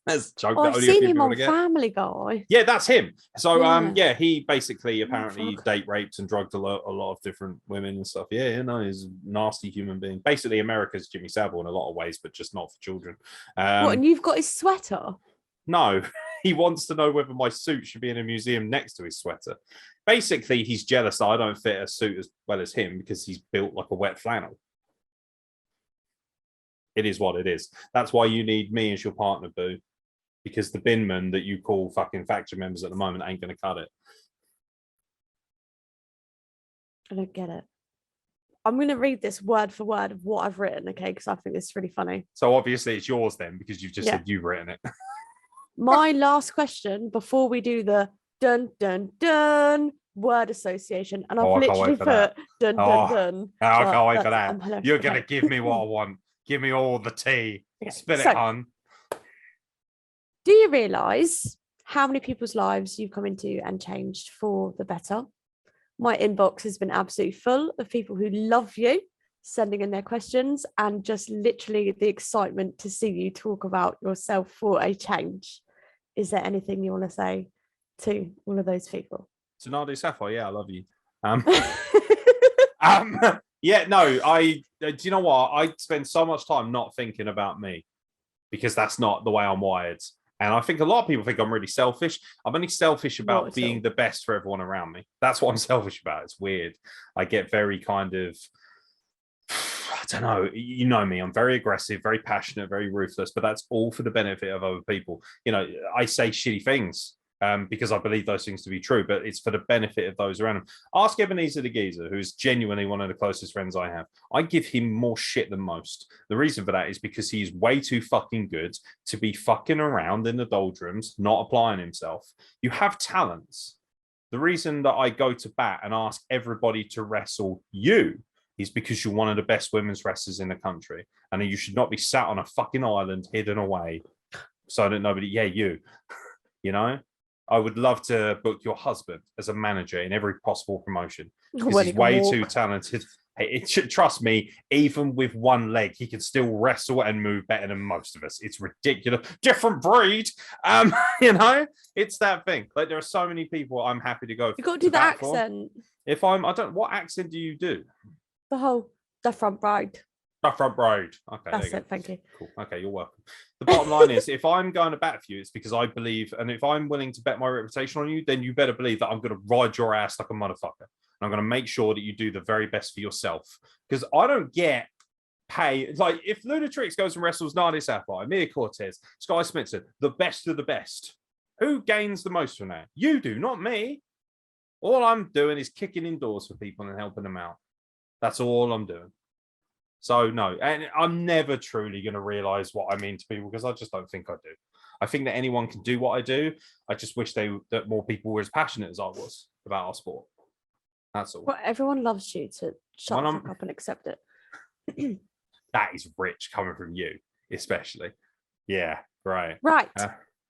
That's a joke. I've seen him on Family Guy. Yeah, that's him. So, yeah, he basically apparently date raped and drugged a lot of different women and stuff. Yeah, you know, he's a nasty human being. Basically, America's Jimmy Savile in a lot of ways, but just not for children. What, and you've got his sweater? No, he wants to know whether my suit should be in a museum next to his sweater. Basically, he's jealous that I don't fit a suit as well as him because he's built like a wet flannel. It is what it is. That's why you need me as your partner, boo. Because the binman that you call fucking faction members at the moment ain't going to cut it. I don't get it. I'm going to read this word for word of what I've written, okay? Because I think this is really funny. So obviously it's yours then because you've just said you've written it. My last question before we do the dun dun dun word association, and I've literally put dun dun dun. I can't wait for that. You're gonna give me what I want. Give me all the tea. Spit it on. Do you realise how many people's lives you've come into and changed for the better? My inbox has been absolutely full of people who love you, sending in their questions, and just literally the excitement to see you talk about yourself for a change. Is there anything you want to say to all of those people? To Nadu Sapphire, yeah, I love you. Yeah, no, do you know what? I spend so much time not thinking about me because that's not the way I'm wired. And I think a lot of people think I'm really selfish. I'm only selfish about being the best for everyone around me. That's what I'm selfish about. It's weird. I get very kind of, I don't know, you know me, I'm very aggressive, very passionate, very ruthless, but that's all for the benefit of other people. You know, I say shitty things because I believe those things to be true, but it's for the benefit of those around him. Ask Ebenezer the Geezer, who's genuinely one of the closest friends I have. I give him more shit than most. The reason for that is because he's way too fucking good to be fucking around in the doldrums, not applying himself. You have talents. The reason that I go to bat and ask everybody to wrestle you is because you're one of the best women's wrestlers in the country. And you should not be sat on a fucking island hidden away so that nobody, you know? I would love to book your husband as a manager in every possible promotion because he's way too talented. Trust me, even with one leg, he can still wrestle and move better than most of us. It's ridiculous. Different breed. It's that thing. Like there are so many people I'm happy to go. You got to do the accent. What accent do you do? The front road. The front road. Okay, That's it. Thank you. Cool. Okay, you're welcome. The bottom line is, if I'm going to bat for you, it's because I believe, and if I'm willing to bet my reputation on you, then you better believe that I'm going to ride your ass like a motherfucker. And I'm going to make sure that you do the very best for yourself. Because I don't get pay. Like, if Trix goes and wrestles Nadia Sapphire, Mia Cortez, Sky Smitson, the best of the best, who gains the most from that? You do, not me. All I'm doing is kicking indoors for people and helping them out. That's all I'm doing. So no, and I'm never truly going to realize what I mean to people because I just don't think I do. I think that anyone can do what I do. I just wish that more people were as passionate as I was about our sport. That's all. Well, everyone loves you to shut the fuck up and accept it. That is rich coming from you, especially. Yeah, right. Right.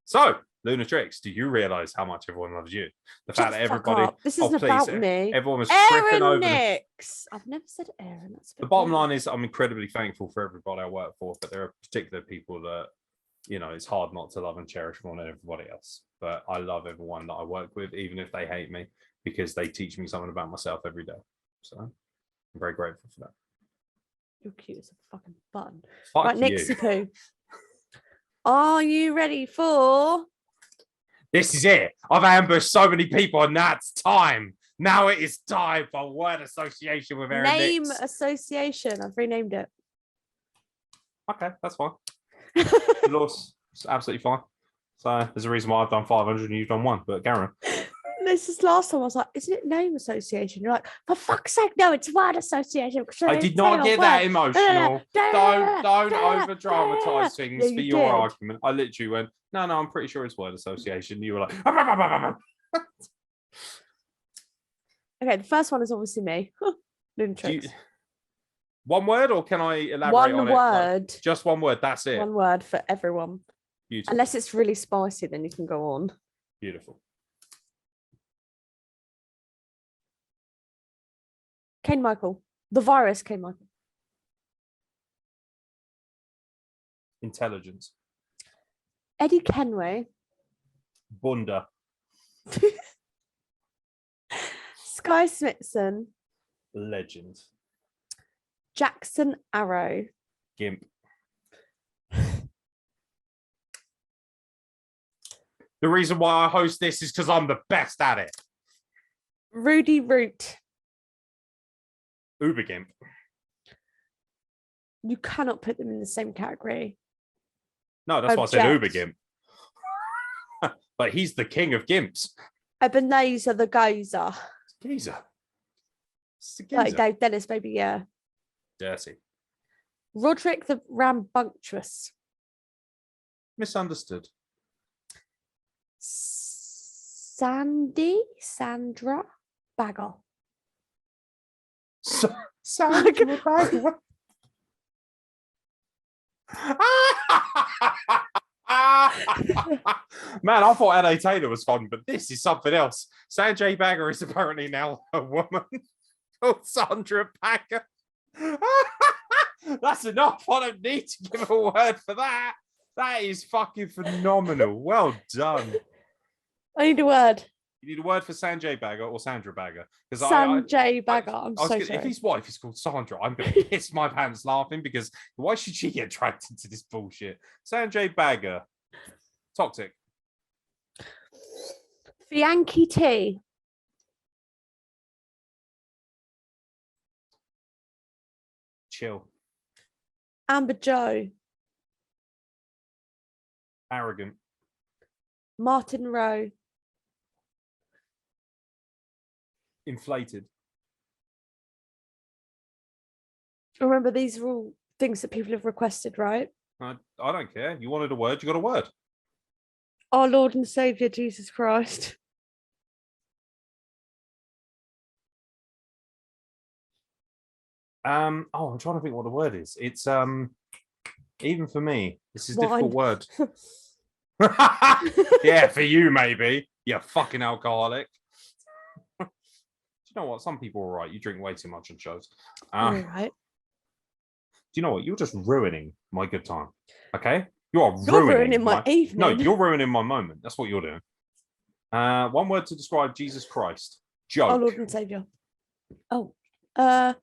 So, Trix, do you realize how much everyone loves you? The fact that everybody. This isn't about me. Everyone was tripping over. Aeron Nix. I've never said Aeron. The bottom line is, I'm incredibly thankful for everybody I work for, but there are particular people that, it's hard not to love and cherish more than everybody else. But I love everyone that I work with, even if they hate me, because they teach me something about myself every day. So, I'm very grateful for that. You're cute as a fucking button. Fuck right, you. Nixie poo. Are you ready for? This is it. I've ambushed so many people, and that's time. Now it is time for word association with Aeron Name Nix. association. I've renamed it. Okay, that's fine. It's absolutely fine. So there's a reason why I've done 500 and you've done 1. But Garen. This is last time I was like, isn't it name association? You're like, for fuck's sake, no, it's word association. I did not get that emotional. Don't over dramatize things for your argument. I literally went, no, I'm pretty sure it's word association. You were like, okay, the first one is obviously me. Trix. One word, or can I elaborate on it? One word. Like, just one word, that's it. One word for everyone. Beautiful. Unless it's really spicy, then you can go on. Beautiful. Kane Michael. The virus, Kane Michael. Intelligence. Eddie Kenway. Bunda. Sky Smithson. Legend. Jackson Arrow. Gimp. The reason why I host this is because I'm the best at it. Rudy Root. Uber Gimp. You cannot put them in the same category. No, that's why I said Uber Gimp. But he's the king of gimps. Ebenezer the Gazer. Geezer. Like Dave Dennis, maybe, yeah. Dirty. Roderick the Rambunctious. Misunderstood. Sandra Bagger. Sandra Bagger. Man, I thought Anna Taylor was fun, but this is something else. Sanjay Bagger is apparently now a woman called Sandra Bagger. That's enough. I don't need to give a word for that. That is fucking phenomenal. Well done. I need a word. You need a word for Sanjay Bagger or Sandra Bagger? Sanjay Bagger. I'm so sorry. If his wife is called Sandra, I'm going to piss my pants laughing because why should she get dragged into this bullshit? Sanjay Bagger. Toxic. Fianchi T. Chill. Amber Joe. Arrogant. Martin Rowe. Inflated. Remember, these are all things that people have requested, right? I don't care. You wanted a word, you got a word. Our Lord and Saviour, Jesus Christ. I'm trying to think what the word is. It's even for me, this is a difficult word. Yeah, for you maybe. You fucking alcoholic. you know what? Some people are right. You drink way too much on shows. All Do right. you know what? You're just ruining my good time. Okay? You are You're ruining my evening. No, you're ruining my moment. That's what you're doing. One word to describe Jesus Christ. Joke. Oh, Lord and Savior. Oh. I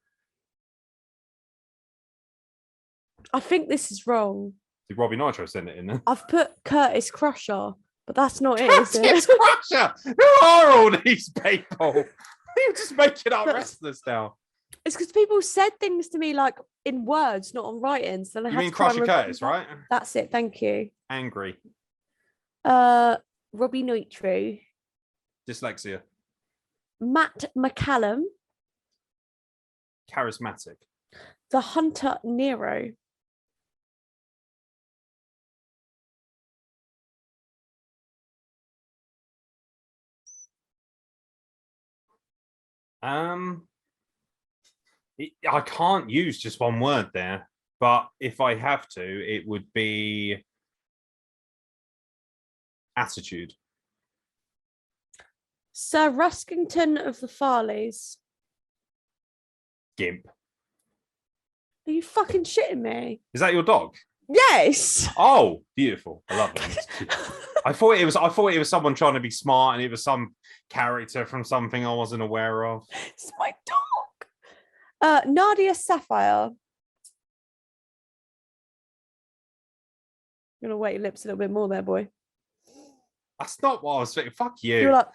think this is wrong. Did Robbie Nitro send it in there? I've put Curtis Crusher, but that's not it, is Curtis it? Crusher! Who are all these people? You're just making up wrestlers now. It's because people said things to me like in words, not on writing. So I You had mean to try and Crusher Curtis, remember. right? That's it. Thank you. Angry. Robbie Nitro, Dyslexia. Matt McCallum, Charismatic. the Hunter Nero, I can't use just one word there, but if I have to, it would be attitude. Sir Ruskington of the Farleys. Gimp. Are you fucking shitting me? Is that your dog? Yes. Oh, beautiful. I love it. I thought it was someone trying to be smart, and it was some character from something I wasn't aware of. It's my dog. Nadia Sapphire. You're gonna wet your lips a little bit more there, boy. That's not what I was thinking. Fuck you. You're like,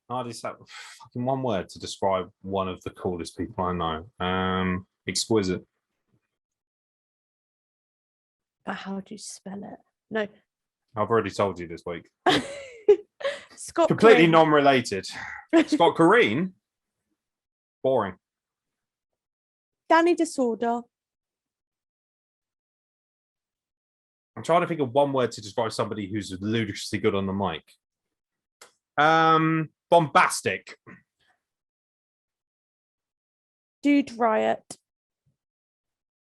I just have fucking one word to describe one of the coolest people I know. Exquisite. but how do you spell it? No. I've already told you this week. Scott. Completely Green. non-related. Scott Corrine. Boring. Danny Disorder. I'm trying to think of one word to describe somebody who's ludicrously good on the mic. Bombastic. Dude Riot.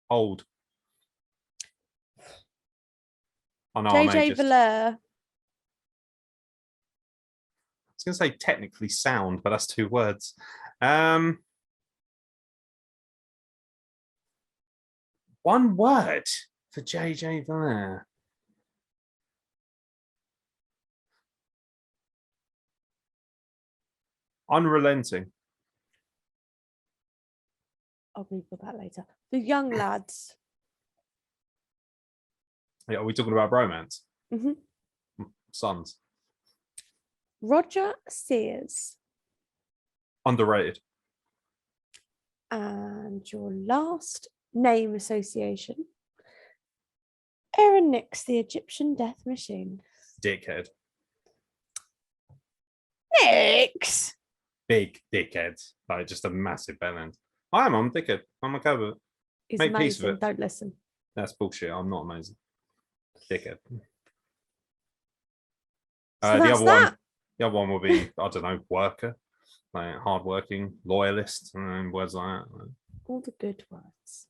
Old. Oh, no, JJ Valere. I was going to say technically sound, but that's two words. One word for JJ Valere. Unrelenting. I'll Google that later. The Young Lads. Yeah, are we talking about bromance? Mhm. Sons. Roger Sears. Underrated. And your last name association. Aeron Nix, the Egyptian death machine. Dickhead. Nix! Big dickhead. Like just a massive bellend. I'm a dickhead. I'm a coward. He's Make peace amazing. with it. Don't listen. That's bullshit. I'm not amazing. Dickhead. So the that's other that. one. The other one will be, I don't know, worker, like hardworking, loyalist, and words like that. All the good words.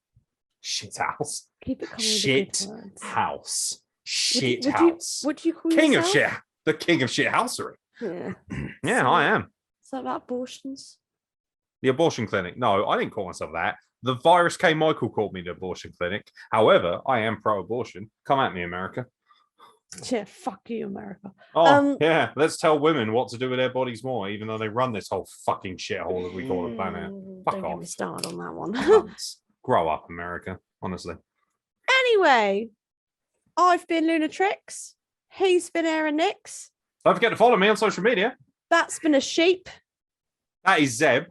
Shit house. Keep it coming Shit with the good words. house. Shit Would house. What do you call King of yourself? shit. The king of shit housery. Yeah. Yeah, So- I am. Is that about abortions? The abortion clinic. No, I didn't call myself that. The virus K. Michael called me the abortion clinic. However, I am pro-abortion. Come at me, America. Yeah, fuck you, America. Oh, yeah. Let's tell women what to do with their bodies more, even though they run this whole fucking shithole that we call the planet. Fuck Don't get off. me started on that one. Cunts. Grow up, America. Honestly. Anyway, I've been Luna Trix. He's been Aeron Nix. Don't forget to follow me on social media. That's been a sheep. That is Zeb.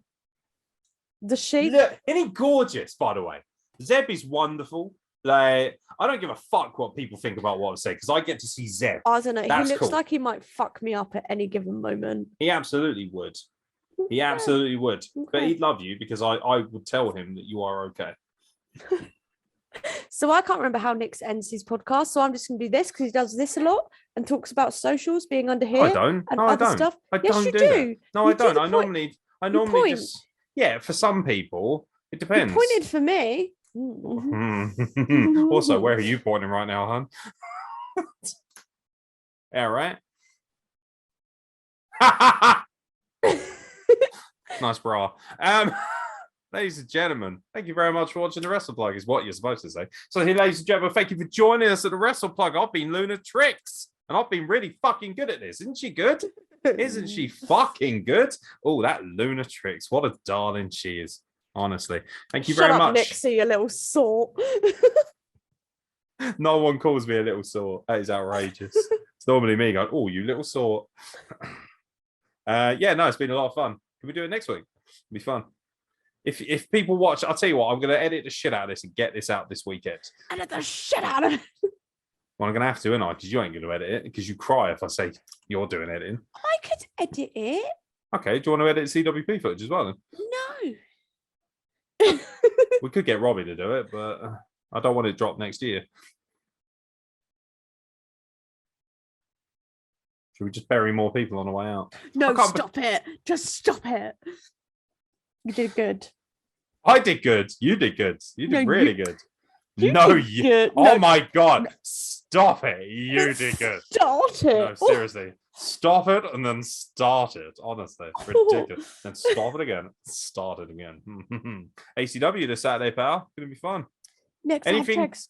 The sheep. Look, isn't he gorgeous, by the way? Zeb is wonderful. Like, I don't give a fuck what people think about what I say, because I get to see Zeb. I don't know. That's He looks cool. like he might fuck me up at any given moment. He absolutely would. He absolutely would. But Okay. he'd love you because I would tell him that you are okay. So I can't remember how Nix ends his podcast. So I'm just going to do this because he does this a lot and talks about socials being under here. I don't. and No, I other don't. stuff. I Yes, don't you do do. that. No, You I don't. do I the point. normally point. just, yeah, for some people, it You depends. pointed for me. Mhm. Also, where are you pointing right now, hon? Yeah, right. Nice bra. Ladies and gentlemen, thank you very much for watching the Wrestle Plug, is what you're supposed to say. So, here, ladies and gentlemen, thank you for joining us at the Wrestle Plug. I've been Luna Trix, and I've been really fucking good at this. Isn't she good? Isn't she fucking good? Oh, that Luna Trix. What a darling she is. Honestly. Thank you very much. Nixie, you little sort. No one calls me a little sort. That is outrageous. It's normally me going, oh, you little sort. Yeah, no, it's been a lot of fun. Can we do it next week? It'll be fun. If people watch, I'll tell you what, I'm going to edit the shit out of this and get this out this weekend. Edit the shit out of it. Well, I'm going to have to, aren't I? Because you ain't going to edit it, because you cry if I say you're doing editing. I could edit it. Okay, do you want to edit CWP footage as well then? No. We could get Robbie to do it, but I don't want it dropped next year. Should we just bury more people on the way out? No, stop it. Just stop it. You did good. I did good. You did good. You did really good. No, you. good. Oh No. my God. Stop it. You did good. Start it. No, seriously. Stop it and then start it. Honestly. Ridiculous. Then stop it again. Start it again. ACW this Saturday, pal. It's going to be fun. Next Anything- hand tricks.